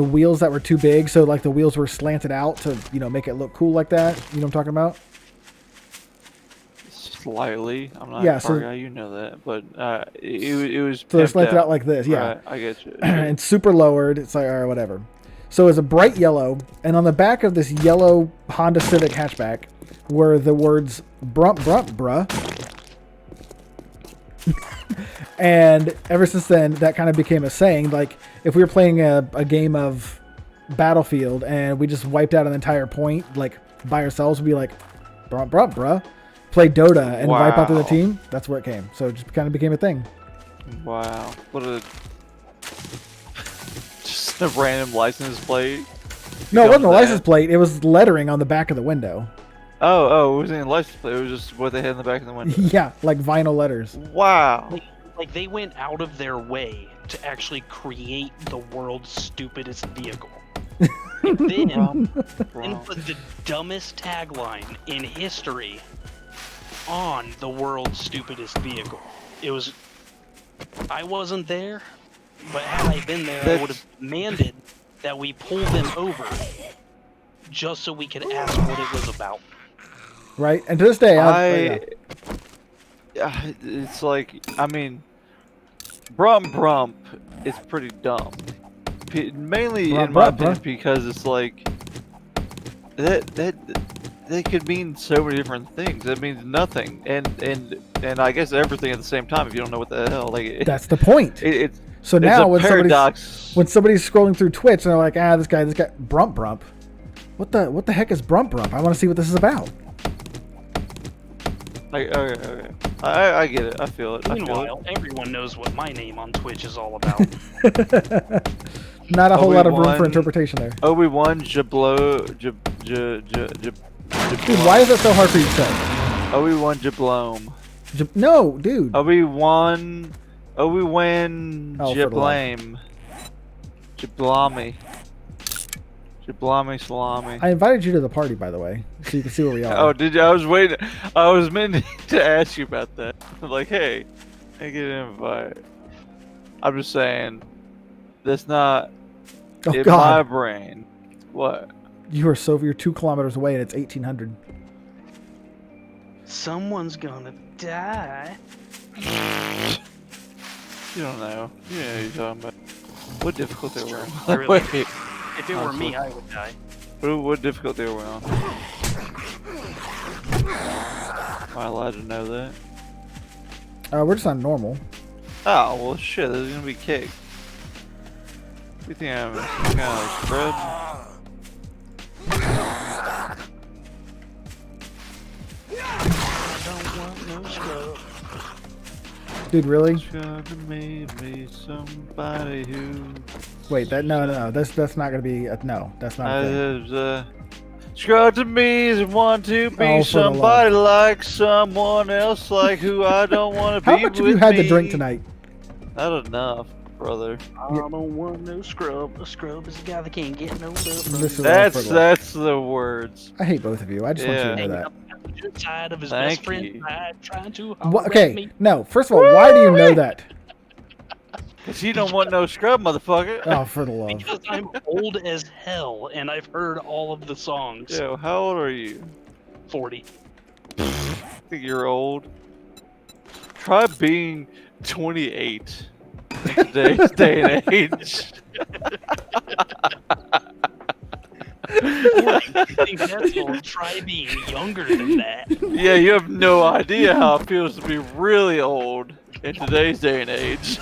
A: wheels that were too big, so like the wheels were slanted out to make it look cool like that. You know what I'm talking about?
D: Slightly. I'm not
A: Yeah,
D: a car
A: so-
D: guy, you know that, but it was.
A: So they're
D: pimped
A: slanted out like this, yeah.
D: Right, I get you.
A: And super lowered. It's like, or whatever. So it's a bright yellow, and on the back of this yellow Honda Civic hatchback were the words "brump brump bruh." And ever since then, that kind of became a saying. Like if we were playing a game of Battlefield and we just wiped out an entire point, like by ourselves, we'd be like, "Brump brump bruh." Play Dota and wipe out the other
D: Wow.
A: team. That's where it came. So it just kind of became a thing.
D: Wow. What a. Just a random license plate.
A: No, it wasn't a
D: Becomes
A: license
D: that.
A: plate. It was lettering on the back of the window.
D: Oh, it wasn't a license plate. It was just what they had in the back of the window.
A: Yeah, like vinyl letters.
D: Wow.
B: Like they went out of their way to actually create the world's stupidest vehicle. And then
D: Bro.
B: put the dumbest tagline in history on the world's stupidest vehicle. It was. I wasn't there, but had I been there, I would have demanded that we pull them over just so we could ask what it was about.
A: Right? And to this day,
D: It's like, I mean, Brump is pretty dumb. Mainly
A: Brump,
D: in my
A: brump,
D: opinion
A: bruh.
D: because it's like that could mean so many different things. It means nothing, and I guess everything at the same time if you don't know what the hell. Like
A: that's the point.
D: it's
A: So
D: it's
A: now
D: a
A: when
D: paradox.
A: somebody's scrolling through Twitch and they're like, this guy, brump brump. What the heck is brump brump? I want to see what this is about.
D: Like, okay. I get it. I feel it. I feel it.
B: Meanwhile, everyone knows what my name on Twitch is all about.
A: Not a whole lot of room for
D: Obi-Wan-
A: interpretation there.
D: Obi-Wan Jablo
A: Dude, why is that so hard for you to say?
D: Obi-Wan Jablome.
A: No, dude.
D: Obi-Wan
A: Oh, for the love.
D: Jablame. Jablami. Jablami salami.
A: I invited you to the party, by the way, so you can see where we are.
D: Oh, did you? I was waiting. I was meant to ask you about that. Like, hey, I get an invite. I'm just saying, that's not
A: Oh,
D: in my
A: God.
D: brain. What?
A: You're 2 kilometers away and it's 1800.
B: Someone's gonna die.
D: You don't know. You know what you're talking about. What difficulty are we on?
B: I really-
D: Wait,
B: If it were me, I would die.
D: what difficulty are we on? Am I allowed to know that?
A: We're just on normal.
D: Oh, well, shit, this is gonna be cake. You think I'm some kind of spread?
B: I don't want no scrub.
A: Dude, really?
D: Trying to make me somebody who
A: Wait, no. That's not gonna be no. That's not a thing.
D: has scrub to me is want to be
A: Oh, for the
D: somebody like someone else, like who I don't want to
A: How
D: be
A: much have
D: with
A: you had
D: me.
A: to drink tonight?
D: Not enough, brother.
B: I don't want no scrub. A scrub is a guy that can't get no love.
A: This is
D: That's the words.
A: I hate both of you. I just want you to
D: Yeah.
A: know that.
B: The good side of his
D: Thank
B: best friend
D: you.
B: died trying to
A: Okay,
B: me.
A: no. First of all, why do you know that?
D: Cause you don't want no scrub, motherfucker.
A: Oh, for the love.
B: Because I'm old as hell and I've heard all of the songs.
D: Yo, how old are you?
B: 40.
D: I think you're old. Try being 28 in today's day and age.
B: I think that's all. Try being younger than that.
D: Yeah, you have no idea how it feels to be really old in today's day and age.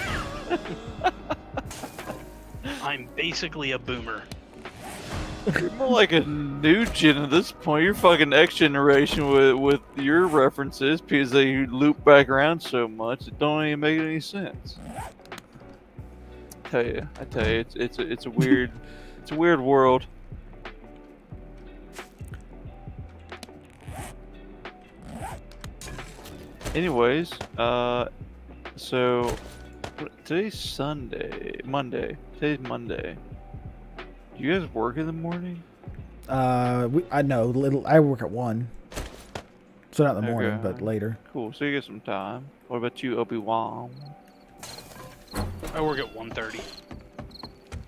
B: I'm basically a boomer.
D: You're more like a new gen at this point. You're fucking X generation with your references because they loop back around so much it don't even make any sense. I tell you, it's a weird, it's a weird world. Anyways, so today's Monday. Today's Monday. Do you guys work in the morning?
A: I know little. I work at 1, so not in the morning,
D: Okay.
A: but later.
D: Cool. So you get some time. What about you, Obi-Wan?
B: I work at 1:30.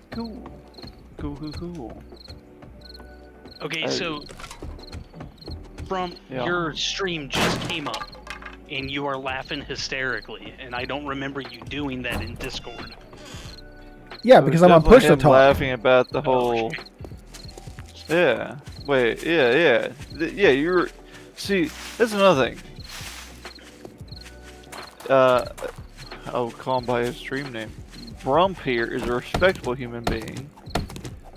D: Cool. Cool.
B: Okay,
D: I-
B: so from
D: Yeah.
B: your stream just came up, and you are laughing hysterically, and I don't remember you doing that in Discord.
A: Yeah,
D: It was
A: because I'm on
D: definitely
A: push to
D: him
A: talk.
D: laughing about the
B: Oh,
D: whole. Yeah. Wait. Yeah. Yeah. You're. See, that's another thing. I'll call him by his stream name. Brump here is a respectable human being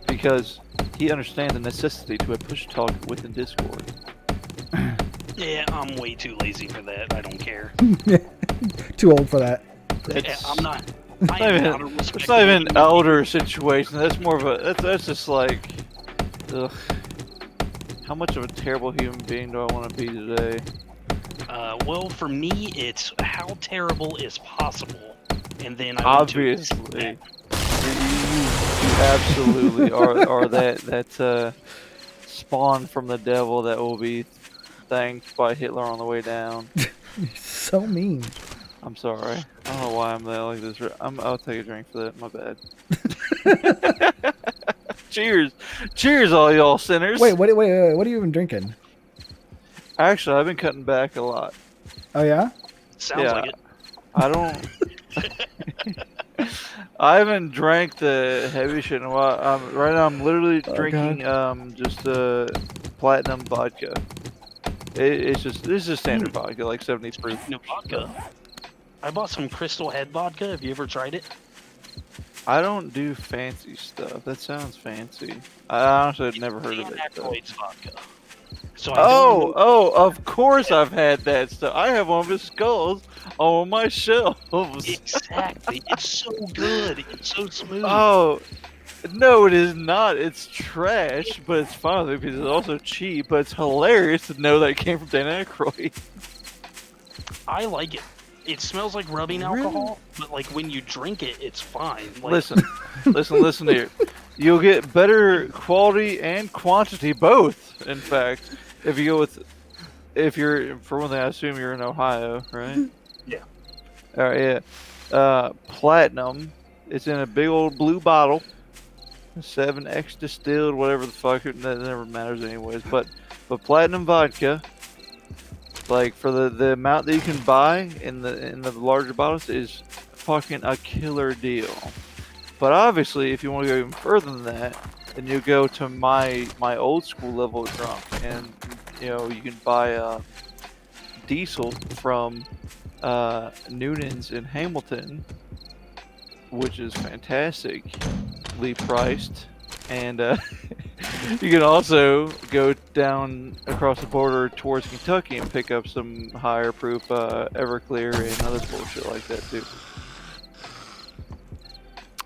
D: because he understands the necessity to push talk within Discord.
B: Yeah, I'm way too lazy for that. I don't care.
A: Too old for that.
B: Yeah,
D: It's
B: I'm not. I
D: not
B: am
D: even-
B: not a
D: It's
B: respectable
D: not even
B: human
D: an
B: being.
D: elder situation. That's more of a. That's just like. Ugh. How much of a terrible human being do I want to be today?
B: Well, for me, it's how terrible is possible, and then I want to
D: Obviously,
B: accept
D: you absolutely are that spawn from the devil that will be thanked by Hitler on the way down.
A: You're so mean.
D: I'm sorry. I don't know why I'm that like this. I'll take a drink for that. My bad. Cheers, all y'all sinners.
A: Wait, what are you even drinking?
D: Actually, I've been cutting back a lot.
A: Oh yeah.
B: that. Sounds
D: Yeah.
B: like it.
D: I don't. I haven't drank the heavy shit in a while. Right now, I'm literally
A: Oh,
D: drinking just platinum vodka. It's just standard vodka, like 70 proof.
B: No vodka. I bought some Crystal Head vodka. Have you ever tried it?
D: I don't do fancy stuff. That sounds fancy. I honestly had never heard of
B: Dan
D: it. Though.
B: Aykroyd's vodka. So I don't know-
D: Oh, of course I've had that stuff. I have one of his skulls on my shelves.
B: Exactly. It's so good. It's so smooth.
D: Oh, no, it is not. It's trash, but it's fun because it's also cheap. But it's hilarious to know that it came from Dan Aykroyd.
B: I like it. It smells like rubbing
D: Really?
B: alcohol, but like when you drink it, it's fine. Like,
D: Listen here. You'll get better quality and quantity both. In fact, if you go with, if you're for one thing, I assume you're in Ohio, right?
B: Yeah.
D: All right, yeah. Platinum. It's in a big old blue bottle. 7X distilled, whatever the fuck. That never matters anyways. But platinum vodka. Like for the amount that you can buy in the larger bottles is fucking a killer deal. But obviously, if you want to go even further than that, then you go to my old school level of drunk, and you know you can buy diesel from Noonan's in Hamilton, which is fantastically priced, and you can also go down across the border towards Kentucky and pick up some higher proof Everclear and other bullshit like that too.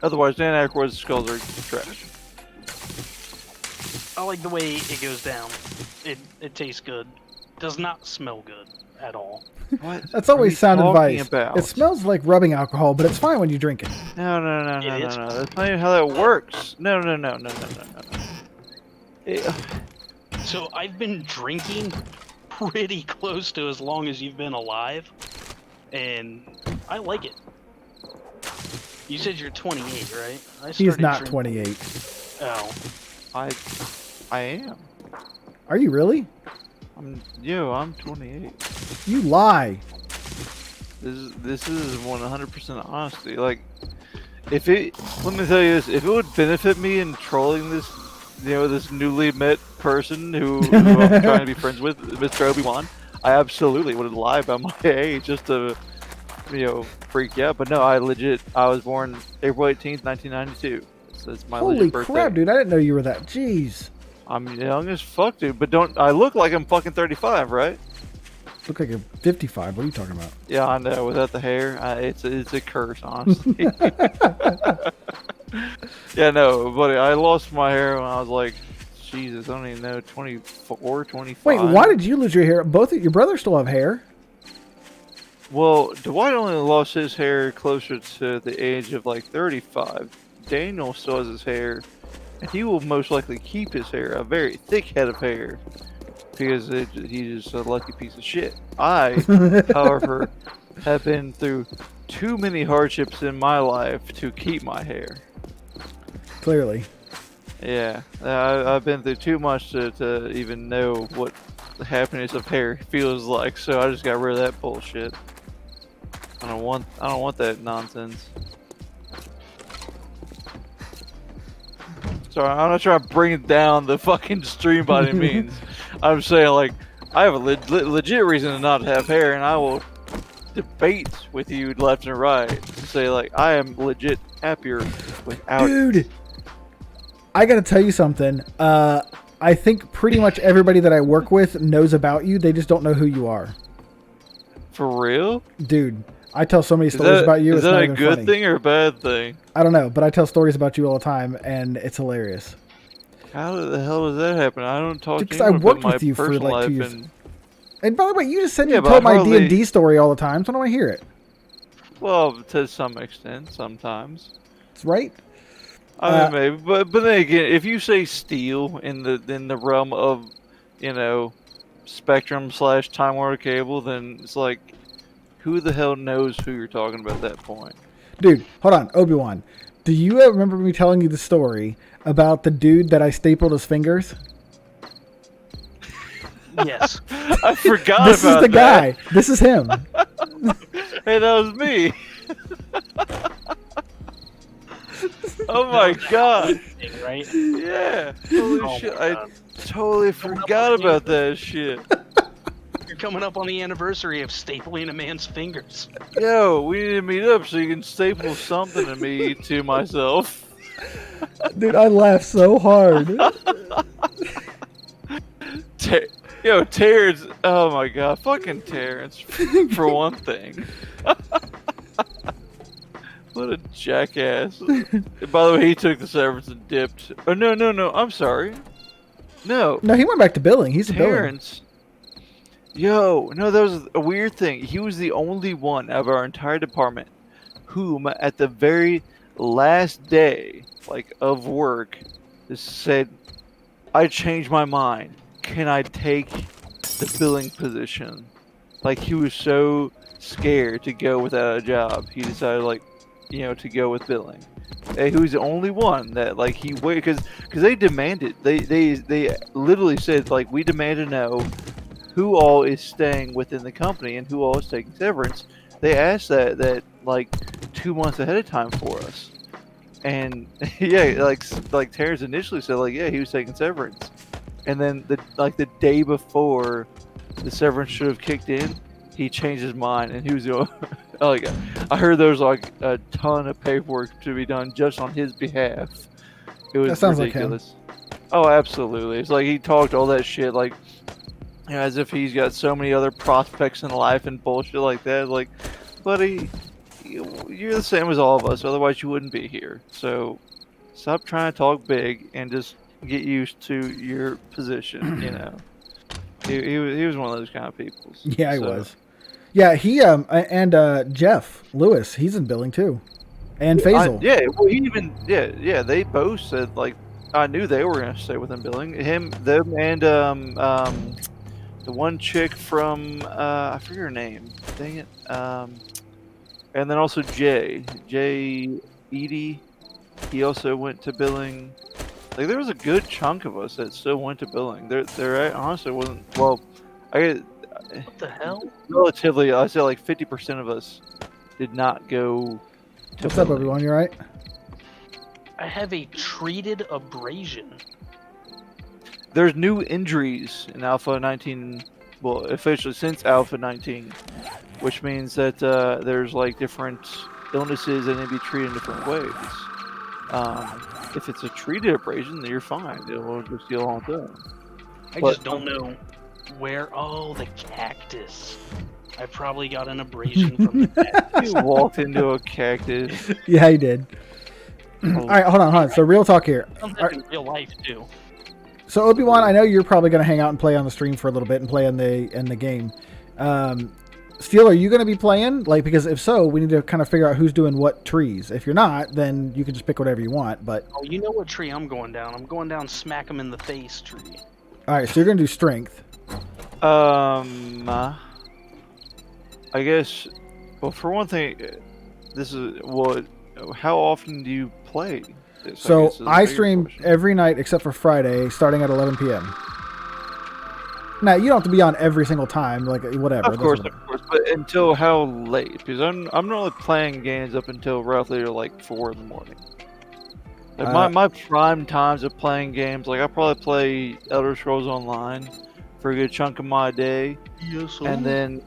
D: Otherwise, Dan Aykroyd's skulls are trash.
B: I like the way it goes down. It tastes good. Does not smell good at all.
D: What?
A: That's
D: are you
A: always sound
D: talking
A: advice.
D: about?
A: It smells like rubbing alcohol, but it's fine when you drink it.
D: No.
B: It is.
D: That's not even how that works. No. It-
B: So I've been drinking pretty close to as long as you've been alive, and I like it. You said you're 28, right? I
A: He's
B: started
A: not
B: drink-
A: 28.
B: Oh,
D: I am.
A: Are you really?
D: I'm 28.
A: You lie.
D: This is 100% honesty. Like, if it, let me tell you this, if it would benefit me in trolling this, this newly met person who I'm trying to be friends with, Mr. Obi-Wan, I absolutely would lie about my age just to, freak you out. But no, I was born April 18th, 1992. So it's my
A: Holy
D: legit birthday.
A: crap, dude. I didn't know you were that. Jeez.
D: I'm young as fuck, dude. But I look like I'm fucking 35, right?
A: Look like you're 55. What are you talking about?
D: Yeah, I know. Without the hair, it's a curse, honestly. Yeah, no, buddy. I lost my hair when I was like, Jesus, I don't even know, 24, 25.
A: Wait, why did you lose your hair? Both of your brothers still have hair.
D: Well, Dwight only lost his hair closer to the age of like 35. Daniel still has his hair, and he will most likely keep his hair, a very thick head of hair, because he's just a lucky piece of shit. I, however, have been through too many hardships in my life to keep my hair.
A: Clearly.
D: Yeah, I've been through too much to even know what the happiness of hair feels like. So I just got rid of that bullshit. I don't want that nonsense. Sorry, I'm not trying to bring down the fucking stream by any means. I'm saying like I have a legit reason to not have hair, and I will debate with you left and right to say like I am legit happier without it.
A: Dude, I gotta tell you something. I think pretty much everybody that I work with knows about you. They just don't know who you are.
D: For real?
A: Dude, I tell so many stories about you.
D: Is
A: It's
D: that
A: not
D: a
A: even
D: good
A: funny.
D: thing or a bad thing?
A: I don't know, but I tell stories about you all the time, and it's hilarious.
D: How the hell does that happen? I don't talk
A: Because
D: to
A: I
D: anyone
A: worked
D: about my
A: with you for,
D: personal
A: like, 2
D: life
A: years.
D: and
A: And by the way, you just said
D: Yeah,
A: you
D: but
A: told my
D: hardly-
A: D&D story all the time, so I don't want to hear it.
D: well, to some extent, sometimes.
A: It's right?
D: I mean, maybe, but then again, if you say steal in the realm of, you know, Spectrum / Time Warner Cable, then it's like, who the hell knows who you're talking about at that point?
A: Dude, hold on. Obi-Wan, do you remember me telling you the story about the dude that I stapled his fingers?
B: Yes.
D: I forgot
A: This
D: about
A: is the
D: that.
A: guy. This is him.
D: Hey, that was me. Oh my god.
B: Thing, right?
D: Yeah. Holy
B: Oh
D: shit.
B: my
D: I
B: God.
D: totally forgot about that shit.
B: You're coming up on the anniversary of stapling a man's fingers.
D: Yo, we need to meet up so you can staple something to me to myself.
A: Dude, I laughed so hard.
D: Yo, Terrence. Oh my god. Fucking Terrence. For one thing. What a jackass. By the way, he took the severance and dipped. Oh, no. I'm sorry. No.
A: No, he went back to billing. He's a billing.
D: Terrence. Yo, no, that was a weird thing. He was the only one of our entire department whom, at the very last day, like, of work, just said, I changed my mind. Can I take the billing position? Like, he was so scared to go without a job. He decided, like, you know, to go with billing. And he was the only one that, like, he waited, because they demanded, they literally said, like, we demand to know who all is staying within the company and who all is taking severance. They asked that like 2 months ahead of time for us. And yeah, like Terrence initially said, like, yeah, he was taking severance. And then the day before the severance should have kicked in, he changed his mind and he was like, I heard there was like a ton of paperwork to be done just on his behalf. It was
A: That sounds like him.
D: ridiculous. Oh, absolutely. It's like he talked all that shit like, you know, as if he's got so many other prospects in life and bullshit like that. Like, buddy, you're the same as all of us. Otherwise, you wouldn't be here. So, stop trying to talk big and just get used to your position. You know, he was one of those kind of people.
A: Yeah, he
D: So,
A: was. Yeah, he and Jeff Lewis, he's in billing too, and Faisal.
D: yeah, well, he even yeah. They both said like I knew they were gonna stay within billing. Them, and the one chick from I forget her name. Dang it. And then also Jay Edie. He also went to billing. Like there was a good chunk of us that still went to billing. There honestly wasn't. Well,
B: What the hell?
D: relatively, I say like 50% of us did not go to
A: What's up,
D: billing.
A: everyone? You all right?
B: I have a treated abrasion.
D: There's new injuries in Alpha 19, well, officially since Alpha 19, which means that there's like different illnesses and they be treated in different ways. If it's a treated abrasion, then you're fine. It'll just heal on its own.
B: I
D: But-
B: just don't know where. Oh, the cactus. I probably got an abrasion from the cactus.
D: You walked into a cactus.
A: Yeah, he did. All right, hold on. So real talk here.
B: Something in real life too.
A: So Obi-Wan, I know you're probably going to hang out and play on the stream for a little bit and play in the game. Steel, are you going to be playing? Like, because if so, we need to kind of figure out who's doing what trees. If you're not, then you can just pick whatever you want. But
B: Oh, you know what tree I'm going down? I'm going down smack 'em in the face tree.
A: all right, so you're going to do strength.
D: I guess. Well, for one thing, this is what. How often do you play this?
A: So
D: guess is the
A: I
D: bigger
A: stream
D: question.
A: every night except for Friday, starting at 11 p.m. Now you don't have to be on every single time, like whatever.
D: Of course. But until how late? Because I'm normally playing games up until roughly like 4 in the morning. Like my prime times of playing games, like I probably play Elder Scrolls Online for a good chunk of my day,
B: Yes,
D: and then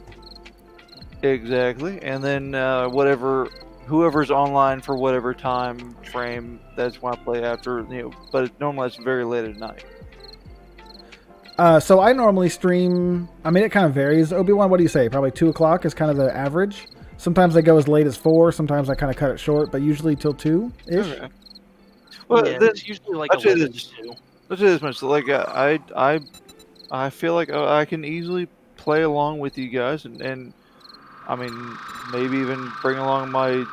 D: whoever's online for whatever time frame, that's when I play after. But normally it's very late at night.
A: So I normally stream. I mean, it kind of varies. Obi-Wan, what do you say? Probably 2 o'clock is kind of the average. Sometimes I go as late as 4. Sometimes I kind of cut it short, but usually till 2-ish.
D: Okay. Well,
B: yeah,
D: then,
B: it's usually like
D: I'd say
B: 11
D: this-
B: to 2.
D: let's say this much. Like I feel like I can easily play along with you guys, and I mean maybe even bring along my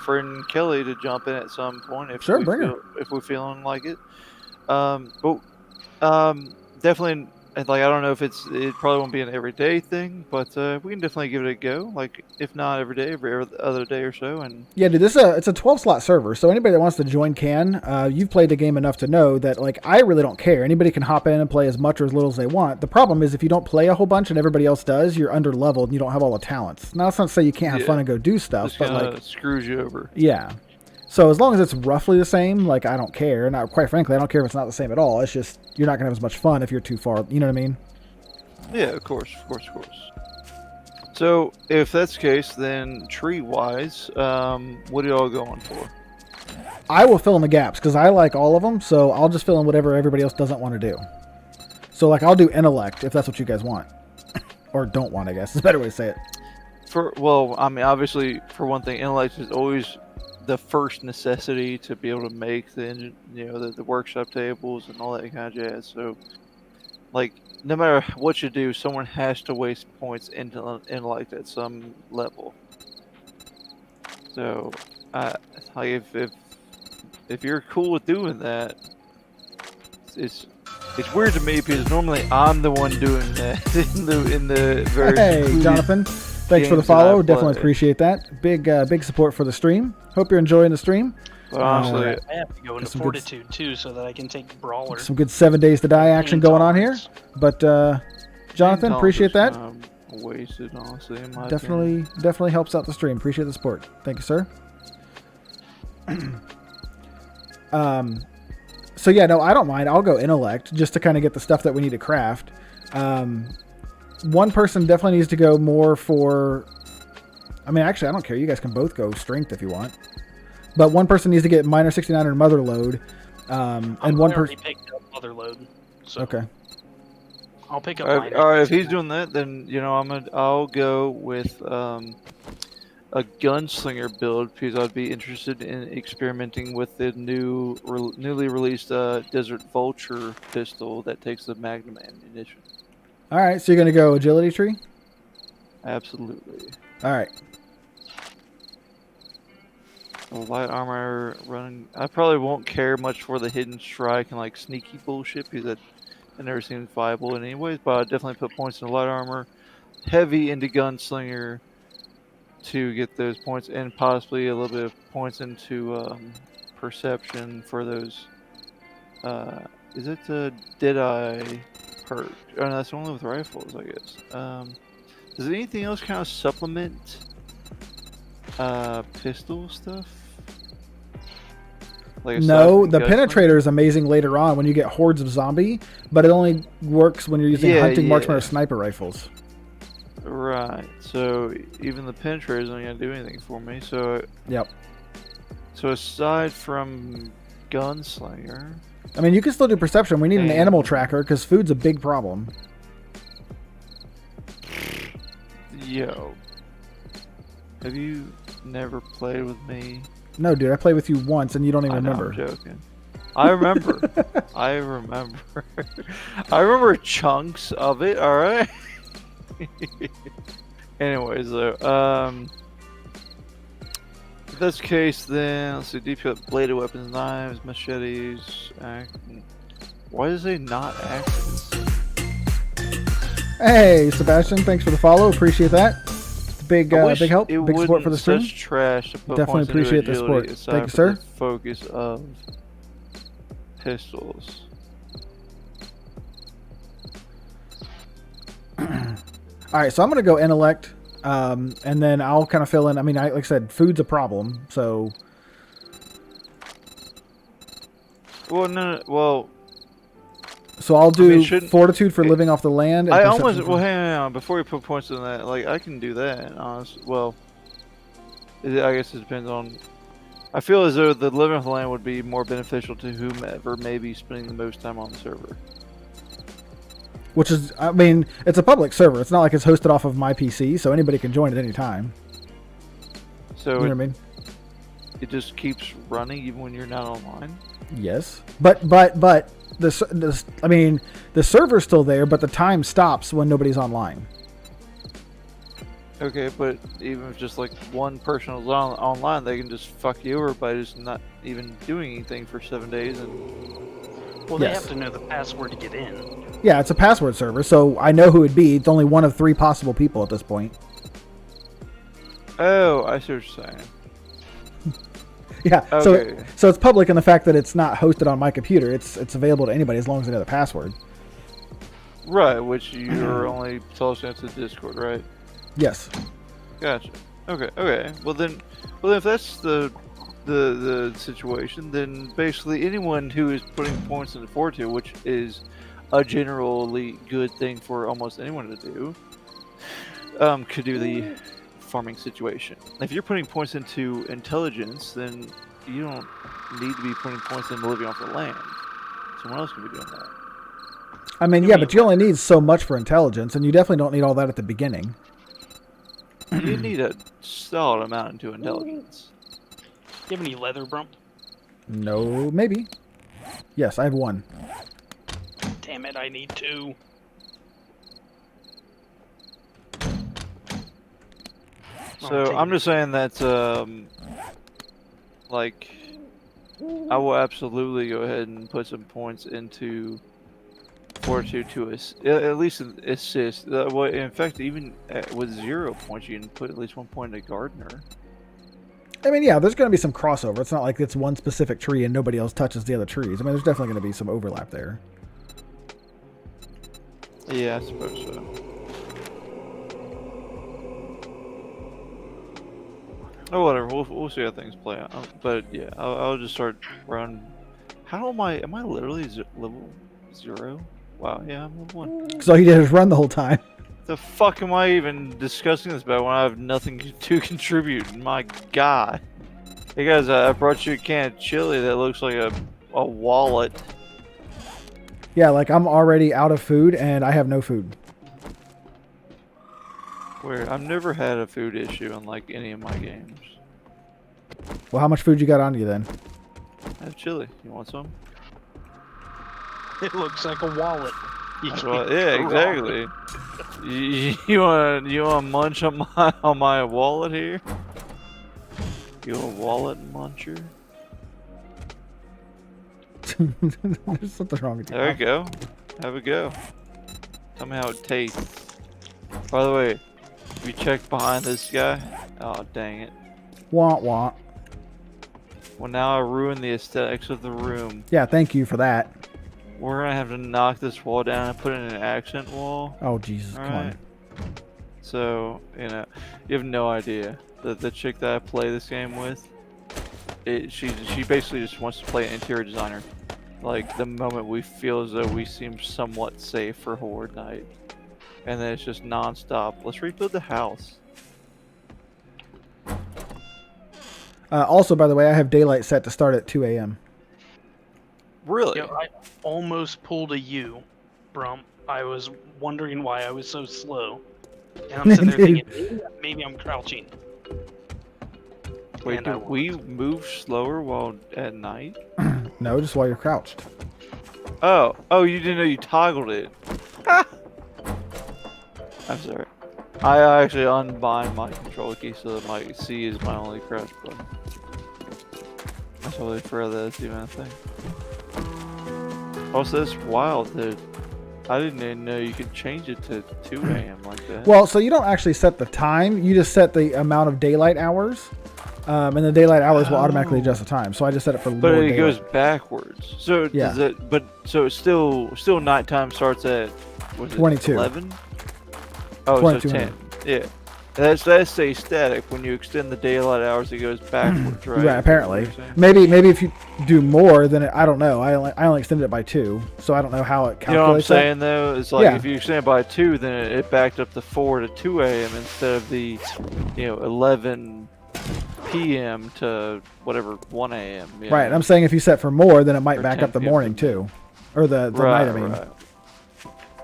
D: friend Kelly to jump in at some point if
A: Sure, bring her.
D: if we're feeling like it. But definitely. Like I don't know if it probably won't be an everyday thing, but we can definitely give it a go. Like if not every day, every other day or so. And
A: Yeah, dude, it's a 12 slot server, so anybody that wants to join can. You've played the game enough to know that like I really don't care. Anybody can hop in and play as much or as little as they want. The problem is if you don't play a whole bunch and everybody else does, you're under leveled and you don't have all the talents. Now that's not to say you can't have
D: Yeah.
A: fun and go do stuff,
D: this
A: but
D: kind
A: like
D: of screws you over.
A: yeah. So as long as it's roughly the same, like I don't care. And quite frankly, I don't care if it's not the same at all. It's just you're not gonna have as much fun if you're too far. You know what I mean?
D: Yeah, of course. So if that's the case, then tree-wise, what are y'all going for?
A: I will fill in the gaps because I like all of them. So I'll just fill in whatever everybody else doesn't want to do. So like I'll do intellect if that's what you guys want, or don't want. I guess is a better way to say it.
D: I mean, obviously, for one thing, intellect is always the first necessity to be able to make the engine, the workshop tables and all that kind of jazz. So, like, no matter what you do, someone has to waste points into intellect at some level. So, like if you're cool with doing that, it's weird to me because normally I'm the one doing that in the very
A: Hey,
D: exclusive
A: Jonathan, thanks for the
D: games that I
A: follow. Definitely
D: play.
A: appreciate that. Big support for the stream. Hope you're enjoying the stream.
D: But honestly,
B: I have to go into
A: some good-
B: Fortitude too so that I can take Brawler.
A: Some good 7 days to die action going on here.
B: Intolerance.
A: But Jonathan, appreciate that.
D: Wasted, honestly, in my opinion.
A: Definitely helps out the stream. Appreciate the support. Thank you, sir. So yeah, no, I don't mind. I'll go intellect just to kind of get the stuff that we need to craft. One person definitely needs to go more for. I mean, actually, I don't care. You guys can both go strength if you want. But one person needs to get minor 69 or mother load, and one
B: already
A: person.
B: picked up Mother Load. So
A: Okay.
B: I'll pick up
D: All
B: mine.
D: right, if he's doing that, then I'll go with a gunslinger build because I'd be interested in experimenting with the newly released Desert Vulture pistol that takes the Magnum ammunition.
A: All right. So you're gonna go agility tree.
D: Absolutely.
A: All right.
D: Light armor running. I probably won't care much for the hidden strike and like sneaky bullshit because that never seems viable in anyways. But I definitely put points in light armor, heavy into gunslinger to get those points, and possibly a little bit of points into perception for those. Is it the Deadeye perk? Oh no, that's only with rifles, I guess. Does anything else kind of supplement pistol stuff? Like
A: No,
D: aside
A: the
D: from gunslinger?
A: penetrator is amazing later on when you get hordes of zombie, but it only works when you're using
D: Yeah,
A: hunting, marksman, or
D: yeah.
A: sniper rifles.
D: Right. So even the penetrator isn't gonna do anything for me. So
A: Yep.
D: aside from gunslinger,
A: I mean, you can still do perception. We need an
D: And-
A: animal tracker because food's a big problem.
D: yo, have you never played with me?
A: No, dude, I played with you once and you don't even
D: I know,
A: remember.
D: I'm joking. I remember. I remember. I remember chunks of it. All right. Anyways, though, if that's the case, then let's see. DP up bladed weapons, knives, machetes. Why does it not axes?
A: Hey, Sebastian, thanks for the follow. Appreciate that. Big,
D: I wish
A: big help.
D: it
A: Big support for the
D: wouldn't
A: stream.
D: such trash to put
A: Definitely
D: points into
A: appreciate the
D: agility
A: support.
D: aside
A: Thank you,
D: from
A: sir.
D: the focus of pistols.
A: All right, so I'm gonna go intellect, and then I'll kind of fill in. I mean, like I said, food's a problem, so
D: Well, no, well,
A: I'll do
D: mean, shouldn't-
A: fortitude for living off the land. And
D: I
A: perception
D: almost
A: for-
D: well, hang on. Before you put points on that, like I can do that. Honestly, well, I guess it depends on. I feel as though the living off the land would be more beneficial to whomever may be spending the most time on the server.
A: which is, I mean, it's a public server. It's not like it's hosted off of my PC, so anybody can join at any time.
D: So
A: You know what I mean?
D: it just keeps running even when you're not online.
A: Yes, but I mean, the server's still there, but the time stops when nobody's online.
D: Okay, but even if just like one person is online, they can just fuck you over by just not even doing anything for 7 days. And
B: Well, they
A: Yes.
B: have to know the password to get in.
A: Yeah, it's a password server, so I know who it'd be. It's only one of 3 possible people at this point.
D: oh, I see what you're saying.
A: Yeah,
D: Okay.
A: so it's public in the fact that it's not hosted on my computer. It's available to anybody as long as they know the password.
D: Right, which you're only telling us to Discord, right?
A: Yes.
D: Gotcha. Okay. Okay. Well then, if that's the situation, then basically anyone who is putting points into Fortitude, which is a generally good thing for almost anyone to do, could do the farming situation. If you're putting points into intelligence, then you don't need to be putting points into living off the land. Someone else could be doing that.
A: I mean, yeah, but you only need so much for intelligence, and you definitely don't need all that at the beginning.
D: You need a solid amount into intelligence.
B: You have any leather, Brump?
A: No, maybe. Yes, I have 1.
B: Damn it, I need 2.
D: So I'm just saying that, like, I will absolutely go ahead and put some points into Fortitude to at least assist. Well, in fact, even with 0 points, you can put at least 1 point into Gardener.
A: I mean, yeah, there's going to be some crossover. It's not like it's one specific tree and nobody else touches the other trees. I mean, there's definitely going to be some overlap there.
D: Yeah, I suppose so. Oh, whatever. We'll see how things play out. But yeah, I'll just start running. How am I? Am I literally level 0? Wow. Yeah, I'm level 1.
A: So all you did is run the whole time.
D: The fuck am I even discussing this about when I have nothing to contribute? My God. Hey guys, I brought you a can of chili that looks like a wallet.
A: Yeah, like I'm already out of food and I have no food.
D: Where I've never had a food issue in like any of my games.
A: Well, how much food you got on you then?
D: I have chili. You want some?
B: It looks like a wallet. You
D: That's
B: can't
D: what- yeah,
B: go wrong.
D: exactly. You want to munch on my wallet here? You a wallet muncher?
A: There's something wrong with you.
D: There you go. Have a go. Tell me how it tastes. By the way, if you check behind this guy, oh dang it.
A: Want want.
D: Well, now I ruined the aesthetics of the room.
A: Yeah, thank you for that.
D: We're gonna have to knock this wall down and put in an accent wall.
A: Oh Jesus, come
D: Alright.
A: on.
D: So, you know, you have no idea. The chick that I play this game with, she basically just wants to play an interior designer. Like, the moment we feel as though we seem somewhat safe for Horde Night. And then it's just non-stop. Let's rebuild the house.
A: Also, by the way, I have daylight set to start at 2 a.m.
D: Really?
B: You know, I almost pulled a U, Brump. I was wondering why I was so slow. And I'm sitting there thinking, maybe I'm crouching.
D: Wait,
B: And I
D: do we move slower while at night?
A: No, just while you're crouched.
D: Oh, you didn't know you toggled it. I'm sorry. I actually unbind my control key so that my C is my only crouch button. I totally forgot that's even a thing. Also, that's wild that I didn't even know you could change it to 2 a.m. like that.
A: Well, so you don't actually set the time. You just set the amount of daylight hours. And the daylight hours will automatically adjust the time. So I just set it for
D: but
A: more
D: it
A: daylight.
D: goes backwards. So
A: Yeah.
D: does it? But so it's still nighttime starts at was it
A: 22.
D: 11? Oh,
A: 22
D: so 10. Yeah. That stays static. When you extend the daylight hours, it goes backwards, right?
A: Right, apparently.
D: Is that what you're saying?
A: Maybe if you do more, then I don't know. I only extended it by 2, so I don't know how it calculates.
D: You know what I'm
A: that.
D: saying though? It's like
A: Yeah.
D: if you extend it by 2, then it backed up to 4 to 2 a.m. instead of the 11 p.m. to whatever 1 a.m. you
A: Right.
D: know?
A: I'm saying if you set for more, then it might
D: Or
A: back
D: 10
A: up the
D: p.m.
A: morning too, or the night. I mean,
D: Right.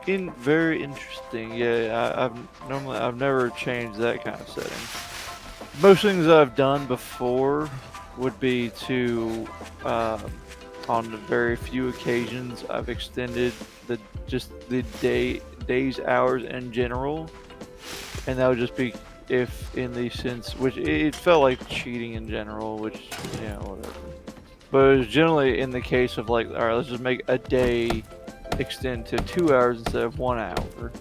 D: Very interesting. Yeah, I've never changed that kind of setting. Most things I've done before would be to, on very few occasions, I've extended the days hours in general, and that would just be if in the sense which it felt like cheating in general, which whatever. But it was generally in the case of like, all right, let's just make a day extend to 2 hours instead of 1 hour,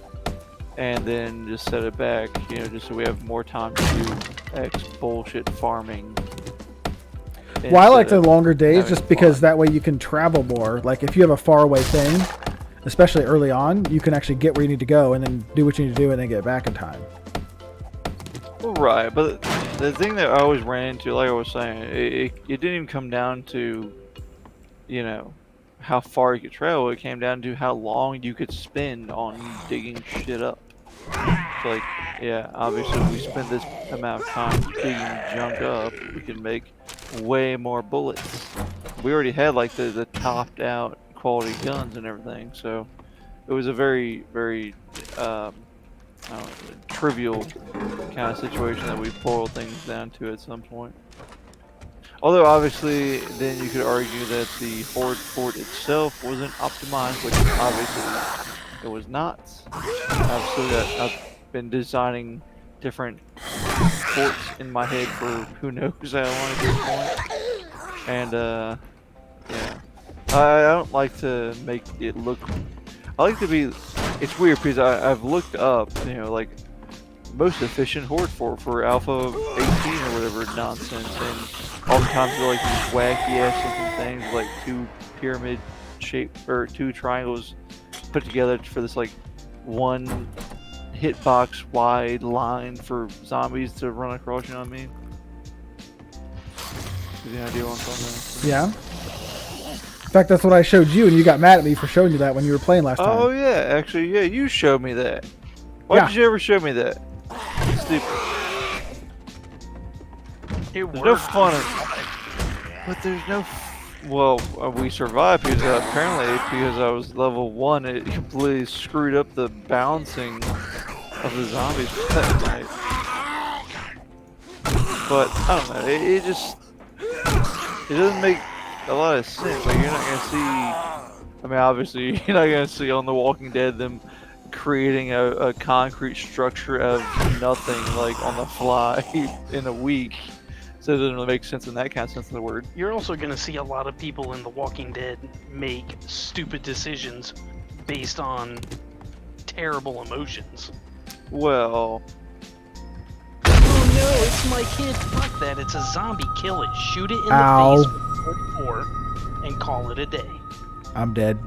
D: and then just set it back, just so we have more time to do X bullshit farming.
A: well, I like the
D: instead of
A: longer days
D: having
A: just because
D: fun.
A: that way you can travel more. Like if you have a faraway thing, especially early on, you can actually get where you need to go and then do what you need to do and then get back in time.
D: Well, right, but the thing that I always ran into, like I was saying, it didn't even come down to, how far you could travel. It came down to how long you could spend on digging shit up. So, like, yeah, obviously, if we spend this amount of time digging junk up, we can make way more bullets. We already had like the topped out quality guns and everything, so it was a very, very I don't know, trivial kind of situation that we boiled things down to at some point. Although obviously, then you could argue that the Horde fort itself wasn't optimized, which obviously it was not. I've been designing different forts in my head for who knows how long at this point, and yeah, I don't like to make it look. I like to be. It's weird because I've looked up, like most efficient Horde fort for Alpha 18 or whatever nonsense, and oftentimes they're like these wacky ass looking things, like 2 pyramid shape or 2 triangles put together for this like 1 hitbox wide line for zombies to run across. You know what I mean? You have any idea what I'm talking about?
A: Yeah. In fact, that's what I showed you, and you got mad at me for showing you that when you were playing last time.
D: Oh yeah, actually, yeah, you showed me that. Why
A: Yeah.
D: did you ever show me that? Stupid.
B: It
D: There's no
B: worked.
D: fun but there's no. Well, we survived because apparently because I was level 1, it completely screwed up the balancing of the zombies that night. But I don't know. It just doesn't make a lot of sense. Like you're not gonna see. I mean, obviously you're not gonna see on The Walking Dead them creating a concrete structure out of nothing, like on the fly in a week. So it doesn't really make sense in that kind of sense of the word.
B: You're also going to see a lot of people in The Walking Dead make stupid decisions based on terrible emotions.
D: Well,
B: Oh no, it's my kid. Fuck that. It's a zombie. Kill it. Shoot it in
A: Ow.
B: the face with 44 and call it a day.
A: I'm dead.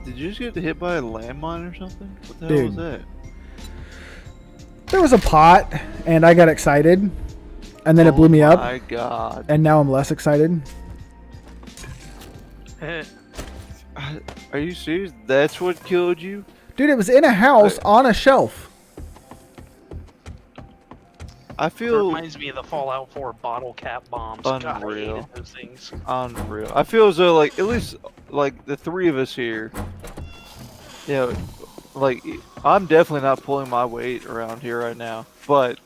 D: did you just get hit by a landmine or something? What the hell
A: Dude.
D: was that?
A: There was a pot, and I got excited, and then it blew me
D: Oh
A: up,
D: my god.
A: and now I'm less excited.
D: Are you serious? That's what killed you?
A: Dude, it was in a house on a shelf.
D: I
B: It
D: feel
B: reminds me of the Fallout 4 bottle cap bombs. God, I
D: Unreal.
B: hated those things.
D: unreal. I feel as though, like, at least, like, the 3 of us here, like, I'm definitely not pulling my weight around here right now, but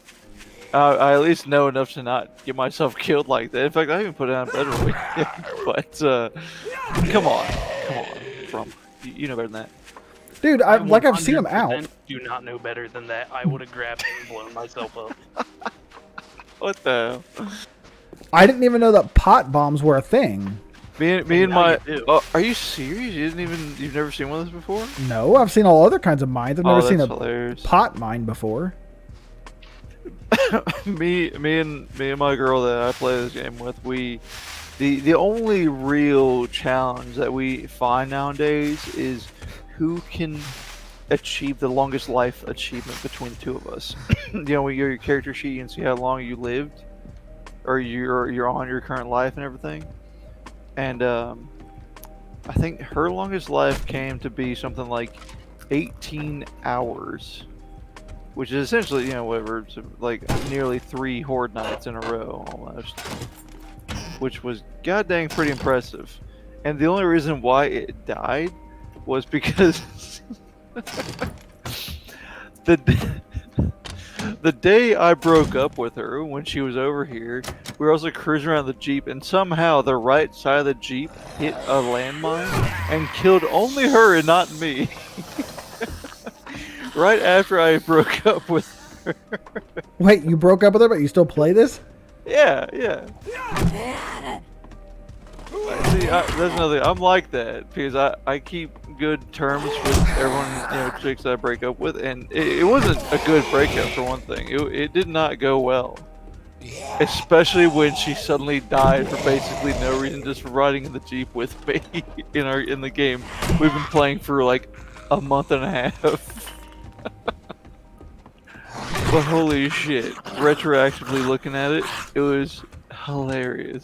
D: I at least know enough to not get myself killed like that. In fact, I even put down better weight. But, come on, from you know better than that.
A: Dude, I've seen them
B: 100%
A: out.
B: Do not know better than that. I would have grabbed it and blown myself up.
D: What the hell?
A: I didn't even know that pot bombs were a thing.
D: Me
B: Well,
D: and
B: now
D: my.
B: you do.
D: Oh, are you serious? You've never seen one of those before?
A: No, I've seen all other kinds of mines. I've never
D: Oh,
A: seen
D: that's
A: a
D: hilarious.
A: pot mine before.
D: me and my girl that I play this game with, the only real challenge that we find nowadays is who can achieve the longest life achievement between the two of us. You know, when your character sheet, you can see how long you lived, or you're on your current life and everything. And I think her longest life came to be something like 18 hours. Which is essentially, you know, whatever, so like nearly 3 horde nights in a row, almost. Which was goddamn pretty impressive. And the only reason why it died was because the day I broke up with her, when she was over here, we were also cruising around the Jeep, and somehow the right side of the Jeep hit a landmine and killed only her and not me. Right after I broke up with her.
A: Wait, you broke up with her, but you still play this?
D: Yeah. See, that's another thing. I'm like that because I keep good terms with everyone, you know, chicks that I break up with, and it wasn't a good breakup for one thing. It did not go well, especially when she suddenly died for basically no reason, just for riding in the Jeep with me in the game we've been playing for like a month and a half. But holy shit, retroactively looking at it, it was hilarious.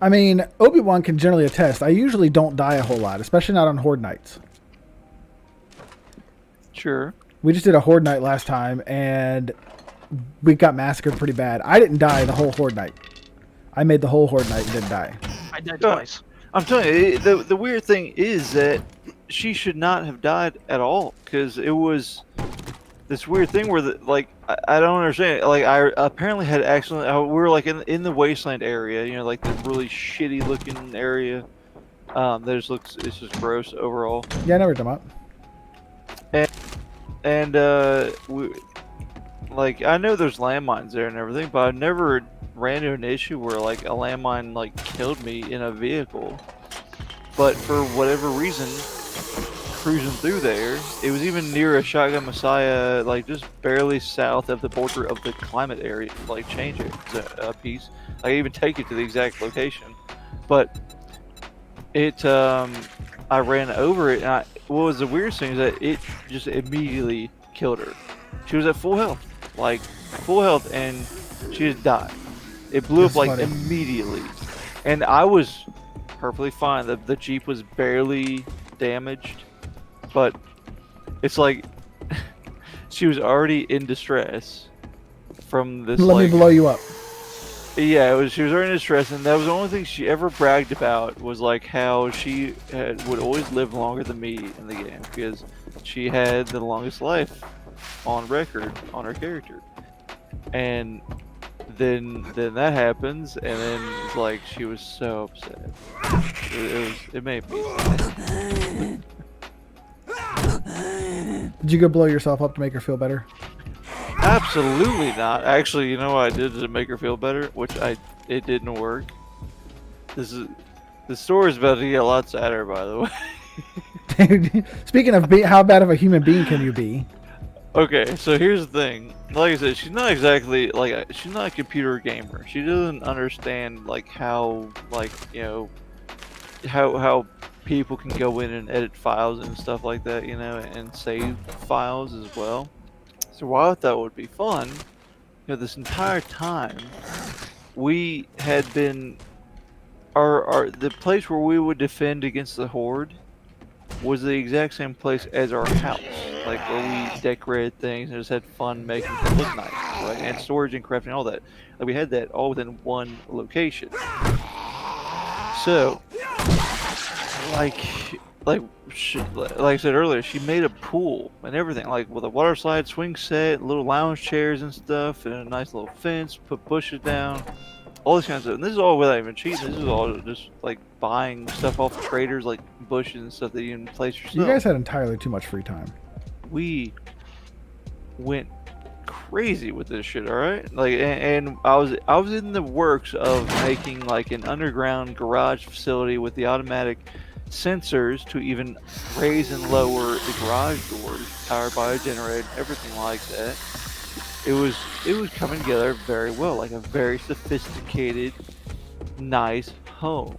A: I mean, Obi-Wan can generally attest. I usually don't die a whole lot, especially not on Horde nights.
D: Sure.
A: We just did a Horde night last time, and we got massacred pretty bad. I didn't die the whole Horde night. I made the whole Horde night and didn't die.
B: I died
D: Oh.
B: twice.
D: I'm telling you, the weird thing is that she should not have died at all, because it was this weird thing where I don't understand. Like, I apparently had accidentally. We were like in the wasteland area, you know, like the really shitty looking area. That just looks, it's just gross overall.
A: Yeah, I know what you're talking about.
D: And we, like, I know there's landmines there and everything, but I never ran into an issue where like a landmine like killed me in a vehicle. But for whatever reason, cruising through there, it was even near a Shotgun Messiah, like just barely south of the border of the climate area, like change it a piece. I even take it to the exact location, but it I ran over it, and what was the weirdest thing is that it just immediately killed her. She was at full health, and she just died. It blew
A: That's
D: up like
A: funny.
D: immediately, and I was perfectly fine. The Jeep was barely damaged, but it's like she was already in distress from this.
A: Let me blow you up.
D: Yeah, she was already in distress, and that was the only thing she ever bragged about was like how she would always live longer than me in the game because she had the longest life on record on her character. And then that happens, and then it's like she was so upset. It made me sad.
A: Did you go blow yourself up to make her feel better?
D: Absolutely not. Actually, you know what I did to make her feel better, it didn't work. The story's about to get a lot sadder, by the way.
A: Dude, speaking of how bad of a human being can you be?
D: Okay, so here's the thing. Like I said, she's not exactly like she's not a computer gamer. She doesn't understand like how how people can go in and edit files and stuff like that, you know, and save files as well. So while I thought would be fun, you know, this entire time we had been the place where we would defend against the Horde was the exact same place as our house, like where we decorated things and just had fun making things look nice, right? And storage and crafting, all that. Like we had that all within one location. So, like I said earlier, she made a pool and everything, like with a water slide, swing set, little lounge chairs and stuff, and a nice little fence. Put bushes down. all this kind of stuff. And this is all without even cheating. This is all just like buying stuff off of traders, like bushes and stuff that you can place yourself.
A: You guys had entirely too much free time.
D: We went crazy with this shit, all right? Like, and I was in the works of making like an underground garage facility with the automatic sensors to even raise and lower the garage doors, powered by a generator, everything like that. It was coming together very well, like a very sophisticated, nice home.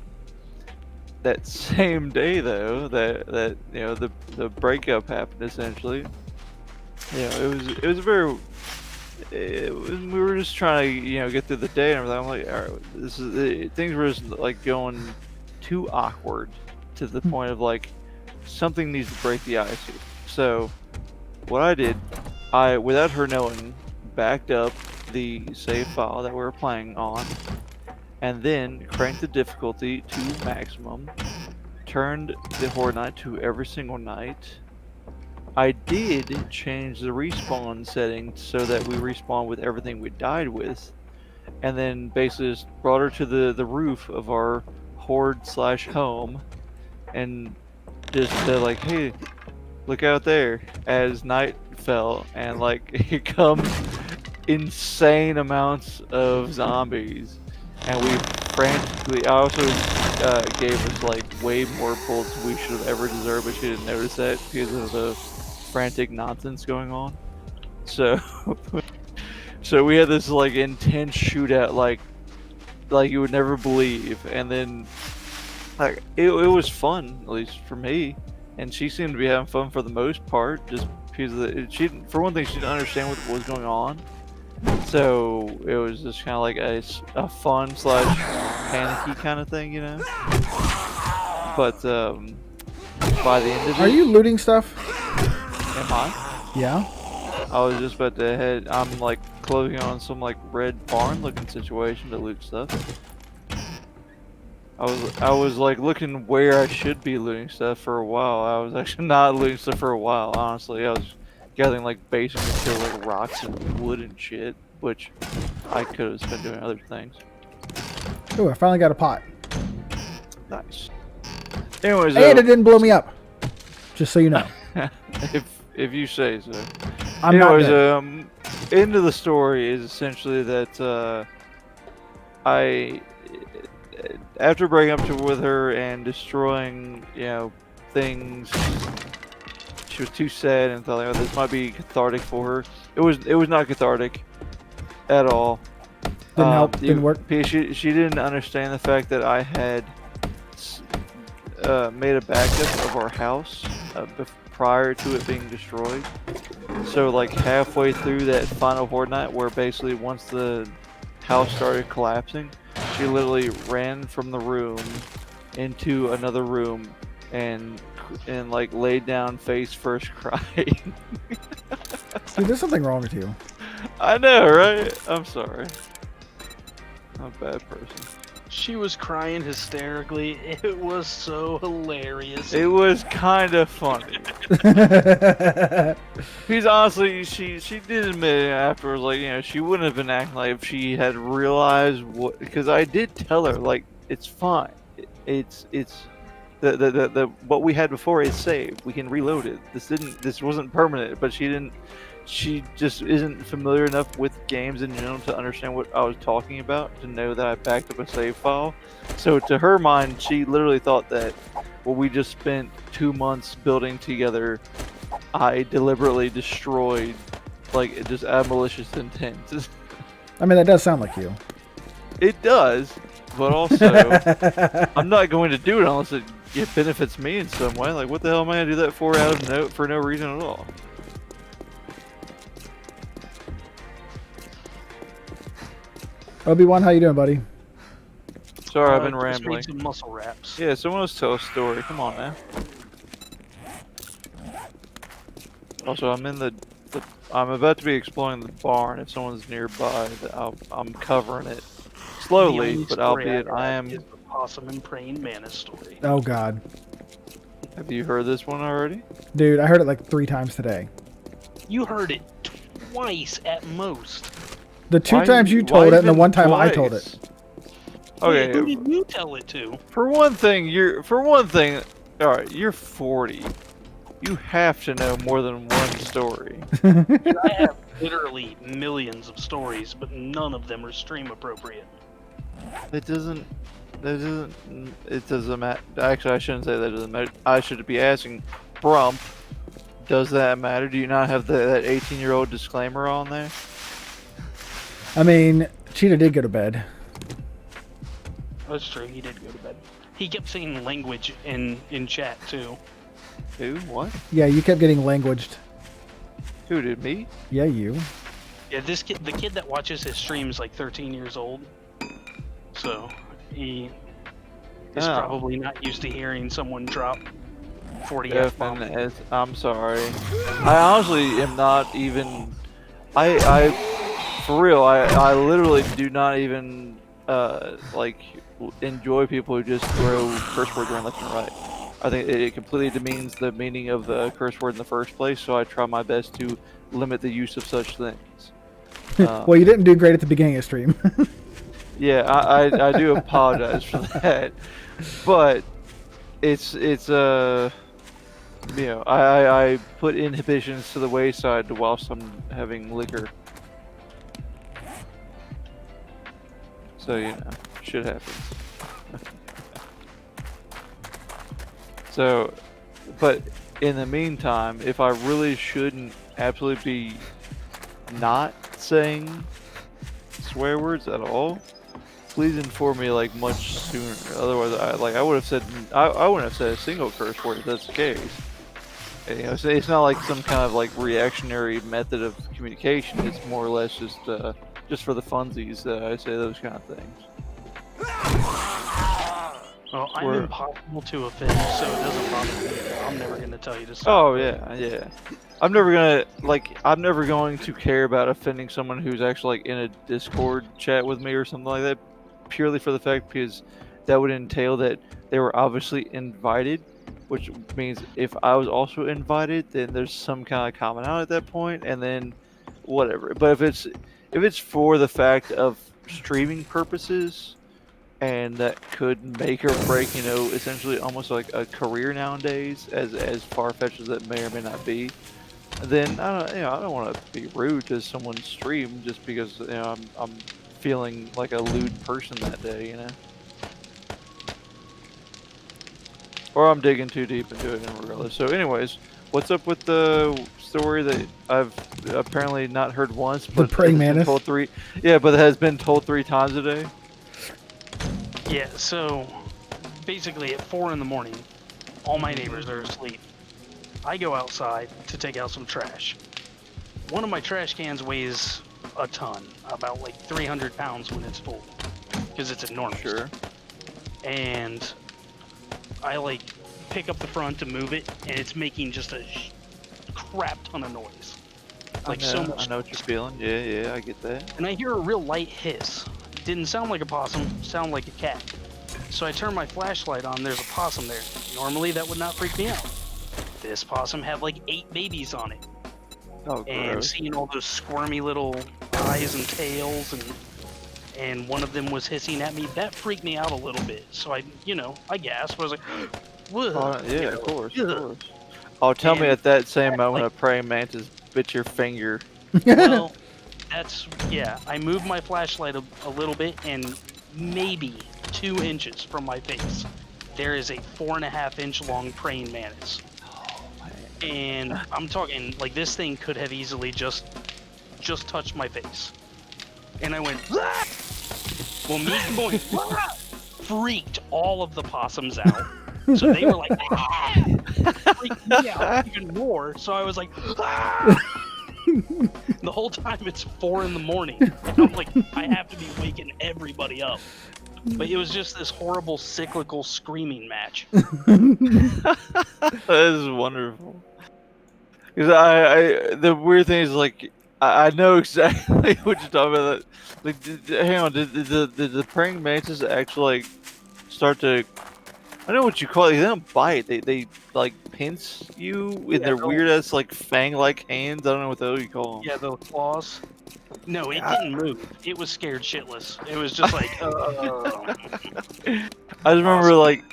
D: That same day, though, that you know the breakup happened essentially. You know, it was very. We were just trying to get through the day and everything. I'm like, all right, things were just like going too awkward to the point of like something needs to break the ice here. So what I did, I without her knowing, backed up the save file that we were playing on, and then cranked the difficulty to maximum. Turned the Horde Night to every single night. I did change the respawn setting so that we respawn with everything we died with, and then basically just brought her to the roof of our horde/home, and just said like, "Hey, look out there!" As night fell, and like here comes insane amounts of zombies, and we frantically. I also gave us like way more bullets than we should have ever deserved, but she didn't notice that because of the frantic nonsense going on. So so we had this like intense shootout, like you would never believe, and then like it was fun, at least for me, and she seemed to be having fun for the most part, just because she, for one thing, she didn't understand what was going on, so it was just kind of like a fun / panicky kind of thing, but by the end of it,
A: Are you looting stuff?
D: am I?
A: Yeah.
D: I was just about to head. I'm like closing on some like red barn looking situation to loot stuff. I was like looking where I should be looting stuff for a while. I was actually not looting stuff for a while, honestly. I was gathering like basic material like rocks and wood and shit, which I could have been doing other things.
A: Oh, I finally got a pot.
D: Nice. Anyways,
A: And it didn't blow me up. Just so you know.
D: if you say so.
A: I'm not
D: Anyways,
A: dead.
D: end of the story is essentially that I, after breaking up with her and destroying, things, she was too sad and thought, this might be cathartic for her. It was not cathartic at all.
A: Didn't help. Didn't work.
D: She didn't understand the fact that I had made a backup of our house prior to it being destroyed. So like halfway through that final Horde Night, where basically once the house started collapsing, she literally ran from the room into another room and like laid down face first crying.
A: Dude, there's something wrong with you.
D: I know, right? I'm sorry. I'm a bad person.
B: She was crying hysterically. It was so hilarious.
D: It was kind of funny. Because honestly, she did admit it afterwards, like, she wouldn't have been acting like if she had realized what, because I did tell her, like, it's fine. It's the what we had before is saved. We can reload it. This wasn't permanent, but she just isn't familiar enough with games in general to understand what I was talking about, to know that I backed up a save file. So to her mind, she literally thought that what we just spent 2 months building together, I deliberately destroyed, like, just out of malicious intent.
A: I mean, that does sound like you.
D: It does, but also, I'm not going to do it unless it benefits me in some way. Like, what the hell am I going to do that for for no reason at all?
A: Obi-Wan, how you doing, buddy?
D: Sorry, I've been
B: Just
D: rambling.
B: read some muscle wraps.
D: Yeah, someone else tell a story. Come on now. Also, I'm in I'm about to be exploring the barn. If someone's nearby, I'm covering it slowly,
B: The only
D: but
B: story
D: albeit I
B: have
D: am.
B: is the possum and praying mantis story.
A: Oh, God.
D: Have you heard this one already?
A: Dude, I heard it like 3 times today.
B: You heard it twice at most.
A: The 2 times you told it and the 1 time I told it.
D: twice?
B: Wait,
D: Okay,
B: who did you tell it to?
D: for one thing, all right, you're 40. You have to know more than one story.
B: Dude, I have literally millions of stories, but none of them are stream appropriate.
D: It doesn't matter. Actually, I shouldn't say that doesn't matter. I should be asking Brump, does that matter? Do you not have that 18-year-old disclaimer on there?
A: I mean, Cheetah did go to bed.
B: That's true. He did go to bed. He kept saying language in chat too.
D: Who? What?
A: Yeah, you kept getting languaged.
D: Who did me?
A: Yeah, you.
B: Yeah, this kid, the kid that watches his streams, like 13 years old. So he is
D: Oh.
B: probably not used to hearing someone drop 40 F-bombs.
D: I'm sorry. I honestly am not even. I for real. I literally do not even like enjoy people who just throw curse words around left and right. I think it completely demeans the meaning of the curse word in the first place. So I try my best to limit the use of such things.
A: Well, you didn't do great at the beginning of stream.
D: Yeah, I do apologize for that, but it's you know, I put inhibitions to the wayside whilst I'm having liquor. So, you know, shit happens. So, but in the meantime, if I really shouldn't absolutely be not saying swear words at all, please inform me like much sooner. Otherwise, I would have said I wouldn't have said a single curse word if that's the case. And, you know, it's not like some kind of like reactionary method of communication. It's more or less just for the funsies that I say those kind of things.
B: Well, I'm
D: We're-
B: impossible to offend, so it doesn't bother me. I'm never gonna tell you to stop.
D: Oh yeah. I'm never going to care about offending someone who's actually like in a Discord chat with me or something like that, purely for the fact because that would entail that they were obviously invited, which means if I was also invited, then there's some kind of commonality at that point, and then whatever. But if it's for the fact of streaming purposes, and that could make or break, you know, essentially almost like a career nowadays, as far-fetched as that may or may not be, then I don't want to be rude to someone's stream just because, you know, I'm feeling like a lewd person that day, you know, or I'm digging too deep into it regardless. So, anyways, what's up with the story that I've apparently not heard once, but
A: praying
D: has been
A: mantis?
D: told three? Yeah, but it has been told 3 times a day.
B: Yeah, so basically at 4 in the morning, all my neighbors are asleep. I go outside to take out some trash. One of my trash cans weighs a ton, about like 300 pounds when it's full, because it's enormous.
D: Sure.
B: And I like pick up the front to move it, and it's making just a crap ton of noise. Like so much.
D: I know what you're feeling. Yeah, I get that.
B: And I hear a real light hiss. Didn't sound like a possum, sound like a cat. So I turn my flashlight on, there's a possum there. Normally that would not freak me out. This possum had like 8 babies on it.
D: Oh,
B: And
D: gross.
B: seeing all those squirmy little eyes and tails, and one of them was hissing at me, that freaked me out a little bit. So I gasped. I was like, whoa.
D: Yeah, of course. Oh, tell me
B: And
D: at that same moment
B: like-
D: a praying mantis bit your finger.
B: Well, I moved my flashlight a little bit, and maybe 2 inches from my face, there is a 4.5-inch long praying mantis. And I'm talking like this thing could have easily just touched my face. And I went, "Ah!" Well, me going, "Ah!" freaked all of the possums out. So they were like, "Ah!" freaked me out even more. So I was like, "Ah!" The whole time it's 4 in the morning. I'm like, I have to be waking everybody up. But it was just this horrible cyclical screaming match.
D: That is wonderful. Because the weird thing is like I know exactly what you're talking about. Like, hang on, did the praying mantis actually like start to? I know what you call it. They don't bite. They like pinch you with their
B: they'll-
D: weird ass like fang like hands. I don't know what the hell you call them.
B: Yeah, the claws. No, it didn't move. It was scared shitless. It was just like,
D: I just remember like,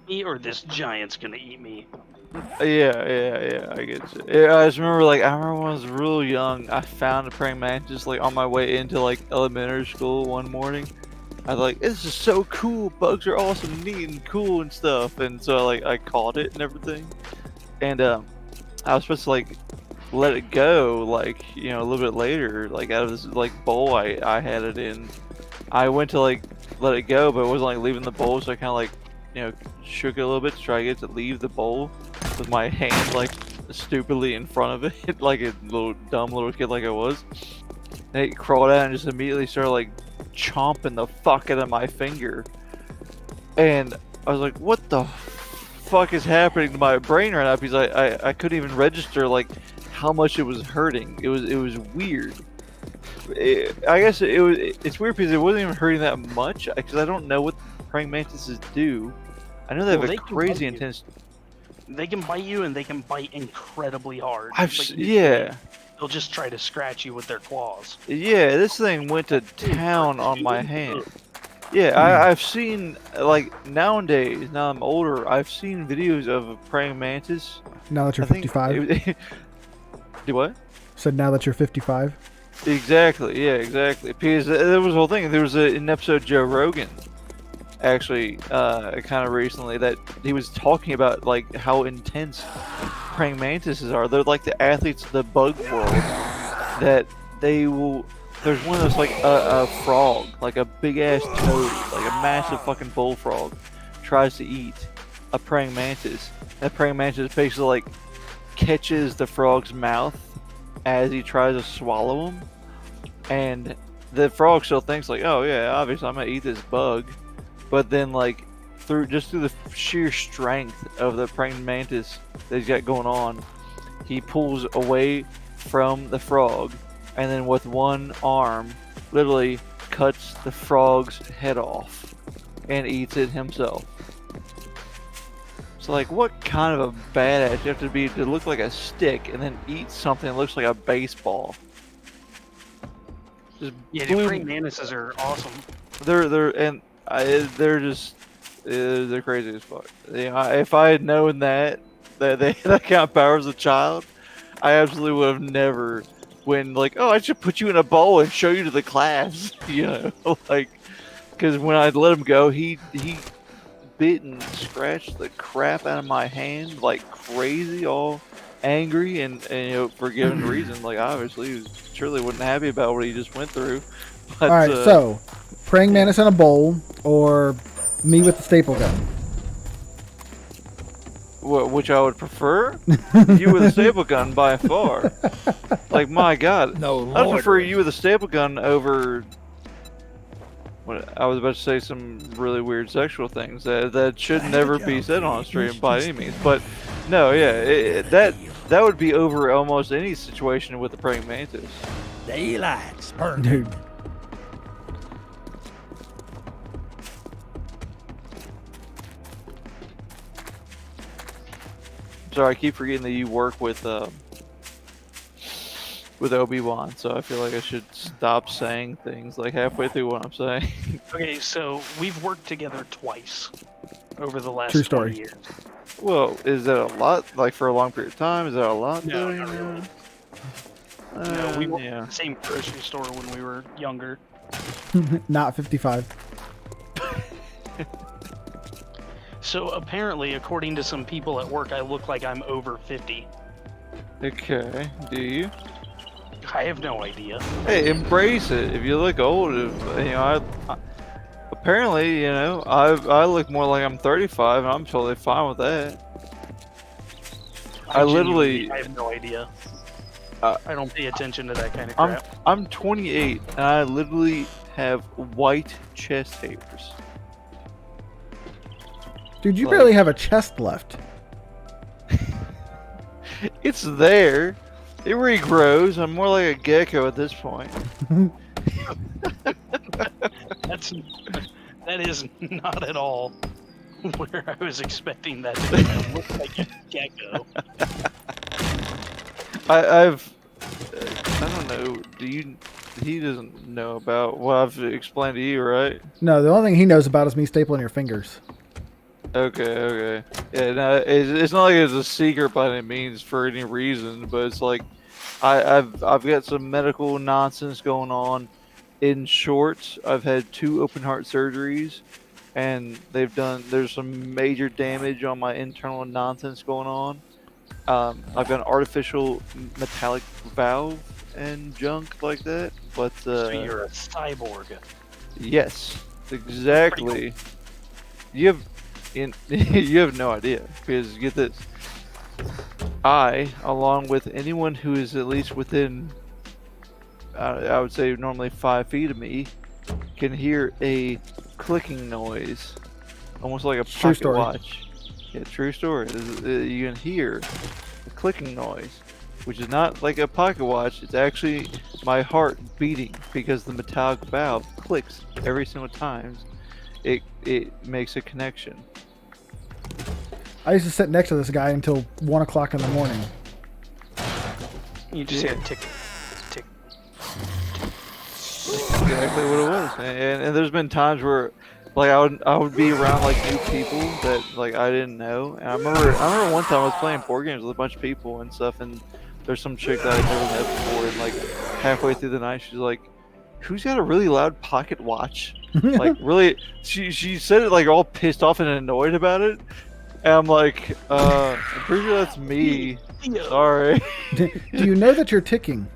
B: me or this giant's gonna eat me.
D: yeah, I get you. Yeah, I just remember like, I remember when I was real young, I found a praying mantis like on my way into like elementary school one morning. I was like, this is so cool. Bugs are awesome, neat, and cool and stuff. And so like I caught it and everything. And I was supposed to like let it go like, you know, a little bit later, like out of this like bowl I had it in. I went to like let it go, but it wasn't like leaving the bowl, so I kind of like, you know, shook it a little bit to try to get it to leave the bowl with my hand like stupidly in front of it like a little dumb little kid like I was. And it crawled out and just immediately started like chomping the fuck out of my finger. And I was like, what the fuck is happening to my brain right now? Because I couldn't even register like how much it was hurting. It was weird. I guess it's weird because it wasn't even hurting that much, because I don't know what praying mantises do. I know they have
B: Well,
D: a
B: they can
D: crazy
B: bite you.
D: intense.
B: They can bite you and they can bite incredibly hard.
D: I've
B: Like,
D: yeah.
B: They'll just try to scratch you with their claws.
D: Yeah, this thing went to town on my hand. Yeah, I've seen, like, nowadays, now I'm older, I've seen videos of a praying mantis.
A: Now that you're
D: I think
A: 55.
D: Do what?
A: Said now that you're 55.
D: Exactly, yeah, exactly. Because there was a whole thing. There was an episode of Joe Rogan, actually, kind of recently, that he was talking about, like, how intense praying mantises are. They're like the athletes of the bug world, that they will... There's one that's like a frog, like a big ass toad, like a massive fucking bullfrog, tries to eat a praying mantis. That praying mantis basically like catches the frog's mouth as he tries to swallow him, and the frog still thinks like, oh yeah, obviously I'm gonna eat this bug, but then like through the sheer strength of the praying mantis that he's got going on, he pulls away from the frog, and then with one arm literally cuts the frog's head off and eats it himself. So like, what kind of a badass you have to be to look like a stick and then eat something that looks like a baseball? Just
B: Yeah, the
D: blew-
B: praying mantises are awesome.
D: they're just they're crazy as fuck. You know, if I had known that they that kind of power as a child, I absolutely would have never. When like, oh, I should put you in a bowl and show you to the class, you know, like, because when I let him go, he bit and scratched the crap out of my hand like crazy, all angry and you know, for given reason. Like obviously, he was surely wasn't happy about what he just went through. But,
A: All right, so praying mantis in a bowl or me with the staple gun.
D: which I would prefer, you with a staple gun by far. Like my God,
C: No,
D: I'd
C: Lord.
D: prefer you with a staple gun over. What I was about to say, some really weird sexual things that should never be said on a stream by any means. But no, yeah, that would be over almost any situation with the praying mantis.
C: Daylight, sperm.
A: Dude.
D: Sorry, I keep forgetting that you work with Obi-Wan, so I feel like I should stop saying things like halfway through what I'm saying.
B: Okay, so we've worked together twice over the last
A: True story.
B: 20 years.
D: Well, is that a lot? Like for a long period of time? Is that a lot?
B: No,
D: doing
B: not really.
D: that?
B: No, we worked
D: yeah.
B: at the same grocery store when we were younger.
A: Not 55.
B: So apparently, according to some people at work, I look like I'm over 50.
D: Okay. Do you?
B: I have no idea.
D: Hey, embrace it. If you look old, you know, apparently, you know, I look more like I'm 35, and I'm totally fine with that. I literally,
B: I have no idea.
D: Uh,
B: I don't pay attention to that kind of
D: I'm
B: crap.
D: I'm 28, and I literally have white chest hairs.
A: Dude, you
D: Like-
A: barely have a chest left.
D: It's there. It regrows. I'm more like a gecko at this point.
B: That is not at all where I was expecting that to be. I look like a gecko.
D: I don't know. Do you he doesn't know about what I've explained to you, right?
A: No, the only thing he knows about is me stapling your fingers.
D: Okay. Yeah, no, it's not like it's a secret by any means for any reason, but it's like I've got some medical nonsense going on. In short, I've had 2 open heart surgeries, and there's some major damage on my internal nonsense going on. I've got an artificial metallic valve and junk like that, but
B: So you're a cyborg.
D: yes, exactly. You have you have no idea, because get this. I, along with anyone who is at least within, I would say normally 5 feet of me, can hear a clicking noise, almost like a
A: True
D: pocket
A: story.
D: watch. Yeah, true story. You can hear a clicking noise, which is not like a pocket watch. It's actually my heart beating, because the metallic valve clicks every single time it makes a connection.
A: I used to sit next to this guy until 1 o'clock in the morning.
B: You just hear tick, tick.
D: Exactly what it was. And there's been times where like I would be around like new people that like I didn't know. And I remember one time I was playing board games with a bunch of people and stuff, and there's some chick that I'd never met before, and like halfway through the night she's like, "Who's got a really loud pocket watch?" Like really, she said it like all pissed off and annoyed about it. And I'm like, I'm pretty sure that's me. Sorry.
A: Do you know that you're ticking?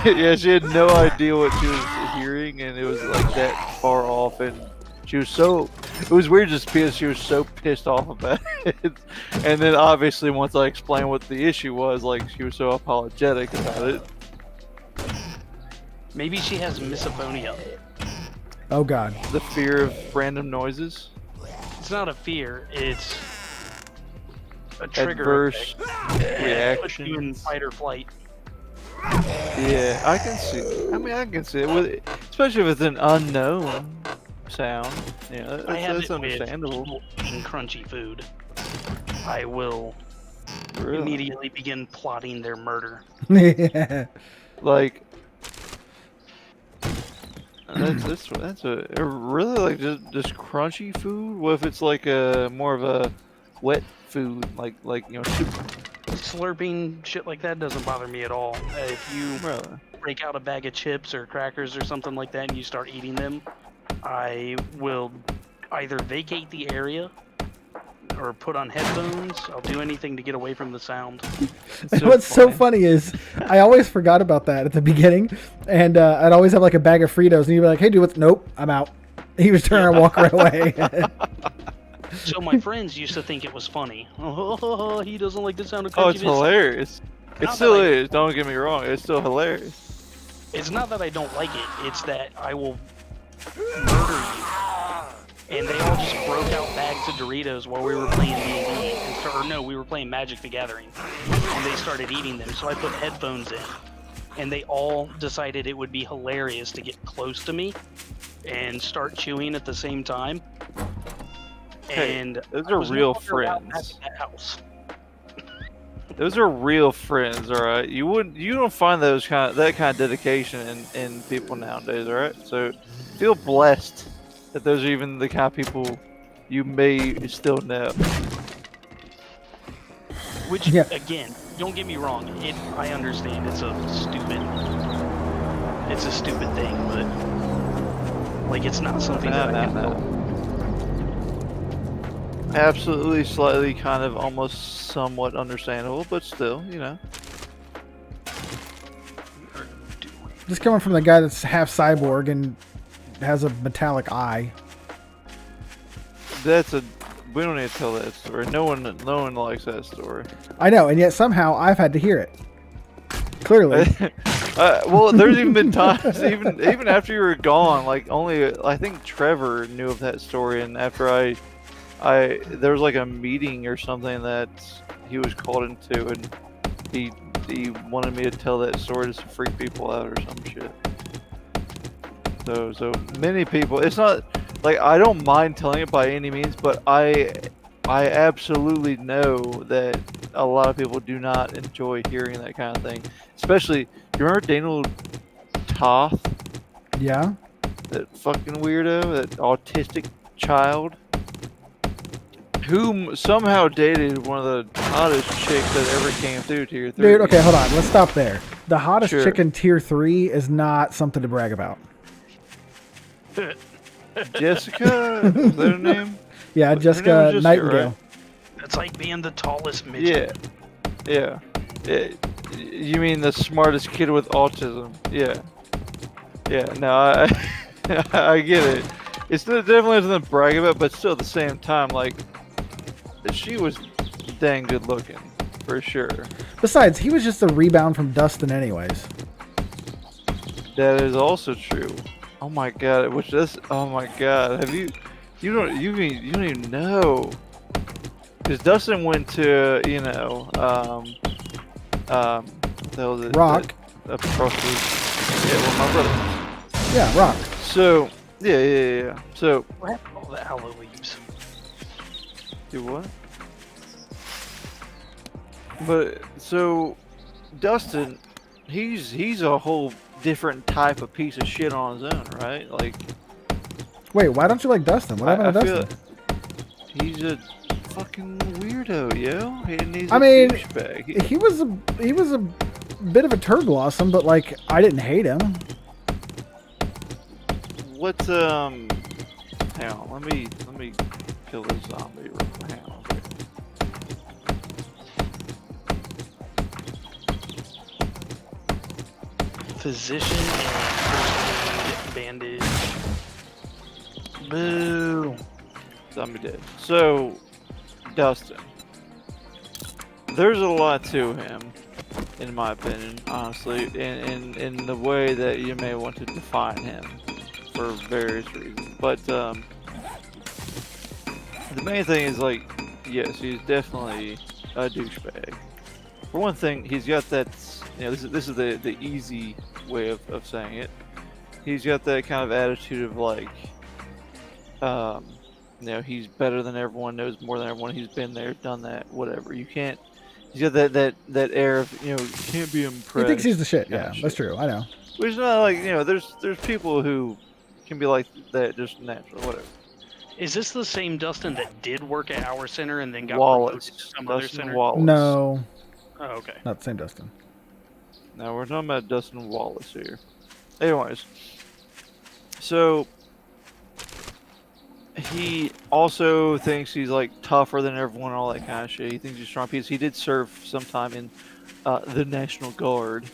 D: Yeah, she had no idea what she was hearing, and it was like that far off, and she was so. It was weird just because she was so pissed off about it. And then obviously once I explained what the issue was, like she was so apologetic about it.
B: Maybe she has misophonia.
A: Oh God.
D: The fear of random noises.
B: It's not a fear. It's a trigger
D: Adverse
B: effect. Puts you in
D: reactions.
B: fight or flight.
D: Yeah, I can see. I mean, I can see it, especially if it's an unknown sound. Yeah,
B: I have
D: that's
B: it with
D: understandable.
B: people eating crunchy food. I will
D: Really.
B: immediately begin plotting their murder.
A: Yeah.
D: Like that's a really like just crunchy food. What if it's like a more of a wet food, like soup?
B: Slurping shit like that doesn't bother me at all. If you
D: Really?
B: break out a bag of chips or crackers or something like that and you start eating them, I will either vacate the area or put on headphones. I'll do anything to get away from the sound.
A: What's so funny is I always forgot about that at the beginning, and I'd always have like a bag of Fritos, and you'd be like, "Hey, dude, what's?" Nope, I'm out. He was turning and walk right away.
B: So my friends used to think it was funny. Oh, he doesn't like the sound of crunchy
D: Oh, it's
B: biscuits.
D: hilarious. It
B: Not
D: still
B: that I-
D: is. Don't get me wrong. It's still hilarious.
B: It's not that I don't like it. It's that I will murder you. And they all just broke out bags of Doritos while we were playing D&D. Or no, we were playing Magic the Gathering. And they started eating them. So I put headphones in. And they all decided it would be hilarious to get close to me and start chewing at the same time.
D: Hey,
B: And
D: those
B: I
D: are
B: was no
D: real
B: longer allowed back
D: friends.
B: in that house.
D: Those are real friends, all right. You don't find that kind of dedication in people nowadays, all right. So feel blessed that those are even the kind of people you may still know.
B: Which,
A: Yeah.
B: again, don't get me wrong. I understand it's a stupid thing, but like it's not something that I can help.
D: Absolutely, slightly, kind of, almost, somewhat understandable, but still,
A: Just coming from the guy that's half cyborg and has a metallic eye.
D: We don't need to tell that story. No one likes that story.
A: I know, and yet somehow I've had to hear it. Clearly.
D: Well, there's even been times, even after you were gone, like only I think Trevor knew of that story, and after there was like a meeting or something that he was called into, and he wanted me to tell that story just to freak people out or some shit. So many people. It's not like I don't mind telling it by any means, but I absolutely know that a lot of people do not enjoy hearing that kind of thing. Especially, you remember Toth,
A: Yeah.
D: that fucking weirdo, that autistic child, whom somehow dated one of the hottest chicks that ever came through Tier 3.
A: Dude, okay, hold on. Let's stop there. The hottest
D: Sure.
A: chick in Tier 3 is not something to brag about.
D: Jessica, is that her name?
A: Yeah,
D: Her name
A: Jessica
D: was Jessica,
A: Nightingale.
D: right?
B: That's like being the tallest midget.
D: Yeah. You mean the smartest kid with autism? Yeah. Yeah. No, I I get it. It's definitely something to brag about, but still at the same time, like, she was dang good looking, for sure.
A: Besides, he was just a rebound from Dustin anyways.
D: That is also true. Oh my god, which this, oh my god, have you don't even know. Because Dustin went to, you know, what the hell is it?
A: Rock.
D: Up across the, yeah, well, my brother.
A: Yeah, Rock.
D: So, yeah. So,
B: What happened to all the aloe leaves?
D: do what? But, so, Dustin, he's a whole different type of piece of shit on his own, right? Like,
A: Wait, why don't you like Dustin? What happened to
D: feel
A: Dustin?
D: he's a fucking weirdo, yo. He's
A: I
D: a
A: mean,
D: douchebag.
A: He was a bit of a turd blossom, but like I didn't hate him.
D: What's hang on, let me kill this zombie real quick. Hang on.
B: Physician and first aid bandage. Boo.
D: Zombie dead. So, Dustin. There's a lot to him, in my opinion, honestly, in the way that you may want to define him for various reasons. But the main thing is, like, yes, he's definitely a douchebag. For one thing, he's got that, you know, this is the easy way of saying it. He's got that kind of attitude of, like, you know, he's better than everyone, knows more than everyone, he's been there, done that, whatever. You can't, he's got that air of, you know, you can't be impressed.
A: He thinks he's the shit.
D: kinda
A: Yeah,
D: shit.
A: that's true. I know.
D: Which is not like, you know, there's people who can be like that just natural, whatever.
B: Is this the same Dustin that did work at our center and then got
D: Wallace.
B: promoted to some other
D: Dustin
B: center?
D: Wallace.
A: No,
B: Oh, okay.
A: not the same Dustin.
D: No, we're talking about Dustin Wallace here. Anyways, so he also thinks he's like tougher than everyone, all that kind of shit. He thinks he's strong piece. He did serve some time in the National Guard,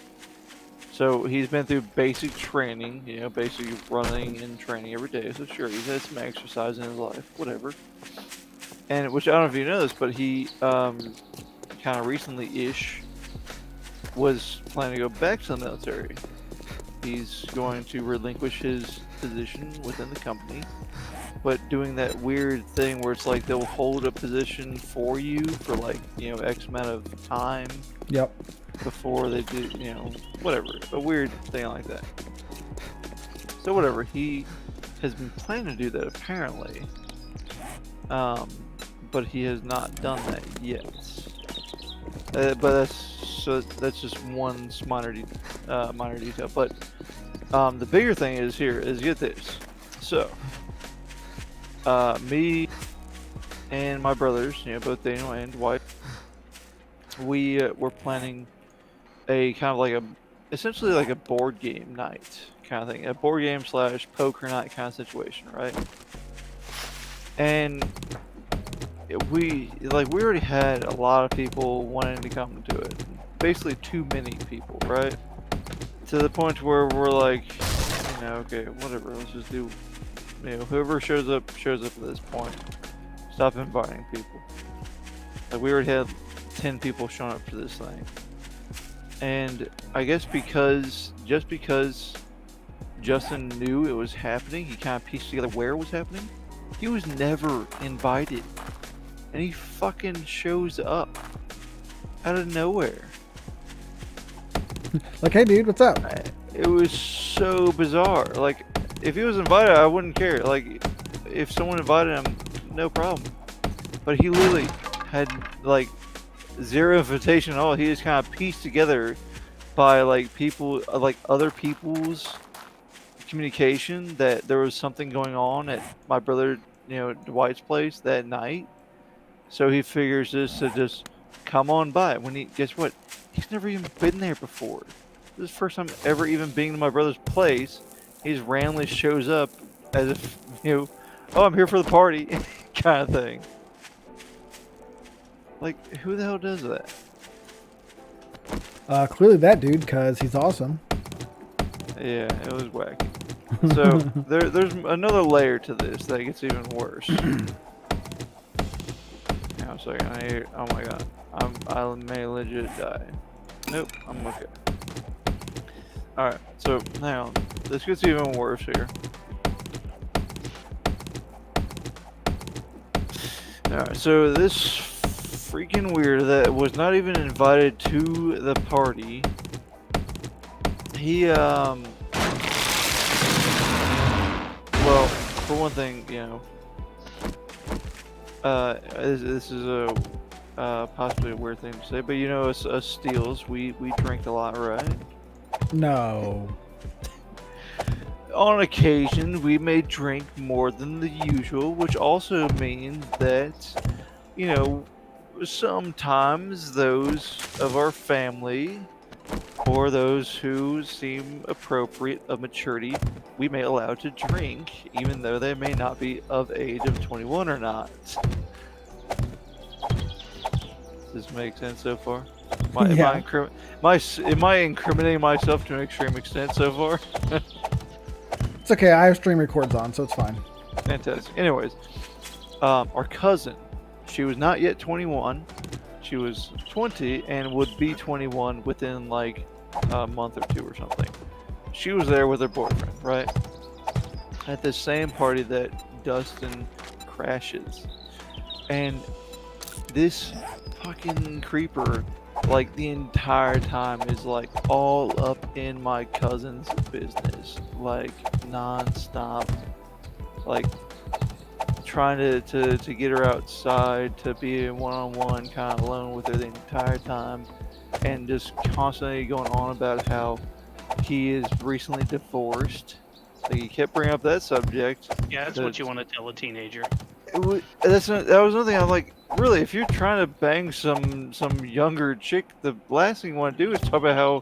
D: so he's been through basic training. You know, basically running and training every day. So sure, he's had some exercise in his life, whatever. And which I don't know if you know this, but he kind of recently-ish was planning to go back to the military. He's going to relinquish his position within the company, but doing that weird thing where it's like they'll hold a position for you for like, you know, X amount of time
A: Yep.
D: before they do, you know, whatever. A weird thing like that. So whatever, he has been planning to do that apparently. But he has not done that yet. But that's just one minor detail. But the bigger thing is here is, get this. So me and my brothers, you know, both Daniel and wife, we were planning a kind of like essentially like a board game night kind of thing, a board game / poker night kind of situation, right? And we already had a lot of people wanting to come to it, basically too many people, right? To the point where we're like, you know, okay, whatever, let's just do, you know, whoever shows up at this point. Stop inviting people. Like, we already had 10 people showing up for this thing. And I guess just because Justin knew it was happening, he kind of pieced together where it was happening. He was never invited. And he fucking shows up out of nowhere.
A: Like, hey, dude, what's up?
D: It was so bizarre. Like, if he was invited, I wouldn't care. Like, if someone invited him, no problem. But he literally had, like, zero invitation at all. He just kind of pieced together by like people, like other people's communication that there was something going on at my brother, Dwight's place that night. So he figures this to just come on by. When guess what? He's never even been there before. This is the first time ever even being to my brother's place. He just randomly shows up as if, oh, I'm here for the party, kind of thing. Like, who the hell does that?
A: Clearly that dude, because he's awesome.
D: Yeah, it was wacky. So there's another layer to this that gets even worse. Hang on a second. Oh my god. I may legit die. Nope, I'm okay. Alright, so hang on. This gets even worse here. Alright, so this freaking weirdo that was not even invited to the party, he well, for one thing, this is a possibly a weird thing to say, but us Steels, we drink a lot, right?
A: No.
D: On occasion, we may drink more than the usual, which also means that, sometimes those of our family or those who seem appropriate of maturity, we may allow to drink, even though they may not be of age of 21 or not. Does this make sense so far? Am I incriminating myself to an extreme extent so far?
A: It's okay. I have stream records on, so it's fine.
D: Fantastic. Anyways, our cousin, she was not yet 21. She was 20 and would be 21 within like a month or two or something. She was there with her boyfriend, right? At the same party that Dustin crashes. And this fucking creeper, like the entire time, is like all up in my cousin's business, like non-stop, like trying to get her outside to be one-on-one kind of alone with her the entire time, and just constantly going on about how he is recently divorced. Like, he kept bringing up that subject.
B: Yeah, that's what you want to tell a teenager.
D: That was another thing. I'm like, really, if you're trying to bang some younger chick, the last thing you want to do is talk about how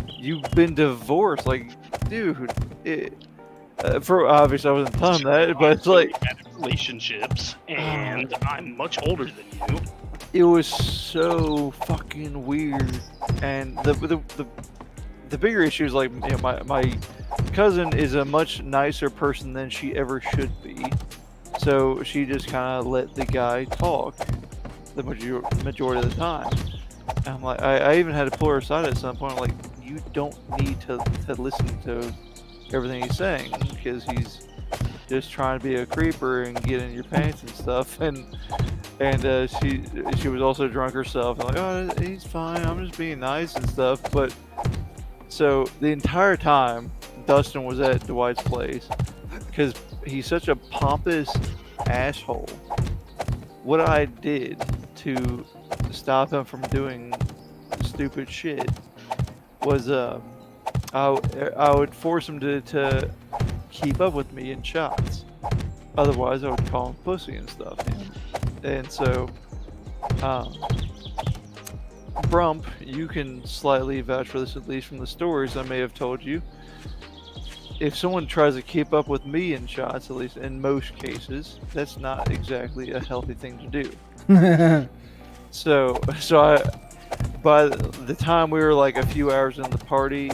D: you've been divorced. Like, dude, for obviously I wasn't telling that, but it's like
B: relationships, and I'm much older than you.
D: It was so fucking weird, and the bigger issue is like, my cousin is a much nicer person than she ever should be. So she just kind of let the guy talk the majority of the time. And I'm like, I even had to pull her aside at some point. I'm like, you don't need to listen to everything he's saying, because he's just trying to be a creeper and get in your pants and stuff. And she was also drunk herself. I'm like, oh, he's fine. I'm just being nice and stuff. But so the entire time Dustin was at Dwight's place, because he's such a pompous asshole. What I did to stop him from doing stupid shit was I would force him to keep up with me in shots. Otherwise, I would call him pussy and stuff. And so, Brump, you can slightly vouch for this, at least from the stories I may have told you. If someone tries to keep up with me in shots, at least in most cases, that's not exactly a healthy thing to do. So by the time we were like a few hours into the party,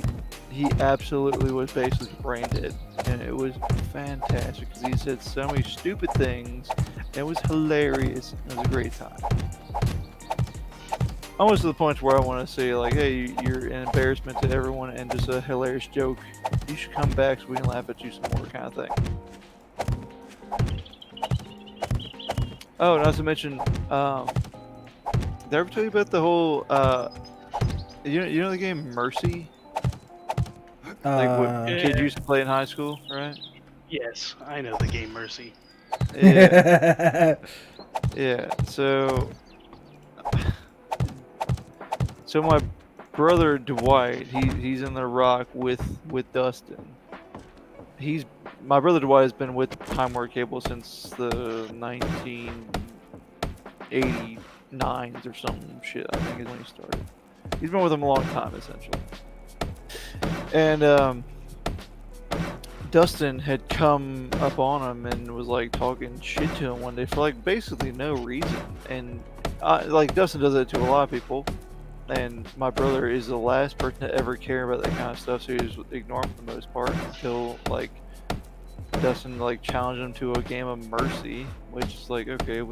D: he absolutely was basically brain dead, and it was fantastic because he said so many stupid things. And it was hilarious. It was a great time. Almost to the point where I want to say, like, hey, you're an embarrassment to everyone and just a hilarious joke. You should come back so we can laugh at you some more, kind of thing. Oh, not to mention, did I ever tell you about the whole, you know the game Mercy? Like what kids used to play in high school, right?
B: Yes, I know the game Mercy.
D: Yeah. Yeah, so brother Dwight, he's in the Rock with Dustin. My brother Dwight has been with Time Warner Cable since the 1989s or some shit. I think is when he started. He's been with them a long time, essentially. And Dustin had come up on him and was like talking shit to him one day for like basically no reason. And like Dustin does that to a lot of people. And my brother is the last person to ever care about that kind of stuff, so he was ignoring for the most part until like Dustin like challenged him to a game of Mercy, which is like, okay, are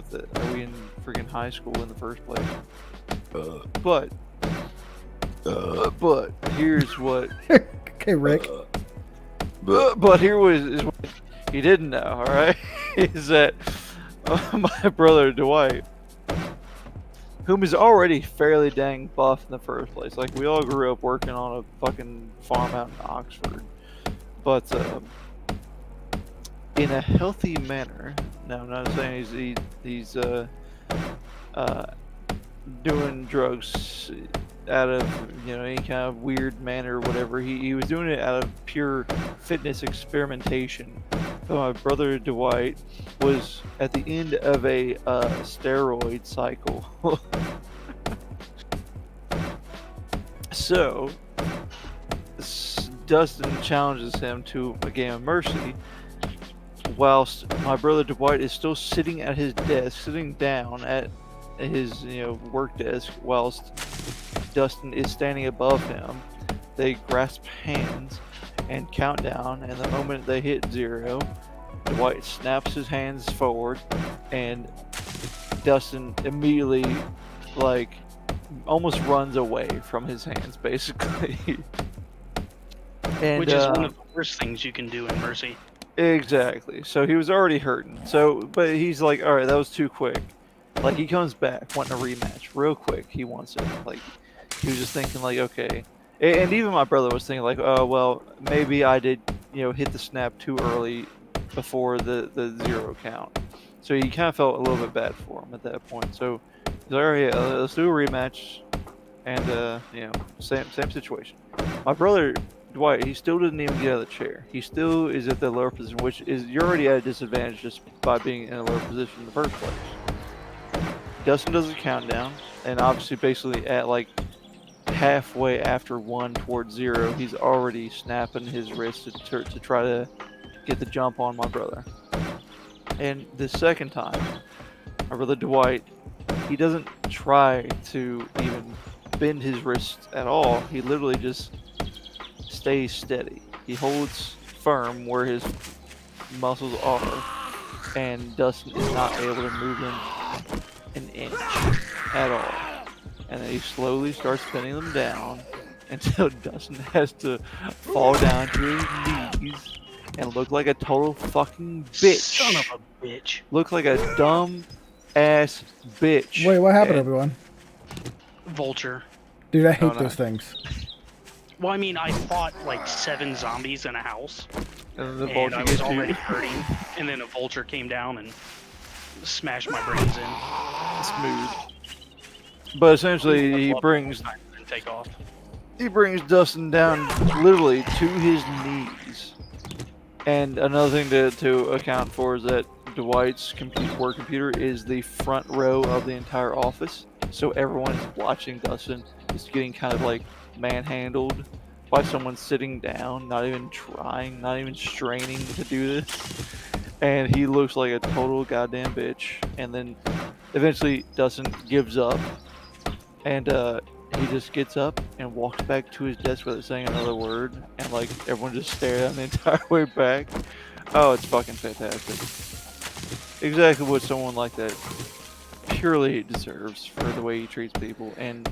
D: we in freaking high school in the first place? But here's what.
A: Okay, Rick.
D: But here is what he didn't know. All right, is that my brother Dwight, whom is already fairly dang buff in the first place. Like, we all grew up working on a fucking farm out in Oxford. But, in a healthy manner, now I'm not saying he's doing drugs out of, any kind of weird manner or whatever. He was doing it out of pure fitness experimentation. But my brother Dwight was at the end of a steroid cycle. So Dustin challenges him to a game of Mercy, whilst my brother Dwight is still sitting at his desk, sitting down at his work desk, whilst Dustin is standing above him. They grasp hands and count down, and the moment they hit 0, Dwight snaps his hands forward, and Dustin immediately, like, almost runs away from his hands, basically. And,
B: which is one of the worst things you can do in Mercy.
D: Exactly. So he was already hurting. But he's like, all right, that was too quick. Like, he comes back wanting a rematch real quick. He wants it. Like, he was just thinking, like, okay. And even my brother was thinking, like, oh, well, maybe I did, hit the snap too early before the 0 count. So he kind of felt a little bit bad for him at that point. So he's like, all right, yeah, let's do a rematch. And, same situation. My brother Dwight, he still didn't even get out of the chair. He still is at the lower position, which is, you're already at a disadvantage just by being in a lower position in the first place. Dustin does a countdown, and obviously basically at like halfway after 1 towards 0, he's already snapping his wrist to try to get the jump on my brother. And the second time, my brother Dwight, he doesn't try to even bend his wrist at all. He literally just stays steady. He holds firm where his muscles are, and Dustin is not able to move him an inch at all. And then he slowly starts pinning them down until Dustin has to fall down to his knees and look like a total fucking bitch.
B: Son of a bitch.
D: Look like a dumb ass bitch.
A: Wait, what happened, everyone?
B: Vulture.
A: Dude, I hate
D: no.
A: those things.
B: Well, I mean, I fought like 7 zombies in a house,
D: And the
B: and
D: vulture
B: I
D: gets
B: was
D: you.
B: already hurting, and then a vulture came down and smashed my brains in.
D: Smooth. But essentially, he brings
B: And take off.
D: Dustin down literally to his knees. And another thing to account for is that Dwight's work computer is the front row of the entire office, so everyone is watching Dustin is getting kind of like manhandled by someone sitting down, not even trying, not even straining to do this. And he looks like a total goddamn bitch. And then eventually Dustin gives up, and he just gets up and walks back to his desk without saying another word, and like everyone just stared at him the entire way back. Oh, it's fucking fantastic. Exactly what someone like that purely deserves for the way he treats people, and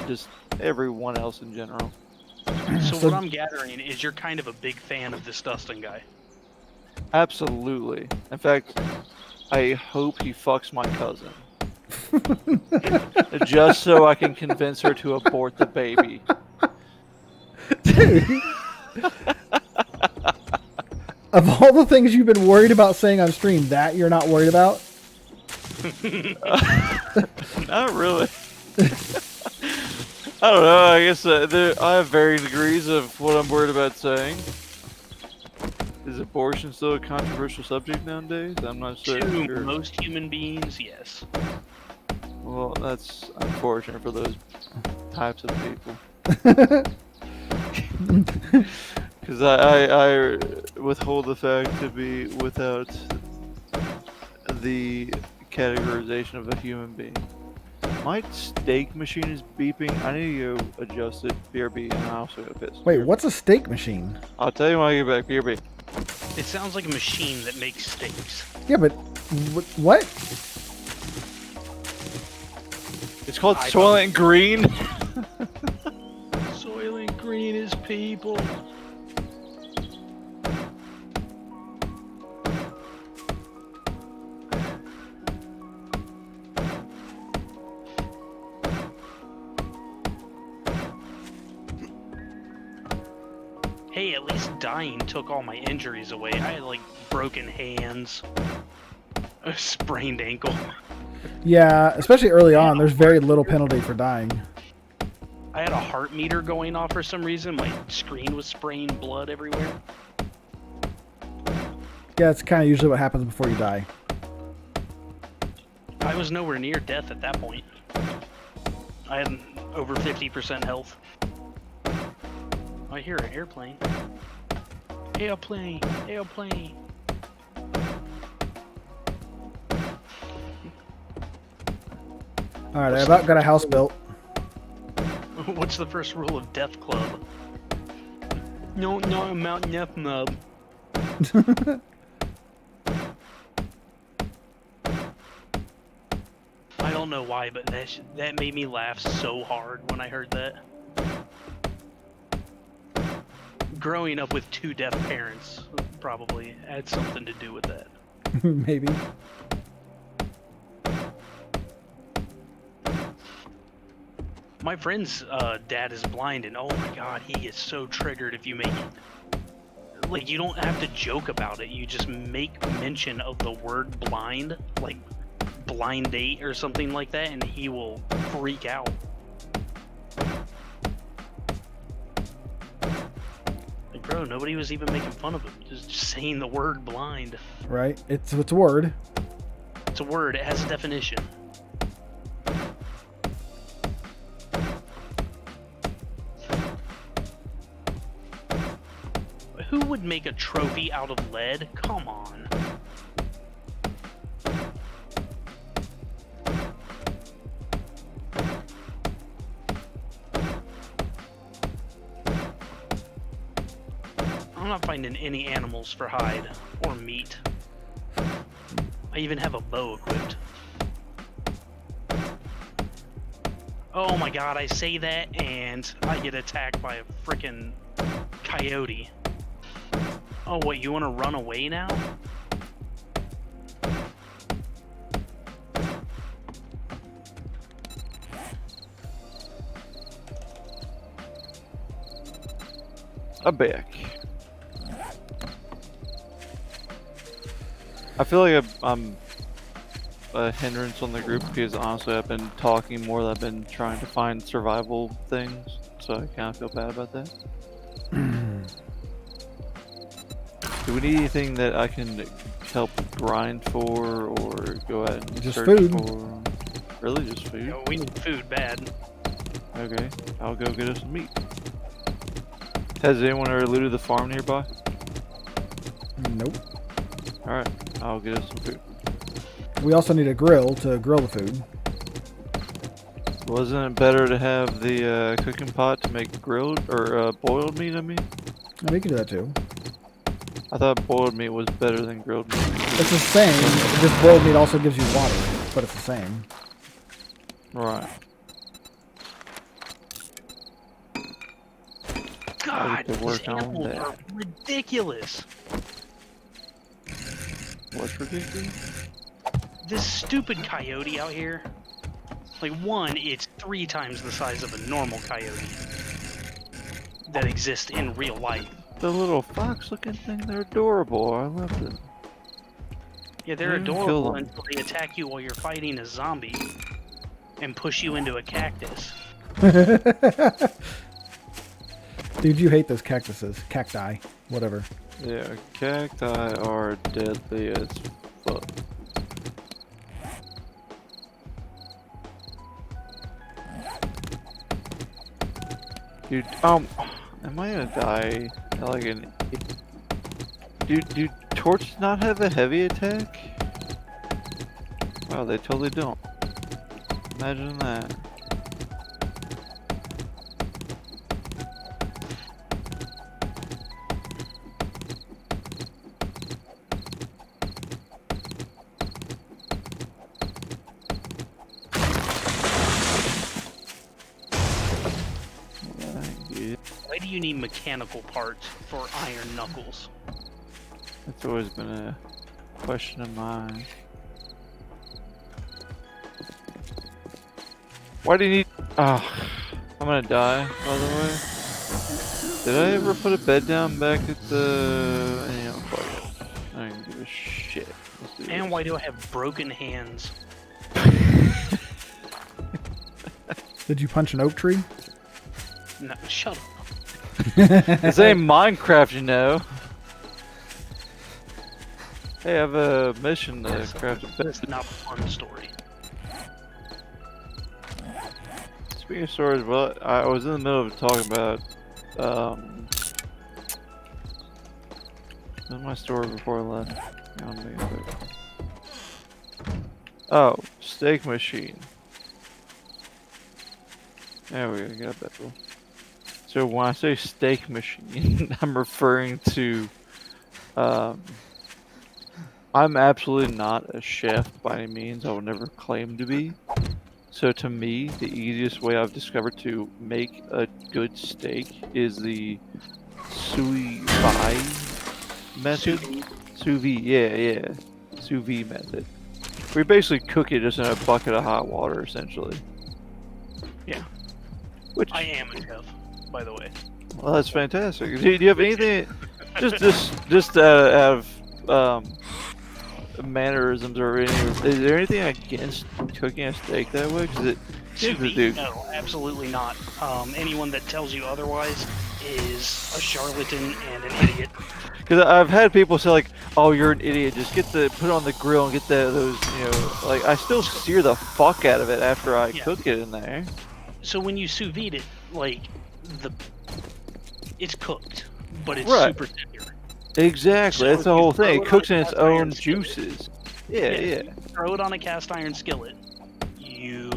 D: just everyone else in general.
B: So
A: So-
B: what I'm gathering is you're kind of a big fan of this Dustin guy.
D: Absolutely. In fact, I hope he fucks my cousin. Just so I can convince her to abort the baby.
A: Dude. Of all the things you've been worried about saying on stream, that you're not worried about?
D: Not really. I don't know. I guess I have varying degrees of what I'm worried about saying. Is abortion still a controversial subject nowadays? I'm not so
B: To
D: sure.
B: most human beings, yes.
D: Well, that's unfortunate for those types of people. Because I withhold the fact to be without the categorization of a human being. My steak machine is beeping. I need to go adjust it. BRB, and I also go piss.
A: Wait,
D: BRB.
A: what's a steak machine?
D: I'll tell you when I get back. BRB.
B: It sounds like a machine that makes steaks.
A: Yeah, but what?
D: It's called
B: I
D: Soylent Green.
B: Soylent Green is people. Hey, at least dying took all my injuries away. I had like broken hands, a sprained ankle.
A: Yeah, especially early on, there's very little penalty for dying.
B: I had a heart meter going off for some reason. My screen was spraying blood everywhere.
A: Yeah, it's kind of usually what happens before you die.
B: I was nowhere near death at that point. I had over 50% health. I hear an airplane. Airplane, airplane.
A: All right, I about got a house built.
B: What's the first rule of Death Club? No, not a Mount Neff nub. I don't know why, but that made me laugh so hard when I heard that. Growing up with 2 deaf parents probably had something to do with that.
A: Maybe.
B: My friend's dad is blind, and oh my god, he is so triggered if you make it. Like, you don't have to joke about it, you just make mention of the word blind, like blind date or something like that, and he will freak out. Like, bro, nobody was even making fun of him, just saying the word blind.
A: Right? It's a word.
B: It's a word, it has a definition. Who would make a trophy out of lead? Come on. I'm not finding any animals for hide or meat. I even have a bow equipped. Oh my god, I say that and I get attacked by a freaking coyote. Oh, what, you want to run away now?
D: I'm back. I feel like I'm a hindrance on the group because honestly I've been talking more than I've been trying to find survival things, so I kind of feel bad about that. Do we need anything that I can help grind for or go out and
A: Just
D: search
A: food.
D: for? Really, just food?
B: Yo, we need food bad.
D: Okay, I'll go get us some meat. Has anyone ever looted the farm nearby?
A: Nope.
D: Alright, I'll get us some food.
A: We also need a grill to grill the food.
D: Wasn't it better to have the cooking pot to make grilled or boiled meat? I mean,
A: And we can do that too.
D: I thought boiled meat was better than grilled meat.
A: It's the same. Just boiled meat also gives you water, but it's the same.
D: Right.
B: God,
D: to
B: these
D: work on
B: animals
D: that.
B: are ridiculous.
D: What's ridiculous?
B: This stupid coyote out here. Like, one, it's 3 times the size of a normal coyote that exists in real life.
D: The little fox-looking thing, they're adorable. I love them.
B: Yeah, they're
D: Kill
B: adorable
D: them.
B: until they attack you while you're fighting a zombie and push you into a cactus.
A: Dude, you hate those cactuses. Cacti. Whatever.
D: Yeah, cacti are deadly as fuck. Dude, am I gonna die like an... Do torches not have a heavy attack? Wow, they totally don't. Imagine that.
B: Why do you need mechanical parts for iron knuckles?
D: That's always been a question of mine. Why do you need... Ah, I'm gonna die, by the way. Did I ever put a bed down back at the... Yeah, fuck it. I don't give a shit. Let's do
B: And
D: this.
B: why do I have broken hands?
A: Did you punch an oak tree?
B: No, shut up.
D: This ain't Minecraft, you know. Hey, I have a mission to craft a bed.
B: That's not a fun story.
D: Speaking of stories, well, I was in the middle of talking about, what was my story before I left? Hang on, let me get it. Oh, steak machine. There we go, got that one. So when I say steak machine, I'm referring to, I'm absolutely not a chef by any means. I will never claim to be. So to me, the easiest way I've discovered to make a good steak is the sous vide method. Sous vide, yeah. Sous vide method. We basically cook it just in a bucket of hot water, essentially.
B: Yeah.
D: Which,
B: I am a chef, by the way.
D: well, that's fantastic. Do you have anything, just out of mannerisms or anything? Is there anything against cooking a steak that way? Because it
B: Sous
D: seems to
B: vide?
D: do.
B: No, absolutely not. Anyone that tells you otherwise is a charlatan and an idiot.
D: Because I've had people say like, "Oh, you're an idiot. Just put it on the grill and get those, you know." Like I still sear the fuck out of it after I
B: Yeah.
D: cook it in there.
B: So when you sous vide it, like it's cooked, but it's
D: Right.
B: super tender.
D: Exactly.
B: So
D: That's the
B: you
D: whole
B: throw
D: thing.
B: it
D: It
B: on
D: cooks
B: a
D: in its
B: cast iron
D: own
B: skillet.
D: juices. Yeah.
B: Throw it on a cast iron skillet. You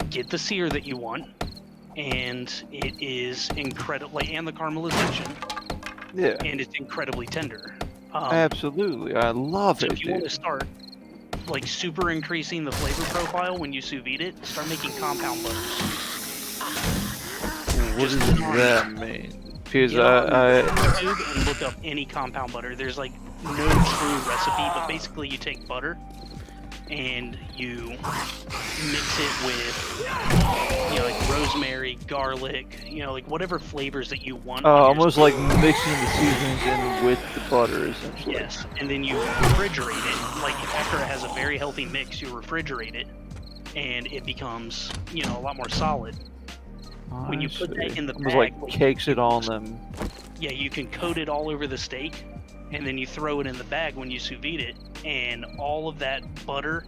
B: get the sear that you want, and it is incredibly, and the caramelization,
D: Yeah.
B: and it's incredibly tender.
D: Absolutely. I love
B: So
D: it,
B: if you want to
D: dude.
B: start like super increasing the flavor profile when you sous vide it, start making compound butters.
D: What does
B: just-
D: that mean? Because
B: Get on
D: I
B: YouTube and look up any compound butter. There's like no true recipe, but basically you take butter and you mix it with, like rosemary, garlic, like whatever flavors that you want. on your
D: almost
B: steak.
D: like mixing the seasonings in with the butter, essentially.
B: Yes, and then you refrigerate it. Like after it has a very healthy mix, you refrigerate it, and it becomes, a lot more solid. When you put that in the
D: almost
B: bag,
D: like cakes it on them.
B: Yeah, you can coat it all over the steak, and then you throw it in the bag when you sous vide it, and all of that butter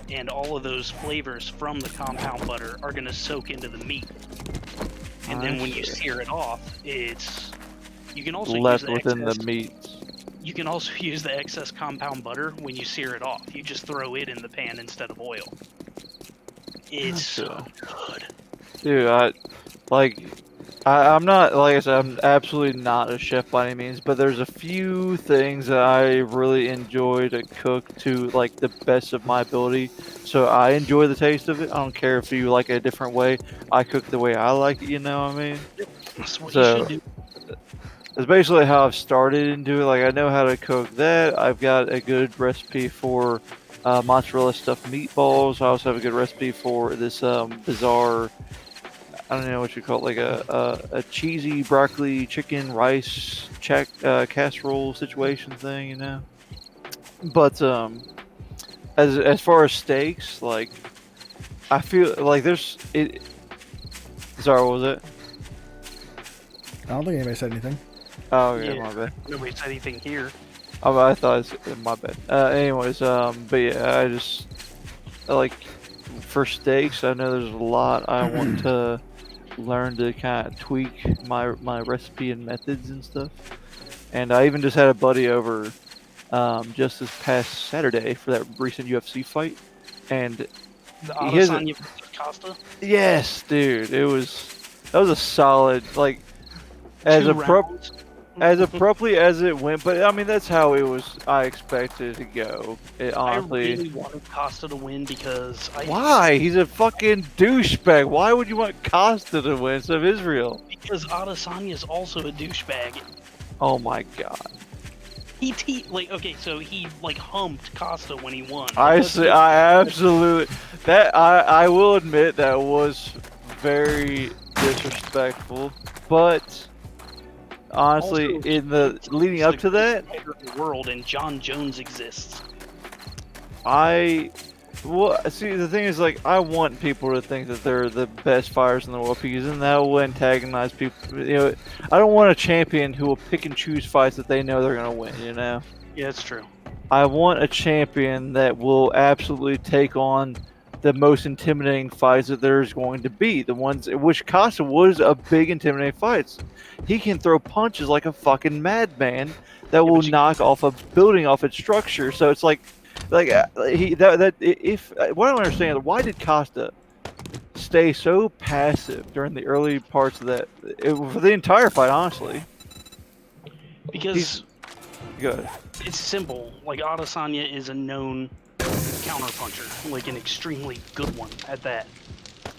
B: and all of those flavors from the compound butter are going to soak into the meat. And then when you sear it off, you can also
D: Left
B: use the
D: within
B: excess,
D: the meats.
B: You can also use the excess compound butter when you sear it off. You just throw it in the pan instead of oil. It's so good.
D: Dude, I'm not, like I said, I'm absolutely not a chef by any means, but there's a few things that I really enjoy to cook to, like, the best of my ability. So I enjoy the taste of it. I don't care if you like it a different way. I cook the way I like it, you know what I mean?
B: That's what
D: So-
B: you should do.
D: That's basically how I've started into it. Like, I know how to cook that. I've got a good recipe for mozzarella stuffed meatballs. I also have a good recipe for this bizarre, I don't know what you call it, like a cheesy broccoli chicken rice casserole situation thing, you know. But as far as steaks, like I feel like the Sorry, what was it?
A: I don't think anybody said anything.
D: Oh, okay,
B: Yeah.
D: my bad.
B: Nobody said anything here.
D: Oh, I thought it's my bad. Anyways, but yeah, I just like for steaks. I know there's a lot I want to learn to kind of tweak my recipe and methods and stuff. And I even just had a buddy over just this past Saturday for that recent UFC fight, and
B: The
D: He has a-
B: Adesanya versus Costa.
D: yes, dude, that was a solid like as
B: Two
D: appropriate.
B: rounds.
D: As abruptly as it went, but I mean that's how it was. I expected it to go.
B: I
D: Honestly,
B: really wanted Costa to win because
D: why? He's a fucking douchebag. Why would you want Costa to win instead of Israel?
B: Because Adesanya is also a douchebag.
D: Oh my god.
B: So he like humped Costa when he won.
D: I
B: That's
D: see. I absolutely that I will admit that was very disrespectful, but honestly,
B: Also,
D: in the leading up to that,
B: the world and John Jones exists.
D: well, see, the thing is, like, I want people to think that they're the best fighters in the world because then that will antagonize people. You know, I don't want a champion who will pick and choose fights that they know they're gonna win. You know,
B: Yeah, it's true.
D: I want a champion that will absolutely take on the most intimidating fights that there's going to be. The ones which Costa was a big intimidating fights. He can throw punches like a fucking madman that will
B: but you-
D: knock off a building off its structure. So it's like what I don't understand, why did Costa stay so passive during the early parts of that for the entire fight? Honestly,
B: Because
D: good.
B: it's simple. Like Adesanya is a known counterpuncher, like an extremely good one at that.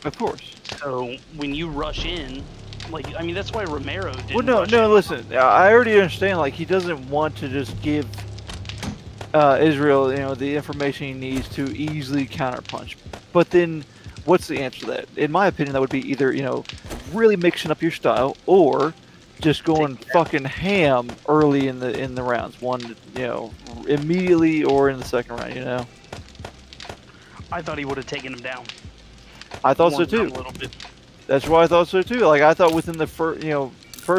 D: Of course.
B: So when you rush in, like I mean that's why Romero didn't.
D: Well, no,
B: rush
D: no.
B: in.
D: Listen, I already understand. Like, he doesn't want to just give Israel, the information he needs to easily counterpunch. But then, what's the answer to that? In my opinion, that would be either really mixing up your style or just going fucking ham early in the rounds. One, immediately or in the second round.
B: I thought he would have taken him down.
D: I thought so
B: Worn down
D: too.
B: A little bit.
D: That's why I thought so too. Like, I thought within the first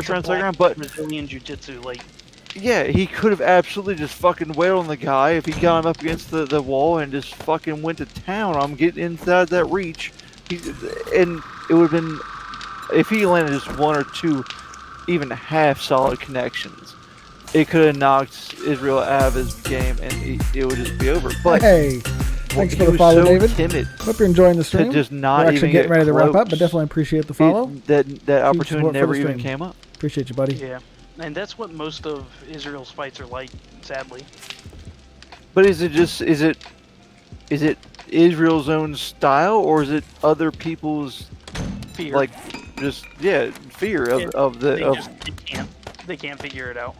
D: round, second round, but
B: Brazilian jiu-jitsu, like
D: yeah, he could have absolutely just fucking wailed on the guy if he got him up against the wall and just fucking went to town on him, getting inside that reach. And it would have been, if he landed just one or two, even half solid connections, it could have knocked Israel out of his game and it would just be over. But
A: Hey, thanks
D: he
A: for the
D: was
A: follow,
D: so
A: David.
D: timid
A: Hope you're enjoying the stream.
D: to just not
A: We're
D: even
A: actually
D: get
A: getting ready to wrap up, but
D: close.
A: definitely appreciate the follow.
D: That opportunity
A: support for
D: never
A: the
D: even
A: stream.
D: came up.
A: Appreciate you, buddy.
B: yeah. And that's what most of Israel's fights are like, sadly.
D: But is it Israel's own style, or is it other people's
B: Fear.
D: like fear of
B: They can't figure it out.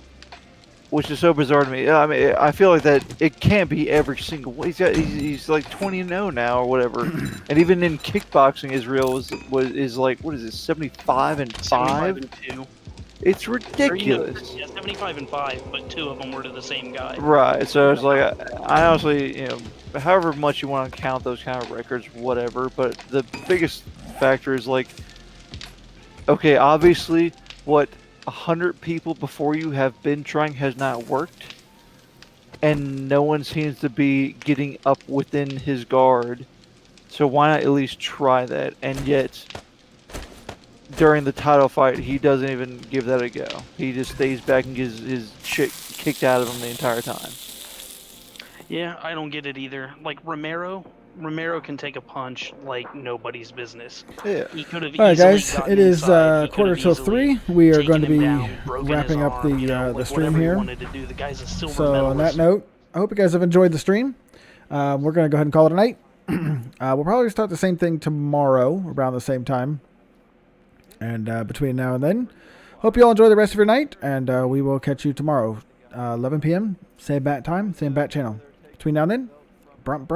D: which is so bizarre to me. I mean, I feel like that it can't be every single one. He's like 20-0 now or whatever, and even in kickboxing, Israel is like, what is it, 75-5?
B: 75 and 2.
D: It's
B: Or,
D: ridiculous.
B: yeah, 75 and 5, but 2 of them were to the same guy.
D: Right, so it's like, I honestly, however much you want to count those kind of records, whatever, but the biggest factor is like, okay, obviously, what 100 people before you have been trying has not worked, and no one seems to be getting up within his guard, so why not at least try that? And yet, during the title fight, he doesn't even give that a go. He just stays back and gets his shit kicked out of him the entire time.
B: Yeah, I don't get it either. Like Romero can take a punch like nobody's business.
D: Yeah.
B: He could have
A: All right,
B: easily
A: guys.
B: gotten
A: It is
B: inside. He could
A: quarter
B: have
A: till
B: easily
A: 3. We are
B: taken
A: going to
B: him
A: be
B: down, broken
A: wrapping
B: his
A: up
B: arm,
A: the
B: like
A: stream
B: whatever he
A: here.
B: wanted to do. The guy's a silver
A: So on that
B: medalist.
A: note, I hope you guys have enjoyed the stream. We're going to go ahead and call it a night. We'll probably start the same thing tomorrow around the same time. And between now and then, hope you all enjoy the rest of your night. And we will catch you tomorrow, 11 p.m. Same bat time, same bat channel. Between now and then, brunt.